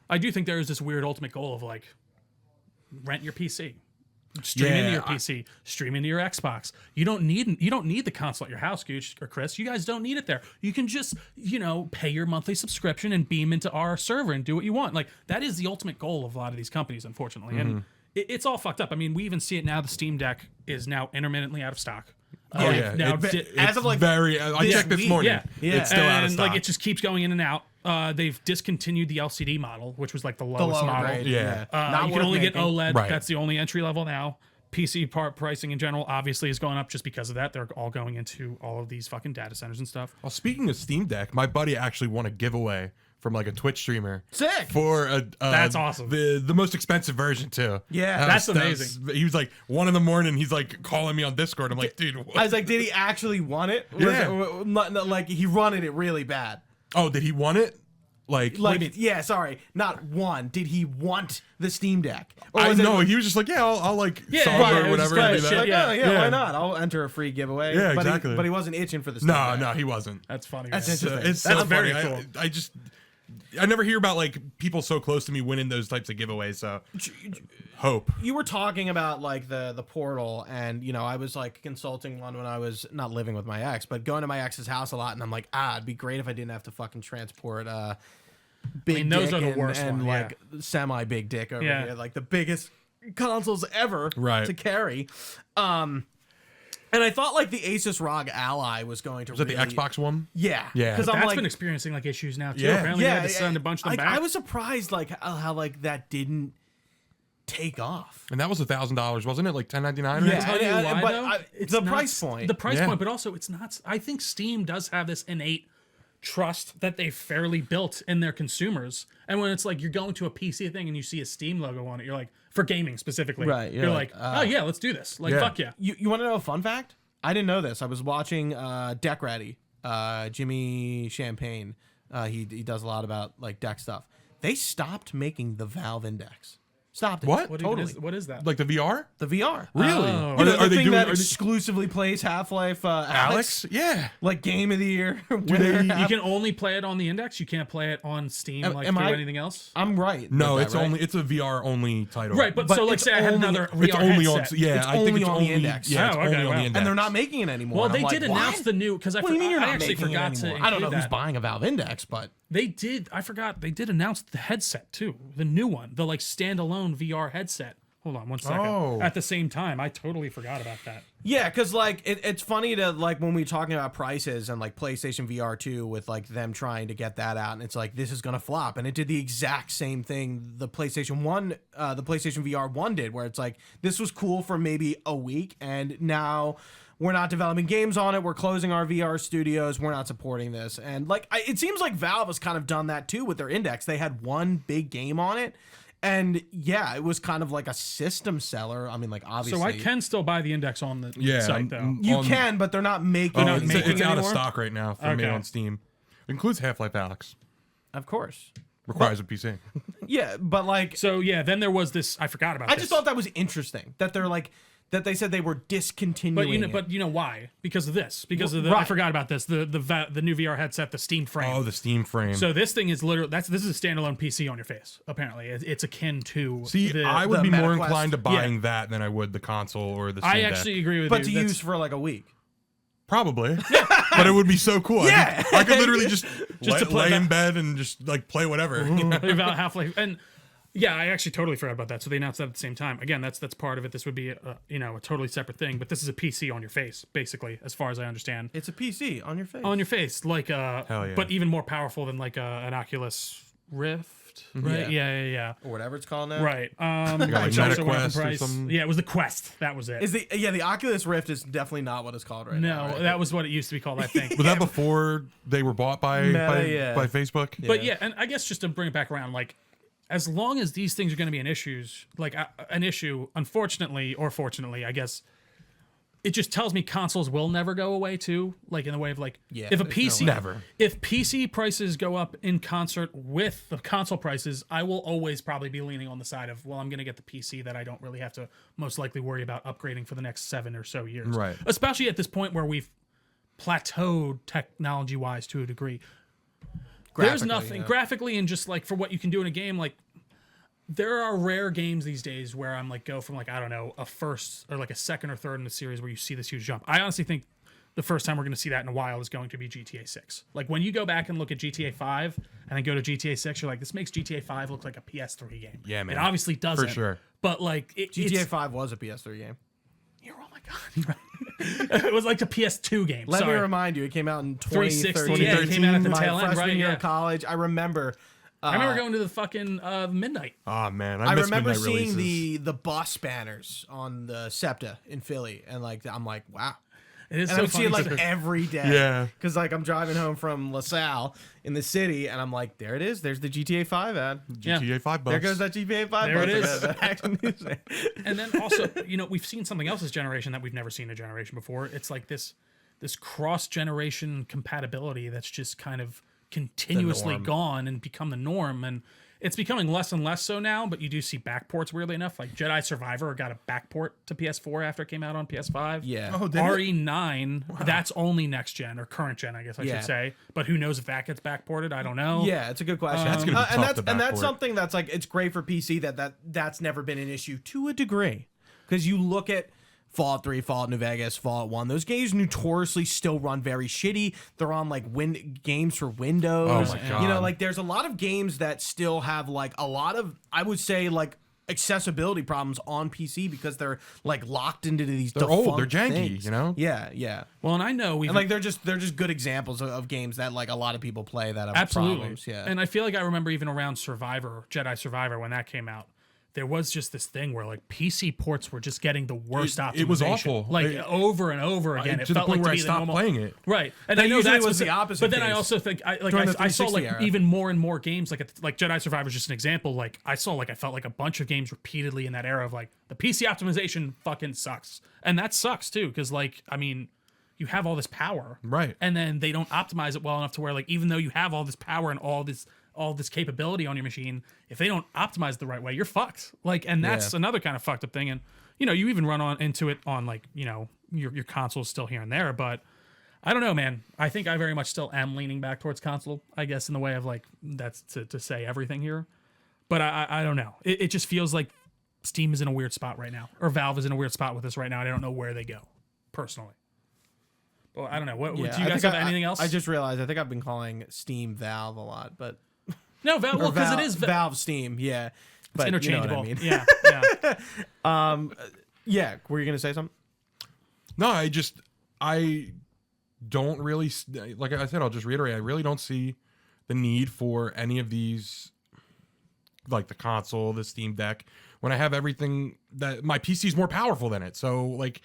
[SPEAKER 2] I do think there is this weird ultimate goal of like rent your PC, stream into your PC, stream into your Xbox. You don't need the console at your house, Gooch or Chris. You guys don't need it there. You can just pay your monthly subscription and beam into our server and do what you want. Like that is the ultimate goal of a lot of these companies, unfortunately, and it's all fucked up. I mean, we even see it now. The Steam Deck is now intermittently out of stock.
[SPEAKER 1] Now, as of like
[SPEAKER 3] I checked this morning.
[SPEAKER 1] Yeah.
[SPEAKER 3] It's still out of stock.
[SPEAKER 2] Like it just keeps going in and out. They've discontinued the LCD model, which was like the lowest model.
[SPEAKER 1] Grade,
[SPEAKER 3] Yeah.
[SPEAKER 2] You can only get OLED.
[SPEAKER 3] Right.
[SPEAKER 2] That's the only entry level now. PC part pricing in general obviously is going up just because of that. They're all going into all of these fucking data centers and stuff.
[SPEAKER 3] Well, speaking of Steam Deck, my buddy actually won a giveaway from like a Twitch streamer.
[SPEAKER 1] Sick.
[SPEAKER 3] For
[SPEAKER 2] that's awesome.
[SPEAKER 3] The most expensive version too.
[SPEAKER 1] Yeah,
[SPEAKER 2] that's amazing.
[SPEAKER 3] He was like 1 a.m. He's like calling me on Discord. I'm like, dude. What?
[SPEAKER 1] I was like, did he actually want it?
[SPEAKER 3] Yeah.
[SPEAKER 1] Like he wanted it really bad.
[SPEAKER 3] Oh, did he want it? Like
[SPEAKER 1] yeah, sorry, not one. Did he want the Steam Deck? Or
[SPEAKER 3] I
[SPEAKER 1] was it-
[SPEAKER 3] know he was just like, yeah, I'll like
[SPEAKER 2] Yeah,
[SPEAKER 3] sub
[SPEAKER 2] yeah,
[SPEAKER 3] or
[SPEAKER 2] it was
[SPEAKER 3] whatever.
[SPEAKER 2] just
[SPEAKER 3] and do
[SPEAKER 2] kinda
[SPEAKER 3] that.
[SPEAKER 2] shit,
[SPEAKER 1] yeah,
[SPEAKER 2] yeah.
[SPEAKER 1] why not? I'll enter a free giveaway.
[SPEAKER 3] Yeah,
[SPEAKER 1] but
[SPEAKER 3] exactly.
[SPEAKER 1] But he wasn't itching for the Steam Deck.
[SPEAKER 3] No, he wasn't.
[SPEAKER 2] That's funny.
[SPEAKER 1] That's
[SPEAKER 2] man.
[SPEAKER 1] interesting.
[SPEAKER 3] It's so
[SPEAKER 2] That's
[SPEAKER 3] funny.
[SPEAKER 2] very cool.
[SPEAKER 3] I never hear about like people so close to me winning those types of giveaways. So hope.
[SPEAKER 1] You were talking about like the portal, and I was like consulting one when I was not living with my ex, but going to my ex's house a lot, and I'm like, it'd be great if I didn't have to fucking transport big
[SPEAKER 2] those
[SPEAKER 1] dick
[SPEAKER 2] are the worst
[SPEAKER 1] and
[SPEAKER 2] one, yeah.
[SPEAKER 1] like semi big dick over
[SPEAKER 2] Yeah.
[SPEAKER 1] here, like the biggest consoles ever
[SPEAKER 3] Right.
[SPEAKER 1] to carry. And I thought like the Asus ROG Ally was going to
[SPEAKER 3] Was that the Xbox one?
[SPEAKER 1] Yeah.
[SPEAKER 3] Yeah.
[SPEAKER 1] Because
[SPEAKER 2] That's
[SPEAKER 1] I'm like,
[SPEAKER 2] been experiencing like issues now too.
[SPEAKER 3] Yeah.
[SPEAKER 2] Apparently, they had to send a bunch of them back.
[SPEAKER 1] I was surprised like how like that didn't take off.
[SPEAKER 3] And that was $1,000, wasn't it? Like $10.99.
[SPEAKER 1] Yeah.
[SPEAKER 2] Tell you
[SPEAKER 1] and-
[SPEAKER 2] why,
[SPEAKER 1] but
[SPEAKER 2] though?
[SPEAKER 1] the
[SPEAKER 2] It's
[SPEAKER 1] price
[SPEAKER 2] not-
[SPEAKER 1] point.
[SPEAKER 2] The price
[SPEAKER 3] Yeah.
[SPEAKER 2] point, but also it's not. I think Steam does have this innate trust that they fairly built in their consumers. And when it's like you're going to a PC thing and you see a Steam logo on it, you're like, for gaming specifically,
[SPEAKER 1] Right,
[SPEAKER 2] You're
[SPEAKER 1] you're
[SPEAKER 2] like,
[SPEAKER 1] like,
[SPEAKER 2] oh yeah, let's do this. Like,
[SPEAKER 3] yeah.
[SPEAKER 2] fuck yeah.
[SPEAKER 1] You want to know a fun fact? I didn't know this. I was watching Deck Ready, Jimmy Champagne. He does a lot about like deck stuff. They stopped making the Valve Index. Stopped it.
[SPEAKER 3] What?
[SPEAKER 2] What is that?
[SPEAKER 3] Like the VR?
[SPEAKER 1] The VR.
[SPEAKER 3] Really?
[SPEAKER 2] Oh.
[SPEAKER 1] You know,
[SPEAKER 3] Are
[SPEAKER 1] the
[SPEAKER 3] they
[SPEAKER 1] thing
[SPEAKER 3] doing
[SPEAKER 1] that
[SPEAKER 3] are they-
[SPEAKER 1] exclusively plays Half-Life
[SPEAKER 3] Alex? Yeah.
[SPEAKER 1] like game of the year.
[SPEAKER 3] they-
[SPEAKER 1] winner.
[SPEAKER 2] You can only play it on the Index. You can't play it on Steam
[SPEAKER 1] Am-
[SPEAKER 2] like
[SPEAKER 1] am
[SPEAKER 2] through
[SPEAKER 1] I-
[SPEAKER 2] anything else.
[SPEAKER 1] I'm right.
[SPEAKER 3] No,
[SPEAKER 1] with
[SPEAKER 3] it's
[SPEAKER 1] that, right?
[SPEAKER 3] only it's a VR only title.
[SPEAKER 2] Right, but
[SPEAKER 1] But
[SPEAKER 2] so like
[SPEAKER 1] it's
[SPEAKER 2] say I had
[SPEAKER 1] only-
[SPEAKER 2] another VR
[SPEAKER 3] it's only on
[SPEAKER 2] headset.
[SPEAKER 3] yeah,
[SPEAKER 1] It's
[SPEAKER 3] I think
[SPEAKER 1] only
[SPEAKER 3] it's
[SPEAKER 1] on the
[SPEAKER 3] only
[SPEAKER 1] Index.
[SPEAKER 3] Yeah, it's
[SPEAKER 2] Oh, okay,
[SPEAKER 3] only on
[SPEAKER 2] wow.
[SPEAKER 3] the Index.
[SPEAKER 1] and they're not making it anymore.
[SPEAKER 2] Well,
[SPEAKER 1] And I'm
[SPEAKER 2] they
[SPEAKER 1] like,
[SPEAKER 2] did announce
[SPEAKER 1] what?
[SPEAKER 2] the new because I
[SPEAKER 1] What do you mean you're
[SPEAKER 2] I
[SPEAKER 1] not
[SPEAKER 2] actually
[SPEAKER 1] making it
[SPEAKER 2] forgot to.
[SPEAKER 1] anymore? I don't know
[SPEAKER 2] include
[SPEAKER 1] who's
[SPEAKER 2] that.
[SPEAKER 1] buying a Valve Index, but
[SPEAKER 2] They did. I forgot. They did announce the headset too, the new one, the like standalone VR headset. Hold on one second.
[SPEAKER 3] Oh.
[SPEAKER 2] At the same time, I totally forgot about that.
[SPEAKER 1] yeah, because like it's funny to like when we're talking about prices and like PlayStation VR 2 with like them trying to get that out, and it's like this is gonna flop, and it did the exact same thing the PlayStation VR 1 did, where it's like this was cool for maybe a week, and now we're not developing games on it. We're closing our VR studios. We're not supporting this, and like it seems like Valve has kind of done that too with their Index. They had one big game on it. And yeah, it was kind of like a system seller. I mean, like obviously,
[SPEAKER 2] So I can still buy the Index on the
[SPEAKER 3] Yeah,
[SPEAKER 2] site though.
[SPEAKER 1] you
[SPEAKER 3] on-
[SPEAKER 1] can, but they're not making.
[SPEAKER 3] Oh,
[SPEAKER 1] it
[SPEAKER 3] it's
[SPEAKER 1] making
[SPEAKER 3] out of
[SPEAKER 1] anymore.
[SPEAKER 3] stock right now for me
[SPEAKER 2] Okay.
[SPEAKER 3] on Steam. It includes Half-Life Alex.
[SPEAKER 1] Of course.
[SPEAKER 3] Requires a PC.
[SPEAKER 1] Yeah, but like,
[SPEAKER 2] So yeah, then there was this. I forgot about.
[SPEAKER 1] I
[SPEAKER 2] this.
[SPEAKER 1] just thought that was interesting that they're like that they said they were discontinuing.
[SPEAKER 2] But you know why? Because of this. Because of the.
[SPEAKER 1] Right.
[SPEAKER 2] I forgot about this. The new VR headset, the Steam frame.
[SPEAKER 3] Oh, the Steam frame.
[SPEAKER 2] So this thing is literally this is a standalone PC on your face. Apparently, it's akin to.
[SPEAKER 3] See,
[SPEAKER 2] the,
[SPEAKER 3] I would
[SPEAKER 1] the
[SPEAKER 3] be more
[SPEAKER 1] MetaQuest.
[SPEAKER 3] inclined to buying
[SPEAKER 2] Yeah.
[SPEAKER 3] that than I would the console or the Steam
[SPEAKER 2] I
[SPEAKER 3] Deck.
[SPEAKER 2] actually agree with
[SPEAKER 1] but
[SPEAKER 2] you.
[SPEAKER 1] to
[SPEAKER 2] That's-
[SPEAKER 1] use for like a week.
[SPEAKER 3] Probably. But it would be so cool.
[SPEAKER 1] Yeah.
[SPEAKER 3] I could literally just
[SPEAKER 2] to play
[SPEAKER 3] lay in
[SPEAKER 2] that.
[SPEAKER 3] bed and just like play whatever.
[SPEAKER 2] about Half-Life, and yeah, I actually totally forgot about that. So they announced that at the same time. Again, that's part of it. This would be a totally separate thing, but this is a PC on your face, basically, as far as I understand.
[SPEAKER 1] It's a PC on your face.
[SPEAKER 2] On your face, like
[SPEAKER 3] Hell yeah.
[SPEAKER 2] but even more powerful than like an Oculus Rift, right? Yeah.
[SPEAKER 1] or whatever it's called now.
[SPEAKER 2] Right.
[SPEAKER 3] got, like,
[SPEAKER 2] which also went up in
[SPEAKER 3] MetaQuest or
[SPEAKER 2] price.
[SPEAKER 3] something.
[SPEAKER 2] Yeah, it was the Quest. That was it.
[SPEAKER 1] Is the Oculus Rift is definitely not what it's called right now.
[SPEAKER 2] no,
[SPEAKER 1] right?
[SPEAKER 2] that was what it used to be called, I think.
[SPEAKER 3] Was that before they were bought by
[SPEAKER 1] yeah.
[SPEAKER 3] by Facebook?
[SPEAKER 2] But yeah, and I guess just to bring it back around, like, as long as these things are going to be an issue, unfortunately or fortunately, I guess, it just tells me consoles will never go away too. Like in the way of like,
[SPEAKER 1] Yeah,
[SPEAKER 2] if a
[SPEAKER 1] there's no
[SPEAKER 2] PC,
[SPEAKER 1] way.
[SPEAKER 3] Never.
[SPEAKER 2] if PC prices go up in concert with the console prices, I will always probably be leaning on the side of, well, I'm going to get the PC that I don't really have to most likely worry about upgrading for the next 7 or so years.
[SPEAKER 3] Right.
[SPEAKER 2] Especially at this point where we've plateaued technology wise to a degree. There's
[SPEAKER 1] Graphically,
[SPEAKER 2] nothing
[SPEAKER 1] yeah.
[SPEAKER 2] graphically and just like for what you can do in a game, like there are rare games these days where I'm like go from like, I don't know, a first or like a second or third in the series where you see this huge jump. I honestly think the first time we're going to see that in a while is going to be GTA 6. Like when you go back and look at GTA 5 and then go to GTA 6, you're like, this makes GTA 5 look like a PS3 game.
[SPEAKER 3] Yeah, man.
[SPEAKER 2] It obviously doesn't.
[SPEAKER 3] sure.
[SPEAKER 2] But like
[SPEAKER 1] GTA 5 was a PS3 game.
[SPEAKER 2] Oh my god. It was like a PS2 game.
[SPEAKER 1] Let
[SPEAKER 2] Sorry.
[SPEAKER 1] me remind you, it came out in
[SPEAKER 2] 360,
[SPEAKER 1] 2013.
[SPEAKER 2] yeah, it came out at the
[SPEAKER 1] my
[SPEAKER 2] tail end,
[SPEAKER 1] freshman
[SPEAKER 2] right,
[SPEAKER 1] year
[SPEAKER 2] yeah.
[SPEAKER 1] of college. I remember.
[SPEAKER 2] I remember going to the fucking midnight.
[SPEAKER 3] Oh man,
[SPEAKER 1] I
[SPEAKER 3] miss
[SPEAKER 1] remember
[SPEAKER 3] midnight
[SPEAKER 1] seeing
[SPEAKER 3] releases.
[SPEAKER 1] the bus banners on the SEPTA in Philly, and like I'm like, wow.
[SPEAKER 2] It is
[SPEAKER 1] And
[SPEAKER 2] so
[SPEAKER 1] I would see it
[SPEAKER 2] funny.
[SPEAKER 1] like every day.
[SPEAKER 3] Yeah.
[SPEAKER 1] Because like I'm driving home from LaSalle in the city, and I'm like, there it is. There's the GTA 5 ad.
[SPEAKER 2] Yeah.
[SPEAKER 3] GTA 5 bucks.
[SPEAKER 1] There goes that GTA 5.
[SPEAKER 2] There it
[SPEAKER 1] bus.
[SPEAKER 2] is.
[SPEAKER 1] That action music.
[SPEAKER 2] And then also, we've seen something else this generation that we've never seen a generation before. It's like this cross-generation compatibility that's just kind of continuously
[SPEAKER 1] norm.
[SPEAKER 2] gone and become the norm. And it's becoming less and less so now, but you do see backports, weirdly enough. Like Jedi Survivor got a backport to PS4 after it came out on PS5.
[SPEAKER 1] Yeah.
[SPEAKER 3] Oh, did it?
[SPEAKER 2] RE9, that's only next gen or current gen, I guess I should say. But who knows if that gets backported? I don't know.
[SPEAKER 1] Yeah, it's a good question.
[SPEAKER 3] That's gonna be tough to
[SPEAKER 1] and that's
[SPEAKER 3] backport.
[SPEAKER 1] something that's like it's great for PC that's never been an issue to a degree. Because you look at Fallout 3, Fallout New Vegas, Fallout 1, those games notoriously still run very shitty. They're on like games for Windows.
[SPEAKER 3] Oh my God.
[SPEAKER 1] You know, like there's a lot of games that still have like a lot of, I would say, like accessibility problems on PC because they're like locked into these
[SPEAKER 3] They're old, they're
[SPEAKER 1] defunct
[SPEAKER 3] janky,
[SPEAKER 1] things.
[SPEAKER 3] you know?
[SPEAKER 1] Yeah.
[SPEAKER 2] Well, and I know we've
[SPEAKER 1] And like they're just good examples of games that like a lot of people play that have
[SPEAKER 2] absolutely.
[SPEAKER 1] problems. Yeah.
[SPEAKER 2] And I feel like I remember even around Survivor, Jedi Survivor, when that came out, there was just this thing where like PC ports were just getting the worst optimization.
[SPEAKER 3] It was awful.
[SPEAKER 2] Like over and over again. It
[SPEAKER 3] to the
[SPEAKER 2] felt
[SPEAKER 3] point
[SPEAKER 2] like
[SPEAKER 3] where I
[SPEAKER 2] to be the
[SPEAKER 3] stopped
[SPEAKER 2] normal
[SPEAKER 3] playing it.
[SPEAKER 2] Right. And
[SPEAKER 1] That
[SPEAKER 2] I know
[SPEAKER 1] usually
[SPEAKER 2] that's
[SPEAKER 1] was the opposite
[SPEAKER 2] But then I
[SPEAKER 1] case
[SPEAKER 2] also think I
[SPEAKER 1] during the
[SPEAKER 2] I saw
[SPEAKER 1] 360
[SPEAKER 2] like
[SPEAKER 1] era.
[SPEAKER 2] even more and more games like Jedi Survivor is just an example. Like I saw like I felt like a bunch of games repeatedly in that era of like the PC optimization fucking sucks. And that sucks too, because like I mean you have all this power.
[SPEAKER 3] Right.
[SPEAKER 2] And then they don't optimize it well enough to where like even though you have all this power and all this capability on your machine, if they don't optimize it the right way, you're fucked. Like, and that's another kind of fucked up thing. And you know, you even run into it on like, you know, your console's still here and there, but I don't know, man. I think I very much still am leaning back towards console, I guess, in the way of like that's to say everything here. But I don't know. It just feels like Steam is in a weird spot right now, or Valve is in a weird spot with this right now. I don't know where they go, personally. Well, I don't know. Do you guys have anything else?
[SPEAKER 1] I just realized I think I've been calling Steam Valve a lot, but
[SPEAKER 2] no, Valve. Well, because it is
[SPEAKER 1] Valve Steam. Yeah, but
[SPEAKER 2] it's interchangeable.
[SPEAKER 1] You know what I mean. Yeah. Were you gonna say something?
[SPEAKER 3] No, I don't really, like I said, I'll just reiterate, I really don't see the need for any of these, like the console, the Steam Deck, when I have everything that my PC is more powerful than it. So like,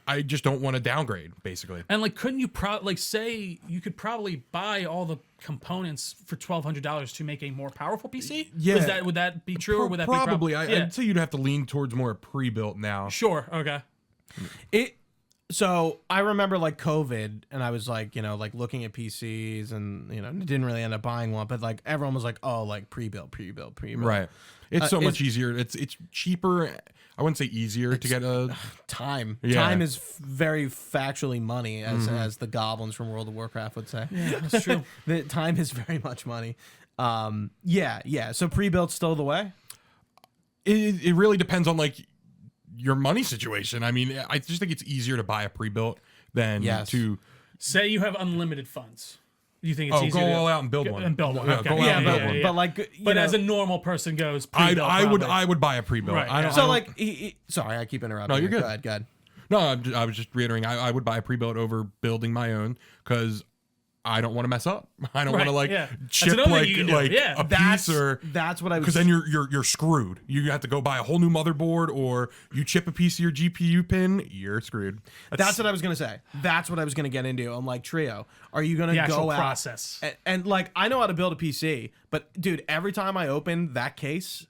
[SPEAKER 3] I just don't want to downgrade, basically.
[SPEAKER 2] And like, couldn't you say you could probably buy all the components for $1,200 to make a more powerful PC?
[SPEAKER 3] Yeah.
[SPEAKER 2] Would that be true, or would that
[SPEAKER 3] probably?
[SPEAKER 2] be
[SPEAKER 3] I'd say you'd have to lean towards more pre-built now.
[SPEAKER 2] Sure. Okay.
[SPEAKER 1] So I remember like COVID, and I was like, you know, like looking at PCs, and you know, didn't really end up buying one, but like everyone was like, oh, like pre-built.
[SPEAKER 3] Right. It's so much easier. It's cheaper. I wouldn't say easier to get a
[SPEAKER 1] time.
[SPEAKER 3] Yeah.
[SPEAKER 1] Time is very factually money, as the goblins from World of Warcraft would say.
[SPEAKER 2] Yeah, that's true.
[SPEAKER 1] The time is very much money. Yeah. So pre-built's still the way.
[SPEAKER 3] It really depends on like your money situation. I mean, I just think it's easier to buy a pre-built than to
[SPEAKER 2] say you have unlimited funds. You think it's easier
[SPEAKER 3] go
[SPEAKER 2] to
[SPEAKER 3] all out and build one.
[SPEAKER 2] And build one.
[SPEAKER 3] Yeah,
[SPEAKER 2] Okay.
[SPEAKER 3] go out and build one.
[SPEAKER 1] But like,
[SPEAKER 2] But
[SPEAKER 1] you
[SPEAKER 2] as
[SPEAKER 1] know,
[SPEAKER 2] a normal person goes,
[SPEAKER 3] I
[SPEAKER 2] pre-built
[SPEAKER 3] would buy a pre-built.
[SPEAKER 2] Right,
[SPEAKER 3] I don't,
[SPEAKER 2] yeah.
[SPEAKER 1] so
[SPEAKER 3] I don't-
[SPEAKER 1] like, sorry, I keep interrupting.
[SPEAKER 3] No, you're good.
[SPEAKER 1] Go ahead.
[SPEAKER 3] No, I was just reiterating. I would buy a pre-built over building my own because I don't want to mess up. I don't want to like chip
[SPEAKER 2] another thing you can do.
[SPEAKER 3] a piece or
[SPEAKER 1] That's what I was.
[SPEAKER 3] because then you're screwed. You have to go buy a whole new motherboard, or you chip a piece of your GPU pin, you're screwed.
[SPEAKER 1] That's what I was gonna say. That's what I was gonna get into. I'm like, Trio, are you gonna
[SPEAKER 2] The actual
[SPEAKER 1] go out
[SPEAKER 2] process.
[SPEAKER 1] and like I know how to build a PC, but dude, every time I open that case,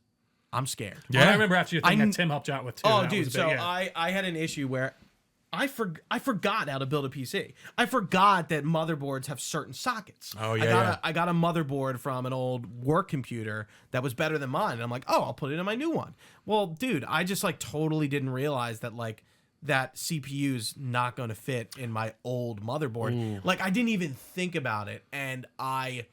[SPEAKER 1] I'm scared.
[SPEAKER 2] Well, I remember after your thing
[SPEAKER 1] I-
[SPEAKER 2] that Tim helped you out with too.
[SPEAKER 1] Oh,
[SPEAKER 2] That
[SPEAKER 1] dude.
[SPEAKER 2] was a
[SPEAKER 1] So
[SPEAKER 2] big- yeah.
[SPEAKER 1] I had an issue where I forgot how to build a PC. I forgot that motherboards have certain sockets.
[SPEAKER 3] Oh, yeah,
[SPEAKER 1] I got a motherboard from an old work computer that was better than mine, and I'm like, oh, I'll put it in my new one. Well, dude, I just like totally didn't realize that like that CPU's not going to fit in my old motherboard.
[SPEAKER 3] Ooh.
[SPEAKER 1] Like I didn't even think about it, and I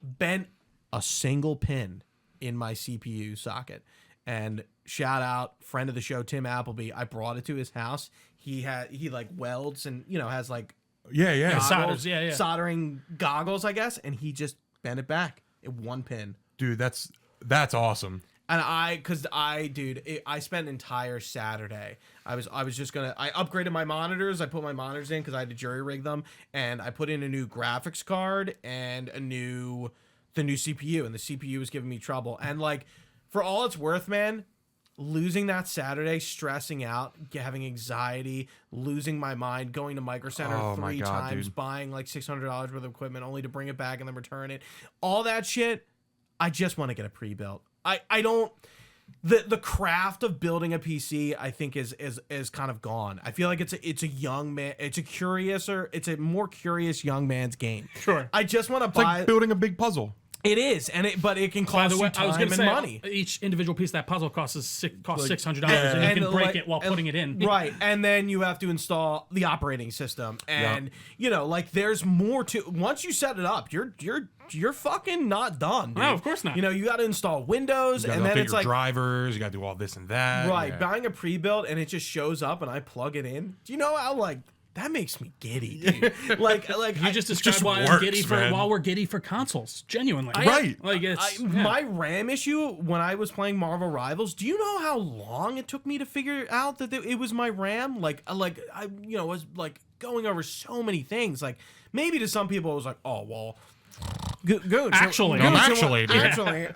[SPEAKER 1] bent a single pin in my CPU socket. And shout out friend of the show Tim Appleby. I brought it to his house. He like welds and has like
[SPEAKER 3] yeah.
[SPEAKER 2] solders,
[SPEAKER 1] soldering goggles, I guess, and he just bent it back in one pin.
[SPEAKER 3] Dude, that's awesome.
[SPEAKER 1] And I spent an entire Saturday. I was just I upgraded my monitors. I put my monitors in because I had to jury rig them, and I put in a new graphics card and the new CPU, and the CPU was giving me trouble. And like, for all it's worth, man, losing that Saturday, stressing out, having anxiety, losing my mind, going to Micro Center
[SPEAKER 3] Oh my
[SPEAKER 1] 3
[SPEAKER 3] God,
[SPEAKER 1] times,
[SPEAKER 3] dude.
[SPEAKER 1] buying like $600 worth of equipment only to bring it back and then return it. All that shit, I just want to get a pre-built. I don't the craft of building a PC, I think, is kind of gone. I feel like it's a young man, it's a more curious young man's game.
[SPEAKER 2] Sure.
[SPEAKER 1] I just want to
[SPEAKER 3] It's
[SPEAKER 1] buy.
[SPEAKER 3] like building a big puzzle.
[SPEAKER 1] It is, but it can
[SPEAKER 2] By
[SPEAKER 1] cost
[SPEAKER 2] the way,
[SPEAKER 1] you
[SPEAKER 2] I was
[SPEAKER 1] time
[SPEAKER 2] going to
[SPEAKER 1] and
[SPEAKER 2] say
[SPEAKER 1] money.
[SPEAKER 2] each individual piece of that puzzle costs $600,
[SPEAKER 3] yeah.
[SPEAKER 2] and you
[SPEAKER 1] And
[SPEAKER 2] can break
[SPEAKER 1] like-
[SPEAKER 2] it while
[SPEAKER 1] and-
[SPEAKER 2] putting it in.
[SPEAKER 1] Right, and then you have to install the operating system, and like there's more to. Once you set it up, you're fucking not done, dude.
[SPEAKER 2] No, of course not.
[SPEAKER 1] You got to install Windows,
[SPEAKER 3] You gotta
[SPEAKER 1] and then
[SPEAKER 3] update
[SPEAKER 1] it's
[SPEAKER 3] your
[SPEAKER 1] like
[SPEAKER 3] drivers. You got to do all this and that.
[SPEAKER 1] right,
[SPEAKER 3] Yeah.
[SPEAKER 1] buying a pre-built and it just shows up and I plug it in. Do you know how like that makes me giddy, dude? like
[SPEAKER 2] You just described
[SPEAKER 3] just
[SPEAKER 2] why I'm
[SPEAKER 3] works,
[SPEAKER 2] giddy for
[SPEAKER 3] man.
[SPEAKER 2] while we're giddy for consoles. Genuinely,
[SPEAKER 3] Right.
[SPEAKER 2] Like it's
[SPEAKER 1] My RAM issue when I was playing Marvel Rivals. Do you know how long it took me to figure out that it was my RAM? Like I was like going over so many things. Like maybe to some people it was like, oh well. Good.
[SPEAKER 2] Actually.
[SPEAKER 3] Actually, dude.
[SPEAKER 1] actually,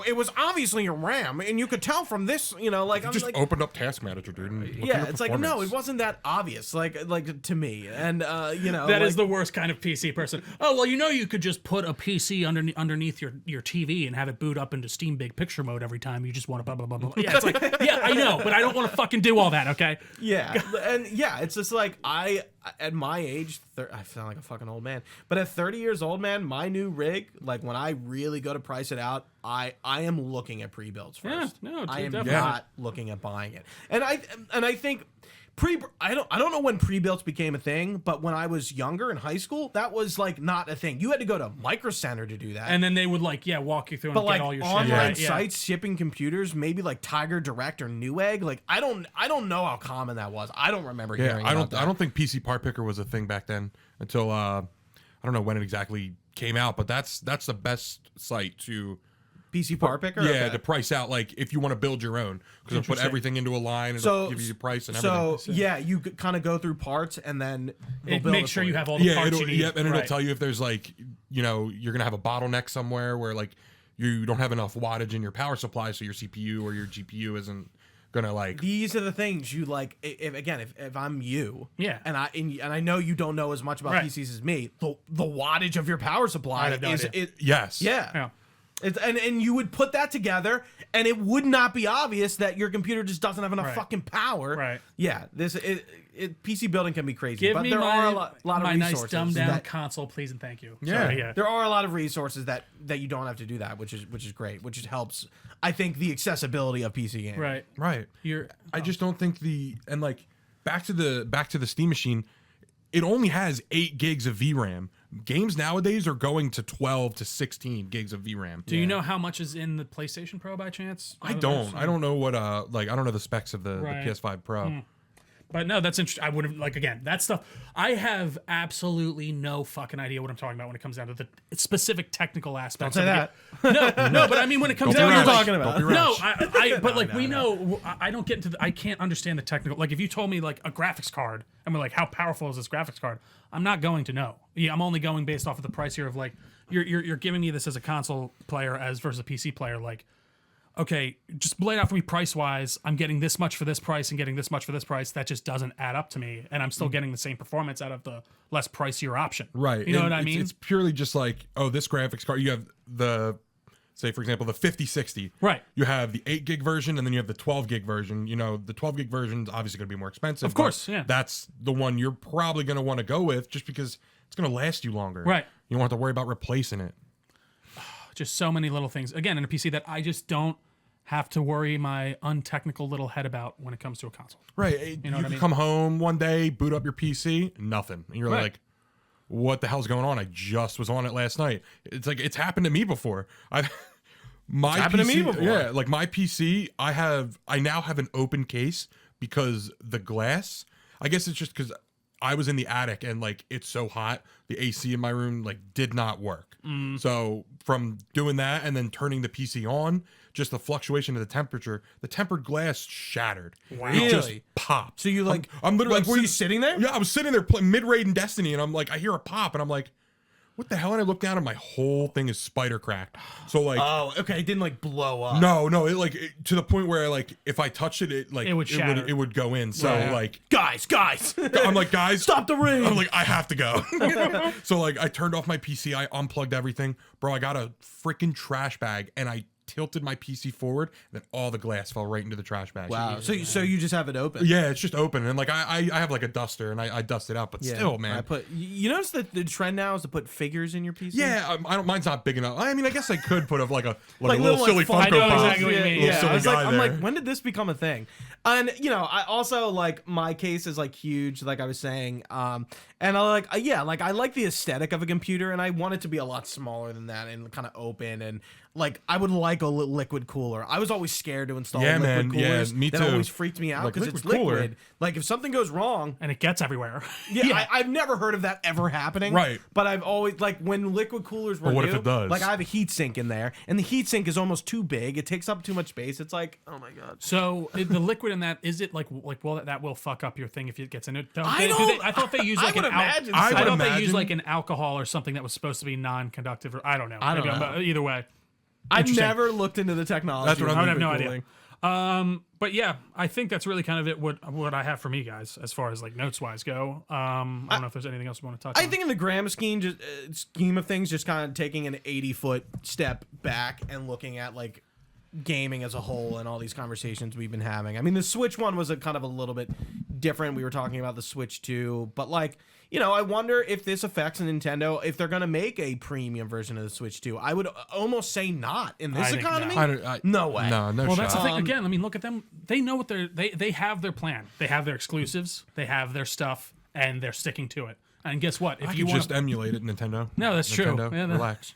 [SPEAKER 1] it was obviously your RAM, and you could tell from this, like I'm
[SPEAKER 3] Just
[SPEAKER 1] like,
[SPEAKER 3] opened up Task Manager, dude. And look at
[SPEAKER 1] yeah,
[SPEAKER 3] your
[SPEAKER 1] it's like no,
[SPEAKER 3] performance.
[SPEAKER 1] it wasn't that obvious, like to me, and
[SPEAKER 2] That is the worst kind of PC person. Oh well, you could just put a PC underneath your TV and have it boot up into Steam Big Picture mode every time you just want to blah blah blah blah. Yeah, it's like yeah, I know, but I don't want to fucking do all that. Okay.
[SPEAKER 1] yeah, and yeah, it's just like at my age, I sound like a fucking old man, but at 30 years old, man, my new rig, like when I really go to price it out, I am looking at pre-builds first.
[SPEAKER 2] Yeah, no,
[SPEAKER 1] I am
[SPEAKER 2] definitely.
[SPEAKER 1] not looking at buying it, and I think. I don't know when pre-builts became a thing, but when I was younger in high school, that was like not a thing. You had to go to Micro Center to do that.
[SPEAKER 2] And then they would walk you through and
[SPEAKER 1] but
[SPEAKER 2] get
[SPEAKER 1] like
[SPEAKER 2] all your shit.
[SPEAKER 1] online
[SPEAKER 2] Right, yeah.
[SPEAKER 1] sites shipping computers, maybe like Tiger Direct or Newegg, like I don't know how common that was. I don't remember
[SPEAKER 3] Yeah,
[SPEAKER 1] hearing
[SPEAKER 3] I
[SPEAKER 1] about that.
[SPEAKER 3] don't think PC Part Picker was a thing back then until I don't know when it exactly came out, but that's the best site to
[SPEAKER 1] PC Part Picker.
[SPEAKER 3] yeah
[SPEAKER 1] Okay.
[SPEAKER 3] to price out like if you want to build your own because it'll put
[SPEAKER 2] Interesting.
[SPEAKER 3] everything into a line and it'll give you the price and everything.
[SPEAKER 1] So yeah, you kind of go through parts and then they'll build
[SPEAKER 2] Make
[SPEAKER 1] it
[SPEAKER 2] sure
[SPEAKER 1] for
[SPEAKER 2] you have all the parts you need.
[SPEAKER 3] Yep, and it'll
[SPEAKER 2] Right.
[SPEAKER 3] tell you if there's like you're gonna have a bottleneck somewhere where like you don't have enough wattage in your power supply, so your CPU or your GPU isn't gonna like.
[SPEAKER 1] These are the things you like. If I'm you,
[SPEAKER 2] Yeah.
[SPEAKER 1] and I know you don't know as much about
[SPEAKER 2] Right.
[SPEAKER 1] PCs as me. The wattage of your power supply
[SPEAKER 2] I have no
[SPEAKER 1] is
[SPEAKER 2] idea.
[SPEAKER 1] it.
[SPEAKER 3] Yes.
[SPEAKER 1] Yeah.
[SPEAKER 2] Yeah.
[SPEAKER 1] And you would put that together, and it would not be obvious that your computer just doesn't have enough
[SPEAKER 2] Right.
[SPEAKER 1] fucking power.
[SPEAKER 2] Right.
[SPEAKER 1] Yeah. PC building can be crazy,
[SPEAKER 2] Give
[SPEAKER 1] but
[SPEAKER 2] me
[SPEAKER 1] there are a
[SPEAKER 2] my
[SPEAKER 1] lot of
[SPEAKER 2] nice
[SPEAKER 1] resources.
[SPEAKER 2] dumbed down
[SPEAKER 1] that-
[SPEAKER 2] console, please and thank you.
[SPEAKER 3] Yeah.
[SPEAKER 2] Sorry, yeah.
[SPEAKER 1] there are a lot of resources that you don't have to do that, which is great, which helps. I think the accessibility of PC games.
[SPEAKER 2] Right.
[SPEAKER 3] Right.
[SPEAKER 2] You're.
[SPEAKER 3] I just don't think back to the Steam machine. It only has 8 gigs of VRAM. Games nowadays are going to 12 to 16 gigs of VRAM.
[SPEAKER 2] Do you know how much is in the PlayStation Pro by chance?
[SPEAKER 3] I don't. I don't know what I don't know the specs of the
[SPEAKER 2] Right.
[SPEAKER 3] PS5 Pro.
[SPEAKER 2] But no, that's interesting. I would have again that stuff. I have absolutely no fucking idea what I'm talking about when it comes down to the specific technical aspects.
[SPEAKER 1] Don't say
[SPEAKER 2] of the game. No, but I mean when it comes
[SPEAKER 1] Don't
[SPEAKER 2] down
[SPEAKER 1] be
[SPEAKER 2] to
[SPEAKER 1] rash.
[SPEAKER 2] like,
[SPEAKER 1] Talking about.
[SPEAKER 3] Don't be
[SPEAKER 2] no,
[SPEAKER 3] rash.
[SPEAKER 2] but like we know, I don't get into. I can't understand the technical. Like if you told me like a graphics card, and we're like, how powerful is this graphics card? I'm not going to know. Yeah, I'm only going based off of the price here of like you're giving me this as a console player as versus a PC player. Like, okay, just lay it out for me price wise. I'm getting this much for this price and getting this much for this price. That just doesn't add up to me, and I'm still getting the same performance out of the less pricier option.
[SPEAKER 3] Right.
[SPEAKER 2] You know
[SPEAKER 3] And
[SPEAKER 2] what I mean?
[SPEAKER 3] It's purely just like, oh, this graphics card. You have say for example the 5060.
[SPEAKER 2] Right.
[SPEAKER 3] You have the 8 gig version and then you have the 12 gig version. The 12 gig version is obviously going to be more expensive.
[SPEAKER 2] Of course,
[SPEAKER 3] but
[SPEAKER 2] yeah.
[SPEAKER 3] That's the one you're probably going to want to go with just because it's going to last you longer.
[SPEAKER 2] Right.
[SPEAKER 3] You don't have to worry about replacing it.
[SPEAKER 2] Just so many little things. Again, in a PC that I just don't have to worry my untechnical little head about when it comes to a console.
[SPEAKER 3] Right. You
[SPEAKER 2] know what I
[SPEAKER 3] can
[SPEAKER 2] mean?
[SPEAKER 3] come home one day, boot up your PC, nothing. And you're
[SPEAKER 2] Right.
[SPEAKER 3] like, what the hell's going on? I just was on it last night. It's like it's happened to me before. My
[SPEAKER 1] happened to
[SPEAKER 3] PC,
[SPEAKER 1] me before.
[SPEAKER 3] Yeah, like my PC, I now have an open case because the glass. I guess it's just because I was in the attic and like it's so hot, the AC in my room like did not work. So from doing that and then turning the PC on, just the fluctuation of the temperature, the tempered glass shattered.
[SPEAKER 2] Wow.
[SPEAKER 3] It just
[SPEAKER 1] Really?
[SPEAKER 3] popped.
[SPEAKER 1] So you like
[SPEAKER 3] I'm literally
[SPEAKER 1] like, were you sitting there?
[SPEAKER 3] Yeah, I was sitting there playing mid-raid in Destiny, and I'm like, I hear a pop, and I'm like, what the hell? And I look down, and my whole thing is spider cracked. So like,
[SPEAKER 1] Oh, okay. It didn't like blow up.
[SPEAKER 3] no, to the point where like if I touched it,
[SPEAKER 2] It would shatter.
[SPEAKER 3] it would go in. So
[SPEAKER 2] Right.
[SPEAKER 3] like,
[SPEAKER 1] Guys.
[SPEAKER 3] I'm like, guys,
[SPEAKER 1] Stop the rain.
[SPEAKER 3] I'm like, I have to go. So like, I turned off my PC, I unplugged everything, bro. I got a freaking trash bag, and I tilted my PC forward, then all the glass fell right into the trash bag.
[SPEAKER 1] Wow. So you just have it open?
[SPEAKER 3] Yeah, it's just open, and like I have like a duster, and I dust it out, but still, man.
[SPEAKER 1] You notice that the trend now is to put figures in your PC?
[SPEAKER 3] Yeah, I don't. Mine's not big enough. I mean, I guess I could put like a
[SPEAKER 1] little
[SPEAKER 3] silly
[SPEAKER 1] Funko
[SPEAKER 2] I know
[SPEAKER 3] Funko Pop.
[SPEAKER 2] exactly what you mean.
[SPEAKER 3] Little
[SPEAKER 1] Yeah,
[SPEAKER 3] silly
[SPEAKER 1] I was
[SPEAKER 3] guy
[SPEAKER 1] I'm
[SPEAKER 3] there.
[SPEAKER 1] like, when did this become a thing? And I also like my case is like huge, like I was saying. And I like, I like the aesthetic of a computer, and I want it to be a lot smaller than that and kind of open. And like, I would like a liquid cooler. I was always scared to install liquid coolers.
[SPEAKER 3] Yeah, me too.
[SPEAKER 1] That always freaked me out
[SPEAKER 3] Like,
[SPEAKER 1] because it's
[SPEAKER 3] liquid
[SPEAKER 1] liquid.
[SPEAKER 3] cooler.
[SPEAKER 1] Like if something goes wrong,
[SPEAKER 2] And it gets everywhere.
[SPEAKER 1] I've never heard of that ever happening.
[SPEAKER 3] Right.
[SPEAKER 1] But I've always like when liquid coolers were
[SPEAKER 3] what
[SPEAKER 1] new,
[SPEAKER 3] if it does?
[SPEAKER 1] like I have a heat sink in there, and the heat sink is almost too big. It takes up too much space. It's like, oh my god.
[SPEAKER 2] So the liquid in that, is it like well that will fuck up your thing if it gets in it? I thought they use
[SPEAKER 1] I
[SPEAKER 2] like
[SPEAKER 1] would
[SPEAKER 2] an
[SPEAKER 1] imagine
[SPEAKER 2] I
[SPEAKER 1] so.
[SPEAKER 2] thought
[SPEAKER 3] would
[SPEAKER 2] they used
[SPEAKER 3] imagine.
[SPEAKER 2] like an alcohol or something that was supposed to be non-conductive. Or I don't know.
[SPEAKER 1] I don't
[SPEAKER 2] Maybe
[SPEAKER 1] know.
[SPEAKER 2] But either way,
[SPEAKER 1] I've
[SPEAKER 2] Interesting.
[SPEAKER 1] never looked into the technology.
[SPEAKER 3] That's what
[SPEAKER 1] of
[SPEAKER 3] I'm-
[SPEAKER 2] I would have
[SPEAKER 1] liquid
[SPEAKER 2] no
[SPEAKER 1] cooling.
[SPEAKER 2] idea. But yeah, I think that's really kind of it. What I have for me, guys, as far as like notes wise go. I don't know if there's anything else we want to touch.
[SPEAKER 1] I
[SPEAKER 2] on.
[SPEAKER 1] think in the grand scheme of things, just kind of taking an 80-foot step back and looking at like gaming as a whole and all these conversations we've been having. I mean, the Switch one was a kind of a little bit different. We were talking about the Switch 2, but like, I wonder if this affects Nintendo, if they're going to make a premium version of the Switch 2. I would almost say not in this
[SPEAKER 2] I think
[SPEAKER 1] economy.
[SPEAKER 3] no.
[SPEAKER 1] No way.
[SPEAKER 3] No
[SPEAKER 2] Well,
[SPEAKER 3] shot.
[SPEAKER 2] that's the thing. Again, I mean, look at them. They know what they have their plan. They have their exclusives. They have their stuff, and they're sticking to it. And guess what? If
[SPEAKER 3] I
[SPEAKER 2] you
[SPEAKER 3] could
[SPEAKER 2] want,
[SPEAKER 3] just emulate it, Nintendo.
[SPEAKER 2] No, that's true.
[SPEAKER 3] Nintendo,
[SPEAKER 2] Yeah,
[SPEAKER 3] relax.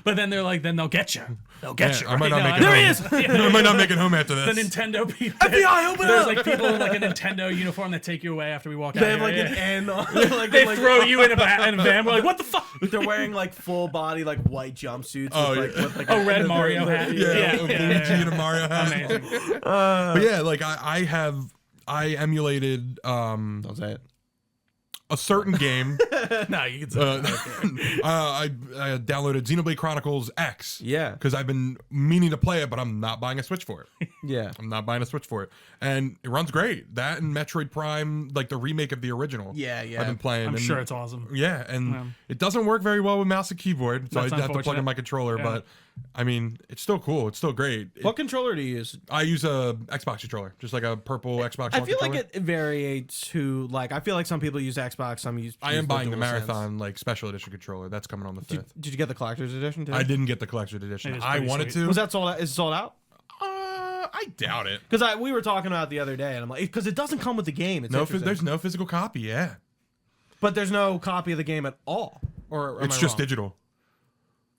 [SPEAKER 2] but then they're like, then they'll get you. They'll get you.
[SPEAKER 3] I might
[SPEAKER 2] right?
[SPEAKER 3] not
[SPEAKER 2] No,
[SPEAKER 3] make it
[SPEAKER 2] I-
[SPEAKER 3] home.
[SPEAKER 2] Yeah.
[SPEAKER 3] I might not make it home after
[SPEAKER 2] The
[SPEAKER 3] this.
[SPEAKER 2] Nintendo people.
[SPEAKER 1] FBI, open
[SPEAKER 2] There's
[SPEAKER 1] up!
[SPEAKER 2] like people in like a Nintendo uniform that take you away after we walk out.
[SPEAKER 1] They have
[SPEAKER 2] here.
[SPEAKER 1] like
[SPEAKER 2] Yeah.
[SPEAKER 1] an N on. Like,
[SPEAKER 2] They
[SPEAKER 1] like,
[SPEAKER 2] throw you in a van. We're like, what the fuck?
[SPEAKER 1] They're wearing like full body like white jumpsuits.
[SPEAKER 3] Oh,
[SPEAKER 1] with,
[SPEAKER 3] yeah.
[SPEAKER 1] with, like,
[SPEAKER 2] A red Mario hat.
[SPEAKER 3] Yeah,
[SPEAKER 2] Yeah.
[SPEAKER 3] Luigi and a Mario hat.
[SPEAKER 2] Amazing.
[SPEAKER 3] But yeah, like I emulated
[SPEAKER 1] Don't say it.
[SPEAKER 3] a certain game.
[SPEAKER 1] No, you can say
[SPEAKER 3] I downloaded Xenoblade Chronicles X.
[SPEAKER 1] Yeah.
[SPEAKER 3] Because I've been meaning to play it, but I'm not buying a Switch for it.
[SPEAKER 1] Yeah.
[SPEAKER 3] I'm not buying a Switch for it. And it runs great. That and Metroid Prime, like the remake of the original.
[SPEAKER 1] Yeah, yeah.
[SPEAKER 3] I've been playing.
[SPEAKER 2] I'm
[SPEAKER 3] and-
[SPEAKER 2] sure it's awesome.
[SPEAKER 3] Yeah, and
[SPEAKER 2] Yeah.
[SPEAKER 3] it doesn't work very well with mouse and keyboard, so I
[SPEAKER 2] That's
[SPEAKER 3] have to plug in
[SPEAKER 2] unfortunate.
[SPEAKER 3] my controller.
[SPEAKER 2] Yeah.
[SPEAKER 3] But I mean, it's still cool. It's still great.
[SPEAKER 1] What controller do you use?
[SPEAKER 3] I use a Xbox controller, just like a purple Xbox.
[SPEAKER 1] I
[SPEAKER 3] One
[SPEAKER 1] feel like
[SPEAKER 3] controller.
[SPEAKER 1] it varies to like. I feel like some people use Xbox, some use.
[SPEAKER 3] I am buying the
[SPEAKER 1] DualSense.
[SPEAKER 3] Marathon like special edition controller. That's coming on the 5th.
[SPEAKER 1] Did you get the collector's edition too?
[SPEAKER 3] I didn't get the collector's edition.
[SPEAKER 2] It is
[SPEAKER 3] I
[SPEAKER 2] pretty
[SPEAKER 3] wanted
[SPEAKER 2] sweet.
[SPEAKER 3] to.
[SPEAKER 1] Was that sold out? Is it sold out?
[SPEAKER 3] I doubt it.
[SPEAKER 1] Because we were talking about it the other day, and I'm like, because it doesn't come with the game. It's
[SPEAKER 3] No,
[SPEAKER 1] interesting.
[SPEAKER 3] there's no physical copy. Yeah,
[SPEAKER 1] but there's no copy of the game at all. Or am
[SPEAKER 3] it's
[SPEAKER 1] I
[SPEAKER 3] just
[SPEAKER 1] wrong?
[SPEAKER 3] digital.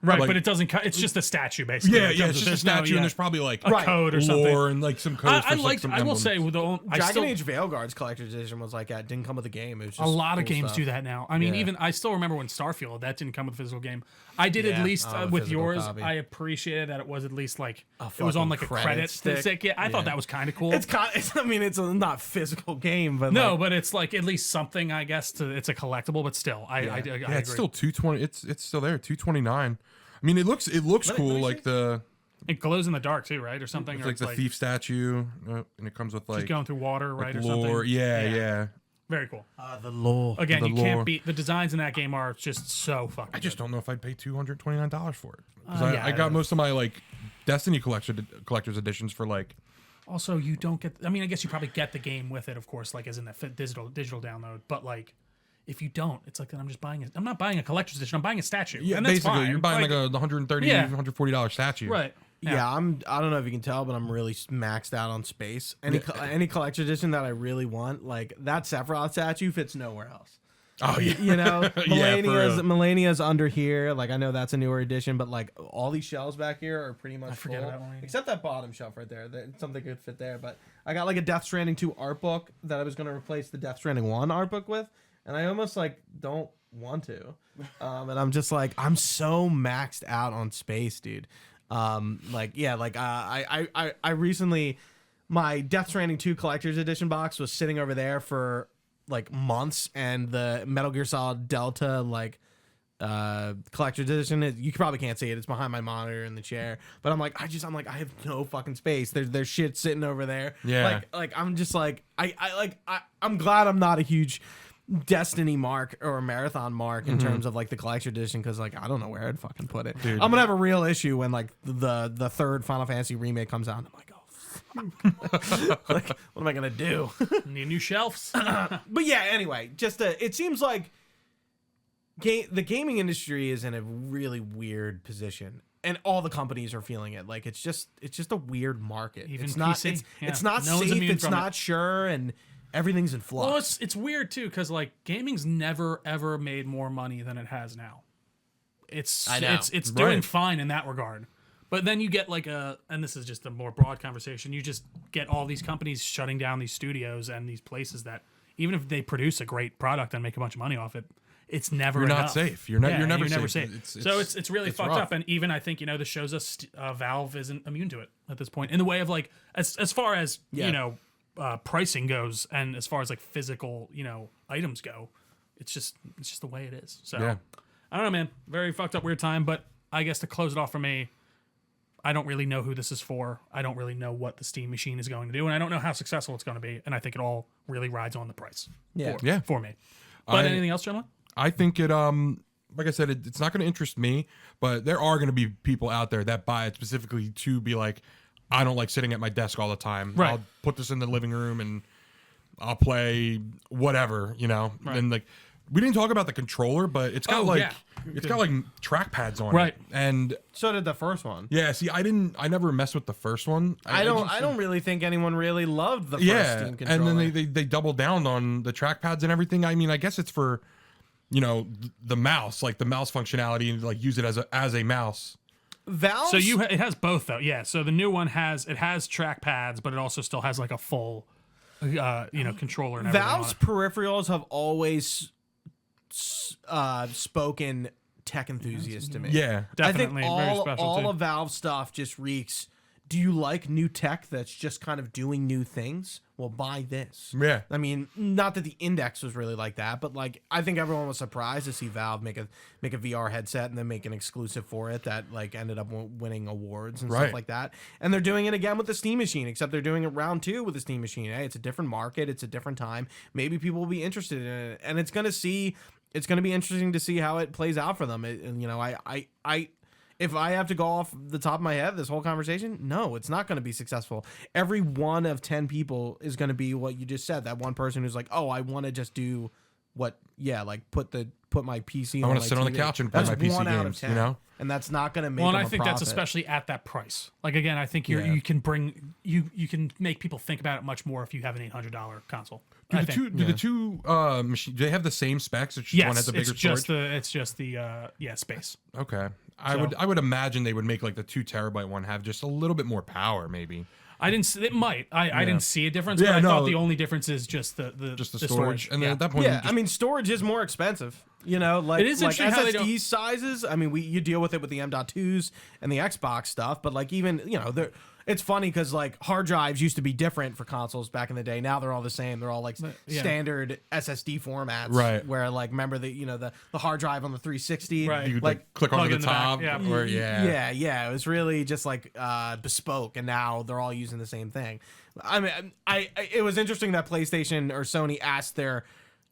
[SPEAKER 2] Right,
[SPEAKER 3] Like-
[SPEAKER 2] but it doesn't. It's just a statue, basically.
[SPEAKER 3] Yeah,
[SPEAKER 2] It
[SPEAKER 3] yeah.
[SPEAKER 2] comes
[SPEAKER 3] It's
[SPEAKER 2] with-
[SPEAKER 3] just a
[SPEAKER 2] there's no-
[SPEAKER 3] statue,
[SPEAKER 2] yeah.
[SPEAKER 3] and there's probably like
[SPEAKER 2] a code or something.
[SPEAKER 3] lore and like some codes.
[SPEAKER 2] I
[SPEAKER 3] for,
[SPEAKER 2] liked.
[SPEAKER 3] some
[SPEAKER 2] I will say,
[SPEAKER 3] emblems.
[SPEAKER 2] with the I
[SPEAKER 1] Dragon
[SPEAKER 2] still,
[SPEAKER 1] Age Veilguard's collector's edition was like that. Didn't come with the game. It was just
[SPEAKER 2] a lot of
[SPEAKER 1] cool
[SPEAKER 2] games
[SPEAKER 1] stuff.
[SPEAKER 2] do that now. I mean,
[SPEAKER 1] Yeah.
[SPEAKER 2] even I still remember when Starfield that didn't come with a physical game. I did
[SPEAKER 1] Yeah,
[SPEAKER 2] at least
[SPEAKER 1] I have a
[SPEAKER 2] with
[SPEAKER 1] physical
[SPEAKER 2] yours.
[SPEAKER 1] copy.
[SPEAKER 2] I appreciated that it was at least like it was
[SPEAKER 1] fucking
[SPEAKER 2] on like a
[SPEAKER 1] credit
[SPEAKER 2] credit
[SPEAKER 1] stick.
[SPEAKER 2] stick. Yeah, I thought that was kind of cool.
[SPEAKER 1] It's kind. I mean, it's a not physical game, but
[SPEAKER 2] no,
[SPEAKER 1] like,
[SPEAKER 2] but it's like at least something. I guess it's a collectible, but still, I
[SPEAKER 3] Yeah,
[SPEAKER 2] agree.
[SPEAKER 3] it's still 220. It's still there. 229. I mean, it looks cool.
[SPEAKER 1] let me
[SPEAKER 3] Like
[SPEAKER 1] see.
[SPEAKER 2] It glows in the dark too, right, or something.
[SPEAKER 3] it's
[SPEAKER 2] or
[SPEAKER 3] like the thief statue, and it comes with like
[SPEAKER 2] just going through water, right, or
[SPEAKER 3] lore.
[SPEAKER 2] something.
[SPEAKER 3] Yeah.
[SPEAKER 2] Very cool.
[SPEAKER 1] the lore.
[SPEAKER 2] Again,
[SPEAKER 3] the
[SPEAKER 2] you
[SPEAKER 3] lore.
[SPEAKER 2] can't beat the designs in that game are just so fucking.
[SPEAKER 3] I just don't know if I'd pay $229 for it because
[SPEAKER 2] Yeah,
[SPEAKER 3] I got most of my like Destiny collector's editions for like.
[SPEAKER 2] Also, you don't get. I mean, I guess you probably get the game with it, of course, like as in the digital download. But like, if you don't, it's like then I'm just buying. I'm not buying a collector's edition. I'm buying a statue.
[SPEAKER 3] Yeah,
[SPEAKER 2] and that's
[SPEAKER 3] basically,
[SPEAKER 2] fine.
[SPEAKER 3] you're buying like a $130,
[SPEAKER 2] Yeah.
[SPEAKER 3] $140 statue.
[SPEAKER 2] right.
[SPEAKER 1] Yeah, I don't know if you can tell, but I'm really maxed out on space. Any collector's edition that I really want, like that Sephiroth statue, fits nowhere else.
[SPEAKER 3] Oh yeah.
[SPEAKER 1] You know,
[SPEAKER 3] Yeah, for real.
[SPEAKER 1] Melania's under here. Like I know that's a newer edition, but like all these shelves back here are pretty much
[SPEAKER 2] forget
[SPEAKER 1] full,
[SPEAKER 2] about Melania.
[SPEAKER 1] except that bottom shelf right there. Something could fit there. But I got like a Death Stranding 2 art book that I was going to replace the Death Stranding 1 art book with, and I almost like don't want to. And I'm just like I'm so maxed out on space, dude. I recently my Death Stranding 2 collector's edition box was sitting over there for like months, and the Metal Gear Solid Delta like collector's edition you probably can't see it, it's behind my monitor in the chair, but I'm like I have no fucking space. There's shit sitting over there.
[SPEAKER 3] Yeah.
[SPEAKER 1] Like I'm just like I'm glad I'm not a huge Destiny mark or marathon mark in terms of like the collector edition, because like I don't know where I'd fucking put it. Dude. I'm gonna have a real issue when like the third Final Fantasy remake comes out and I'm like, oh fuck. Like, what am I gonna do?
[SPEAKER 2] Need new shelves.
[SPEAKER 1] But yeah, anyway, it seems like the gaming industry is in a really weird position, and all the companies are feeling it. Like it's just a weird market.
[SPEAKER 2] Even
[SPEAKER 1] it's not
[SPEAKER 2] PC.
[SPEAKER 1] it's not
[SPEAKER 2] No one's
[SPEAKER 1] safe.
[SPEAKER 2] immune
[SPEAKER 1] It's
[SPEAKER 2] from
[SPEAKER 1] not sure, and everything's in flux.
[SPEAKER 2] Well, it's weird too, because like gaming's never ever made more money than it has now. It's doing fine in that regard. But then you get like and this is just a more broad conversation, you just get all these companies shutting down these studios and these places that even if they produce a great product and make a bunch of money off it, it's never
[SPEAKER 3] You're
[SPEAKER 2] enough.
[SPEAKER 3] not safe. You're never safe.
[SPEAKER 2] So it's really fucked
[SPEAKER 3] rough.
[SPEAKER 2] up. And even I think, this shows us Valve isn't immune to it at this point in the way of like, as far as, pricing goes and as far as like physical, items go, it's just the way it is. So
[SPEAKER 3] yeah.
[SPEAKER 2] I don't know, man, very fucked up, weird time. But I guess to close it off for me, I don't really know who this is for. I don't really know what the Steam machine is going to do, and I don't know how successful it's going to be. And I think it all really rides on the price. For me. But anything else, gentlemen?
[SPEAKER 3] I think it like I said, it's not going to interest me, but there are going to be people out there that buy it specifically to be like, I don't like sitting at my desk all the time.
[SPEAKER 2] Right.
[SPEAKER 3] I'll put this in the living room and I'll play whatever, Right. And like, we didn't talk about the controller, but it's got got like trackpads on it. And
[SPEAKER 1] so did the first one.
[SPEAKER 3] Yeah, see, I never messed with the first one.
[SPEAKER 1] I don't really think anyone really loved the first Steam controller.
[SPEAKER 3] And then they doubled down on the trackpads and everything. I mean, I guess it's for the mouse, like the mouse functionality, and like use it as a mouse.
[SPEAKER 1] Valve.
[SPEAKER 2] So it has both though. Yeah. So the new one has trackpads, but it also still has like a full controller and everything.
[SPEAKER 1] Valve's peripherals have always spoken tech enthusiast to me.
[SPEAKER 3] Yeah,
[SPEAKER 2] definitely.
[SPEAKER 1] I think
[SPEAKER 2] very
[SPEAKER 1] all
[SPEAKER 2] too.
[SPEAKER 1] of Valve stuff just reeks. Do you like new tech that's just kind of doing new things? Well, buy this.
[SPEAKER 3] Yeah.
[SPEAKER 1] I mean, not that the Index was really like that, but like I think everyone was surprised to see Valve make a VR headset and then make an exclusive for it that like ended up winning awards and stuff like that. And they're doing it again with the Steam machine, except they're doing it round 2 with the Steam machine. Hey, it's a different market, it's a different time. Maybe people will be interested in it, and it's going to be interesting to see how it plays out for them. If I have to go off the top of my head, this whole conversation, no, it's not going to be successful. Every one of 10 people is going to be what you just said. That one person who's like, oh, I want to just do put my PC.
[SPEAKER 3] I want to sit on the couch and play my PC games. 10,
[SPEAKER 1] and that's not going to make.
[SPEAKER 2] Well, and
[SPEAKER 1] them
[SPEAKER 2] I think
[SPEAKER 1] a
[SPEAKER 2] that's
[SPEAKER 1] profit.
[SPEAKER 2] especially at that price. Like again, I think you can make people think about it much more if you have an $800 console.
[SPEAKER 3] Do the two machines, do they have the same specs? It's just one has a bigger storage?
[SPEAKER 2] It's just the space.
[SPEAKER 3] Okay. I would imagine they would make like the 2 terabyte one have just a little bit more power, maybe.
[SPEAKER 2] I didn't see, it might. I didn't see a difference, but I thought the only difference is just the storage.
[SPEAKER 3] And then at that point,
[SPEAKER 1] I mean, storage is more expensive. Like
[SPEAKER 2] it is interesting how they don't.
[SPEAKER 1] SSD sizes. I mean, you deal with it with the M.2s and the Xbox stuff, but like even it's funny because like hard drives used to be different for consoles back in the day. Now they're all the same. They're all like standard SSD formats.
[SPEAKER 3] Right.
[SPEAKER 1] Where like remember the hard drive on the 360.
[SPEAKER 2] Right.
[SPEAKER 3] You
[SPEAKER 1] like
[SPEAKER 3] click onto the top.
[SPEAKER 2] back,
[SPEAKER 1] Yeah. It was really just like bespoke, and now they're all using the same thing. I mean, it was interesting that PlayStation or Sony asked their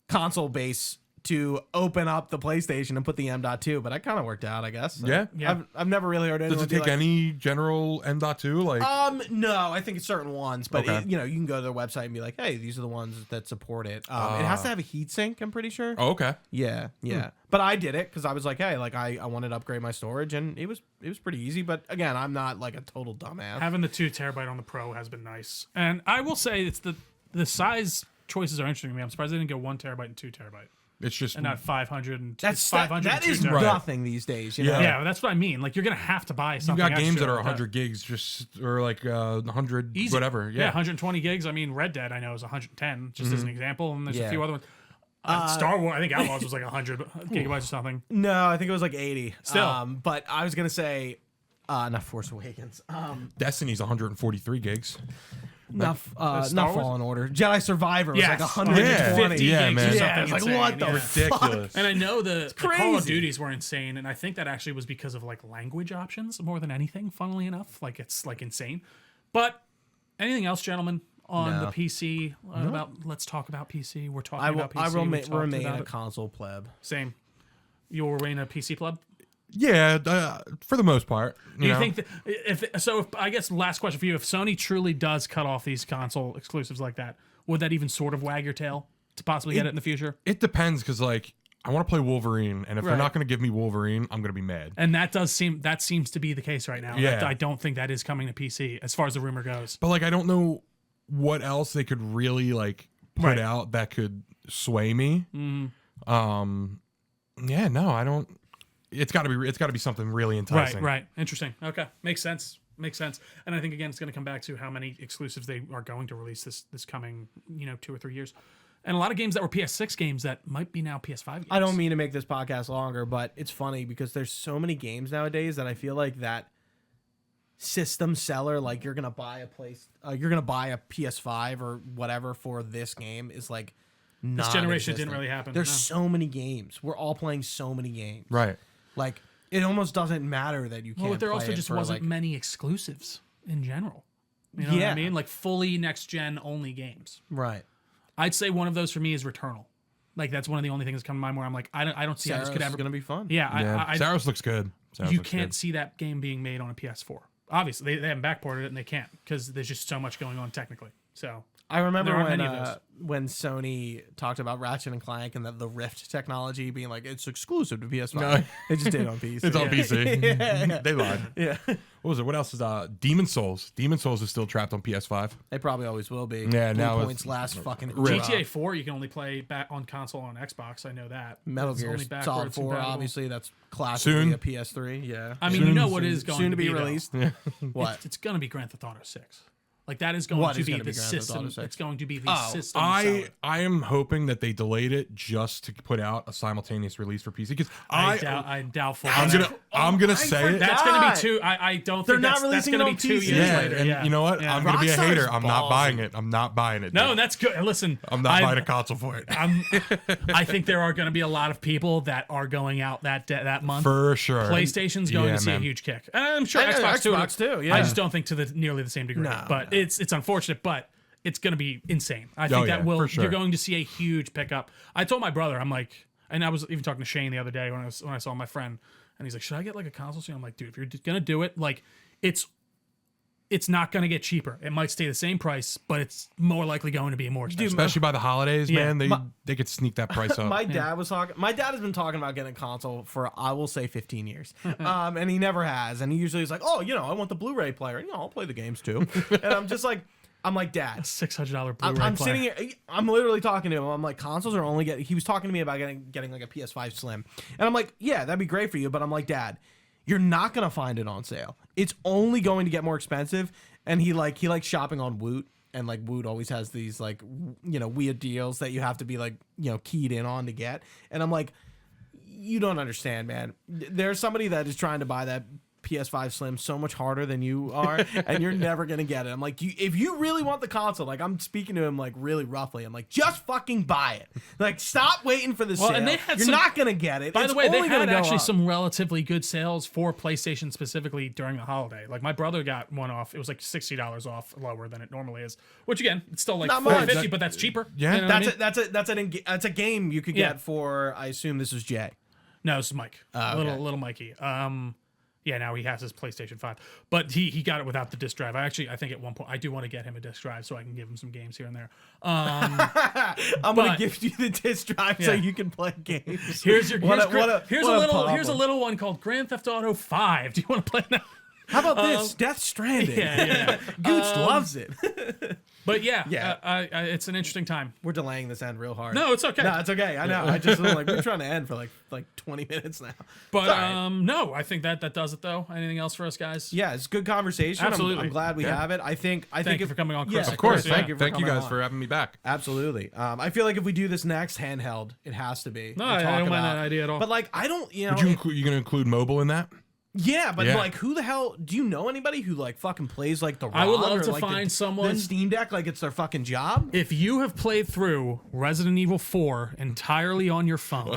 [SPEAKER 1] console base to open up the PlayStation and put the M.2, but that kind of worked out, I guess.
[SPEAKER 3] Yeah.
[SPEAKER 1] I've never really heard anyone.
[SPEAKER 3] Does it take any general M.2? Like,
[SPEAKER 1] no, I think it's certain ones, but
[SPEAKER 3] Okay.
[SPEAKER 1] you can go to their website and be like, hey, these are the ones that support it. It has to have a heatsink, I'm pretty sure.
[SPEAKER 3] oh, okay.
[SPEAKER 1] Yeah. But I did it because I was like, hey, like I wanted to upgrade my storage, and it was pretty easy. But again, I'm not like a total dumbass.
[SPEAKER 2] Having the 2 terabyte on the Pro has been nice, and I will say it's the size choices are interesting to me. I'm surprised they didn't go 1 terabyte and 2 terabyte.
[SPEAKER 3] It's just
[SPEAKER 2] And not 500 and
[SPEAKER 1] That's
[SPEAKER 2] 500.
[SPEAKER 1] that is nothing these days. You know?
[SPEAKER 2] Yeah, that's what I mean. Like you're gonna have to buy
[SPEAKER 3] you've
[SPEAKER 2] something.
[SPEAKER 3] got games that
[SPEAKER 2] extra
[SPEAKER 3] are 100 gigs, or like 100
[SPEAKER 2] Easy.
[SPEAKER 3] whatever. Yeah.
[SPEAKER 2] 120 gigs. I mean, Red Dead I know is 110, just as an example, and there's a few other ones. Star Wars, I think Outlaws was like 100 gigabytes or something.
[SPEAKER 1] No, I think it was like 80.
[SPEAKER 2] Still.
[SPEAKER 1] But I was gonna say, not Force Awakens.
[SPEAKER 3] Destiny's 143 gigs.
[SPEAKER 1] Not
[SPEAKER 2] Star Wars?
[SPEAKER 1] Fallen Order. Jedi Survivor was
[SPEAKER 2] Yes,
[SPEAKER 1] like 120.
[SPEAKER 2] 150
[SPEAKER 3] Yeah,
[SPEAKER 2] gigs
[SPEAKER 3] man.
[SPEAKER 2] or
[SPEAKER 1] Yeah,
[SPEAKER 2] something
[SPEAKER 1] it's like
[SPEAKER 2] insane.
[SPEAKER 1] what the
[SPEAKER 2] Yeah.
[SPEAKER 3] Ridiculous.
[SPEAKER 2] And I know the Call of
[SPEAKER 1] crazy.
[SPEAKER 2] Duties were insane, and I think that actually was because of like language options more than anything. Funnily enough, like it's like insane. But anything else, gentlemen, on
[SPEAKER 1] No.
[SPEAKER 2] the PC about let's talk about PC. We're talking about PC.
[SPEAKER 1] I will
[SPEAKER 2] we talked
[SPEAKER 1] remain
[SPEAKER 2] about
[SPEAKER 1] a
[SPEAKER 2] it.
[SPEAKER 1] console pleb.
[SPEAKER 2] Same. You'll remain a PC pleb?
[SPEAKER 3] Yeah, for the most part.
[SPEAKER 2] Do you
[SPEAKER 3] know?
[SPEAKER 2] think that if I guess last question for you, if Sony truly does cut off these console exclusives like that, would that even sort of wag your tail to possibly get it in the future?
[SPEAKER 3] It depends, because like I want to play Wolverine, and if they're
[SPEAKER 2] Right.
[SPEAKER 3] not going to give me Wolverine, I'm going to be mad.
[SPEAKER 2] And that seems to be the case right now.
[SPEAKER 3] Yeah.
[SPEAKER 2] I don't think that is coming to PC as far as the rumor goes.
[SPEAKER 3] But like I don't know what else they could really like put
[SPEAKER 2] Right.
[SPEAKER 3] out that could sway me. Yeah, no, I don't. It's got to be something really enticing.
[SPEAKER 2] Right. Interesting. Okay. Makes sense. And I think again it's going to come back to how many exclusives they are going to release this coming 2 or 3 years. And a lot of games that were PS6 games that might be now PS5 games.
[SPEAKER 1] I don't mean to make this podcast longer, but it's funny because there's so many games nowadays that I feel like that system seller, like you're gonna buy a PS5 or whatever for this game, is like
[SPEAKER 2] This generation didn't really happen.
[SPEAKER 1] There's
[SPEAKER 2] no.
[SPEAKER 1] so many games. We're all playing so many games.
[SPEAKER 3] Right.
[SPEAKER 1] Like it almost doesn't matter that you can't.
[SPEAKER 2] Well, but there
[SPEAKER 1] play
[SPEAKER 2] also
[SPEAKER 1] it
[SPEAKER 2] just
[SPEAKER 1] for,
[SPEAKER 2] wasn't
[SPEAKER 1] like,
[SPEAKER 2] many exclusives in general. You know what
[SPEAKER 1] Yeah.
[SPEAKER 2] I mean? Like fully next gen only games.
[SPEAKER 1] right.
[SPEAKER 2] I'd say one of those for me is Returnal. Like that's one of the only things that come to mind where I'm like, I don't see how this could
[SPEAKER 1] Saros
[SPEAKER 2] ever.
[SPEAKER 1] is gonna be fun.
[SPEAKER 2] Yeah,
[SPEAKER 3] Yeah.
[SPEAKER 2] I
[SPEAKER 3] Saros looks good. Saros
[SPEAKER 2] you
[SPEAKER 3] looks
[SPEAKER 2] can't
[SPEAKER 3] good.
[SPEAKER 2] see that game being made on a PS4. Obviously, they haven't backported it and they can't because there's just so much going on technically. So
[SPEAKER 1] I remember
[SPEAKER 2] There aren't
[SPEAKER 1] when
[SPEAKER 2] many of those.
[SPEAKER 1] when Sony talked about Ratchet and Clank and the Rift technology being like it's exclusive to PS5.
[SPEAKER 3] No.
[SPEAKER 1] They just did it on PC.
[SPEAKER 3] It's on PC.
[SPEAKER 1] Yeah.
[SPEAKER 3] They lied.
[SPEAKER 1] Yeah,
[SPEAKER 3] What was it? What else is Demon Souls? Demon Souls is still trapped on PS5.
[SPEAKER 1] they probably always will be.
[SPEAKER 3] Yeah,
[SPEAKER 1] Blue
[SPEAKER 3] now it's-
[SPEAKER 1] points last fucking
[SPEAKER 2] GTA 4 you can only play back on console on Xbox. I know that.
[SPEAKER 1] Metal
[SPEAKER 2] It's
[SPEAKER 1] Gear
[SPEAKER 2] only
[SPEAKER 1] Solid
[SPEAKER 2] backwards
[SPEAKER 1] 4,
[SPEAKER 2] compatible.
[SPEAKER 1] obviously that's classically
[SPEAKER 3] Soon.
[SPEAKER 1] a PS3. Yeah,
[SPEAKER 2] I mean,
[SPEAKER 3] Soon-
[SPEAKER 2] you know what is going
[SPEAKER 1] soon to be
[SPEAKER 2] though.
[SPEAKER 1] released. What?
[SPEAKER 2] It's going to be Grand Theft Auto 6. Like that is going
[SPEAKER 1] What
[SPEAKER 2] to
[SPEAKER 1] is
[SPEAKER 2] be
[SPEAKER 1] gonna
[SPEAKER 2] the
[SPEAKER 1] be Grand Theft Auto
[SPEAKER 2] system.
[SPEAKER 1] 6?
[SPEAKER 2] It's going to be the system.
[SPEAKER 3] I
[SPEAKER 2] seller.
[SPEAKER 3] am hoping that they delayed it just to put out a simultaneous release for PC, because
[SPEAKER 2] I'm doubtful.
[SPEAKER 3] I'm gonna say it.
[SPEAKER 2] That's going to be two. I don't
[SPEAKER 1] They're
[SPEAKER 2] think
[SPEAKER 1] not
[SPEAKER 2] that's
[SPEAKER 1] releasing
[SPEAKER 2] going
[SPEAKER 1] it
[SPEAKER 2] to be
[SPEAKER 1] on
[SPEAKER 2] 2
[SPEAKER 1] PC.
[SPEAKER 2] years
[SPEAKER 3] Yeah,
[SPEAKER 2] later.
[SPEAKER 3] and
[SPEAKER 2] Yeah.
[SPEAKER 3] you know what?
[SPEAKER 2] Yeah.
[SPEAKER 3] I'm gonna be a
[SPEAKER 1] Rockstar's
[SPEAKER 3] hater. I'm not
[SPEAKER 1] ballsy.
[SPEAKER 3] buying it. I'm not buying it.
[SPEAKER 2] No,
[SPEAKER 3] dude.
[SPEAKER 2] that's good. Listen,
[SPEAKER 3] I'm not buying a console for it.
[SPEAKER 2] I think there are going to be a lot of people that are going out that month.
[SPEAKER 3] For sure.
[SPEAKER 2] PlayStation's going
[SPEAKER 3] Yeah,
[SPEAKER 2] to see a
[SPEAKER 3] man.
[SPEAKER 2] huge kick. And I'm sure
[SPEAKER 1] And
[SPEAKER 2] Xbox
[SPEAKER 1] too, yeah.
[SPEAKER 2] I just don't think to nearly the same degree.
[SPEAKER 1] No,
[SPEAKER 2] but
[SPEAKER 1] no.
[SPEAKER 2] it's unfortunate, but it's going to be insane. I think
[SPEAKER 3] yeah,
[SPEAKER 2] that will.
[SPEAKER 3] for sure.
[SPEAKER 2] You're going to see a huge pickup. I told my brother, I'm like, and I was even talking to Shane the other day when I saw my friend, and he's like, "Should I get like a console soon?" I'm like, "Dude, if you're going to do it, like, it's not going to get cheaper. It might stay the same price, but it's more likely going to be more expensive."
[SPEAKER 3] Especially by the holidays,
[SPEAKER 2] Yeah.
[SPEAKER 3] man. They could sneak that price up.
[SPEAKER 1] My dad was talking. My dad has been talking about getting a console for I will say 15 years, and he never has. And he usually is like, "Oh, I want the Blu-ray player. And, I'll play the games too." And I'm just like, Dad.
[SPEAKER 2] $600 Blu-ray
[SPEAKER 1] I'm
[SPEAKER 2] player.
[SPEAKER 1] sitting here. I'm literally talking to him. I'm like, consoles are only getting. He was talking to me about getting like a PS5 Slim, and I'm like, yeah, that'd be great for you. But I'm like, Dad, you're not gonna find it on sale. It's only going to get more expensive. And he likes shopping on Woot, and like Woot always has these like weird deals that you have to be like keyed in on to get. And I'm like, you don't understand, man. There's somebody that is trying to buy that PS5 Slim so much harder than you are, and you're never gonna get it. I'm like, if you really want the console, like I'm speaking to him like really roughly. I'm like, just fucking buy it. Like, stop waiting for the sale.
[SPEAKER 2] and they had
[SPEAKER 1] you're not gonna get it.
[SPEAKER 2] By
[SPEAKER 1] It's
[SPEAKER 2] the way, they
[SPEAKER 1] only
[SPEAKER 2] had
[SPEAKER 1] gonna go
[SPEAKER 2] actually
[SPEAKER 1] up.
[SPEAKER 2] some relatively good sales for PlayStation specifically during the holiday. Like my brother got one off. It was like $60 off lower than it normally is. Which again, it's still like
[SPEAKER 1] Not much.
[SPEAKER 2] $450, but that's cheaper.
[SPEAKER 3] Yeah.
[SPEAKER 2] You know what I
[SPEAKER 1] That's
[SPEAKER 2] mean?
[SPEAKER 1] that's a game you could
[SPEAKER 2] Yeah.
[SPEAKER 1] get for. I assume this is Jay.
[SPEAKER 2] No, this is Mike.
[SPEAKER 1] okay.
[SPEAKER 2] Little Mikey. Yeah, now he has his PlayStation 5, but he got it without the disc drive. I think at one point I do want to get him a disc drive so I can give him some games here and there.
[SPEAKER 1] I'm gonna
[SPEAKER 2] But-
[SPEAKER 1] gift you the disc drive so
[SPEAKER 2] Yeah.
[SPEAKER 1] you can play games.
[SPEAKER 2] Here's a
[SPEAKER 1] problem.
[SPEAKER 2] little one called Grand Theft Auto 5. Do you want to play now?
[SPEAKER 1] How about this? Death Stranding.
[SPEAKER 2] Yeah.
[SPEAKER 1] Gooch loves it.
[SPEAKER 2] But yeah,
[SPEAKER 1] Yeah.
[SPEAKER 2] it's an interesting time.
[SPEAKER 1] We're delaying this end real hard.
[SPEAKER 2] No, it's okay.
[SPEAKER 1] No, it's okay. I know. I just was like, we're trying to end for like 20 minutes now.
[SPEAKER 2] But
[SPEAKER 1] It's all right.
[SPEAKER 2] no, I think that does it though. Anything else for us, guys?
[SPEAKER 1] Yeah, it's good conversation.
[SPEAKER 2] Absolutely.
[SPEAKER 1] I'm glad we have it. I think
[SPEAKER 2] you for coming on, Chris.
[SPEAKER 1] Yeah,
[SPEAKER 3] Of course.
[SPEAKER 2] Yeah.
[SPEAKER 3] Thank you
[SPEAKER 1] coming
[SPEAKER 3] guys
[SPEAKER 1] on.
[SPEAKER 3] for having me back.
[SPEAKER 1] Absolutely. I feel like if we do this next handheld, it has to be.
[SPEAKER 2] No,
[SPEAKER 1] and
[SPEAKER 2] I
[SPEAKER 1] talk
[SPEAKER 2] don't mind
[SPEAKER 1] about-
[SPEAKER 2] that idea at all.
[SPEAKER 1] But like, I don't.
[SPEAKER 3] Would you you gonna include mobile in that?
[SPEAKER 1] Yeah, but
[SPEAKER 3] Yeah.
[SPEAKER 1] like, who the hell do you know anybody who like fucking plays like the?
[SPEAKER 2] I would
[SPEAKER 1] ROG
[SPEAKER 2] love
[SPEAKER 1] or,
[SPEAKER 2] to
[SPEAKER 1] like,
[SPEAKER 2] find someone-
[SPEAKER 1] the Steam Deck like it's their fucking job.
[SPEAKER 2] If you have played through Resident Evil 4 entirely on your phone,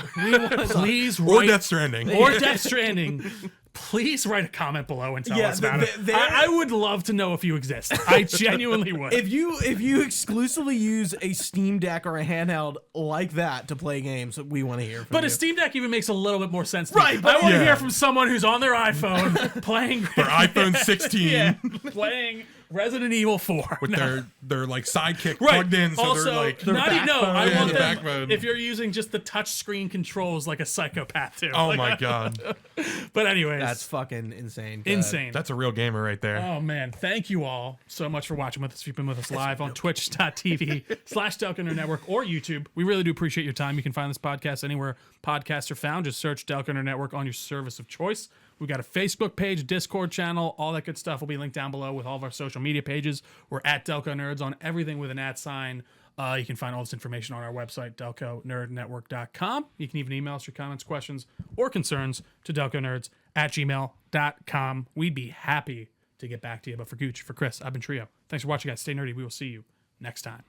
[SPEAKER 2] please
[SPEAKER 3] Or
[SPEAKER 2] write
[SPEAKER 3] Death Stranding.
[SPEAKER 2] or Death Stranding, please write a comment below and tell
[SPEAKER 1] Yeah,
[SPEAKER 2] us about it. I would love to know if you exist. I genuinely would.
[SPEAKER 1] If you exclusively use a Steam Deck or a handheld like that to play games, we want to hear from you.
[SPEAKER 2] But a Steam Deck even makes a little bit more sense to me.
[SPEAKER 1] Right,
[SPEAKER 2] I
[SPEAKER 1] but-
[SPEAKER 2] want to
[SPEAKER 3] Yeah.
[SPEAKER 2] hear from someone who's on their iPhone playing
[SPEAKER 3] Their iPhone 16
[SPEAKER 2] yeah, playing Resident Evil 4.
[SPEAKER 3] with
[SPEAKER 2] No.
[SPEAKER 3] their like sidekick
[SPEAKER 2] Right.
[SPEAKER 3] plugged in, so
[SPEAKER 2] also,
[SPEAKER 3] they're like
[SPEAKER 2] not even, no, I
[SPEAKER 3] Yeah,
[SPEAKER 2] want
[SPEAKER 3] the
[SPEAKER 2] them,
[SPEAKER 3] backbone.
[SPEAKER 2] if you're using just the touch screen controls like a psychopath too.
[SPEAKER 3] oh
[SPEAKER 2] Like,
[SPEAKER 3] my god,
[SPEAKER 2] But anyways,
[SPEAKER 1] That's fucking insane. Good.
[SPEAKER 2] insane.
[SPEAKER 3] that's a real gamer right there.
[SPEAKER 2] Oh man, thank you all so much for watching with us. If you've been with us live on twitch.tv/Delco Nerd Network or YouTube, we really do appreciate your time. You can find this podcast anywhere podcasts are found. Just search Delco Nerd Network on your service of choice. We've got a Facebook page, Discord channel, all that good stuff will be linked down below with all of our social media pages. We're at Delco Nerds on everything with an @ You can find all this information on our website, delconerdnetwork.com. You can even email us your comments, questions, or concerns to delconerdz@gmail.com. We'd be happy to get back to you. But for Gooch, for Chris, I've been Trio. Thanks for watching, guys. Stay nerdy. We will see you next time.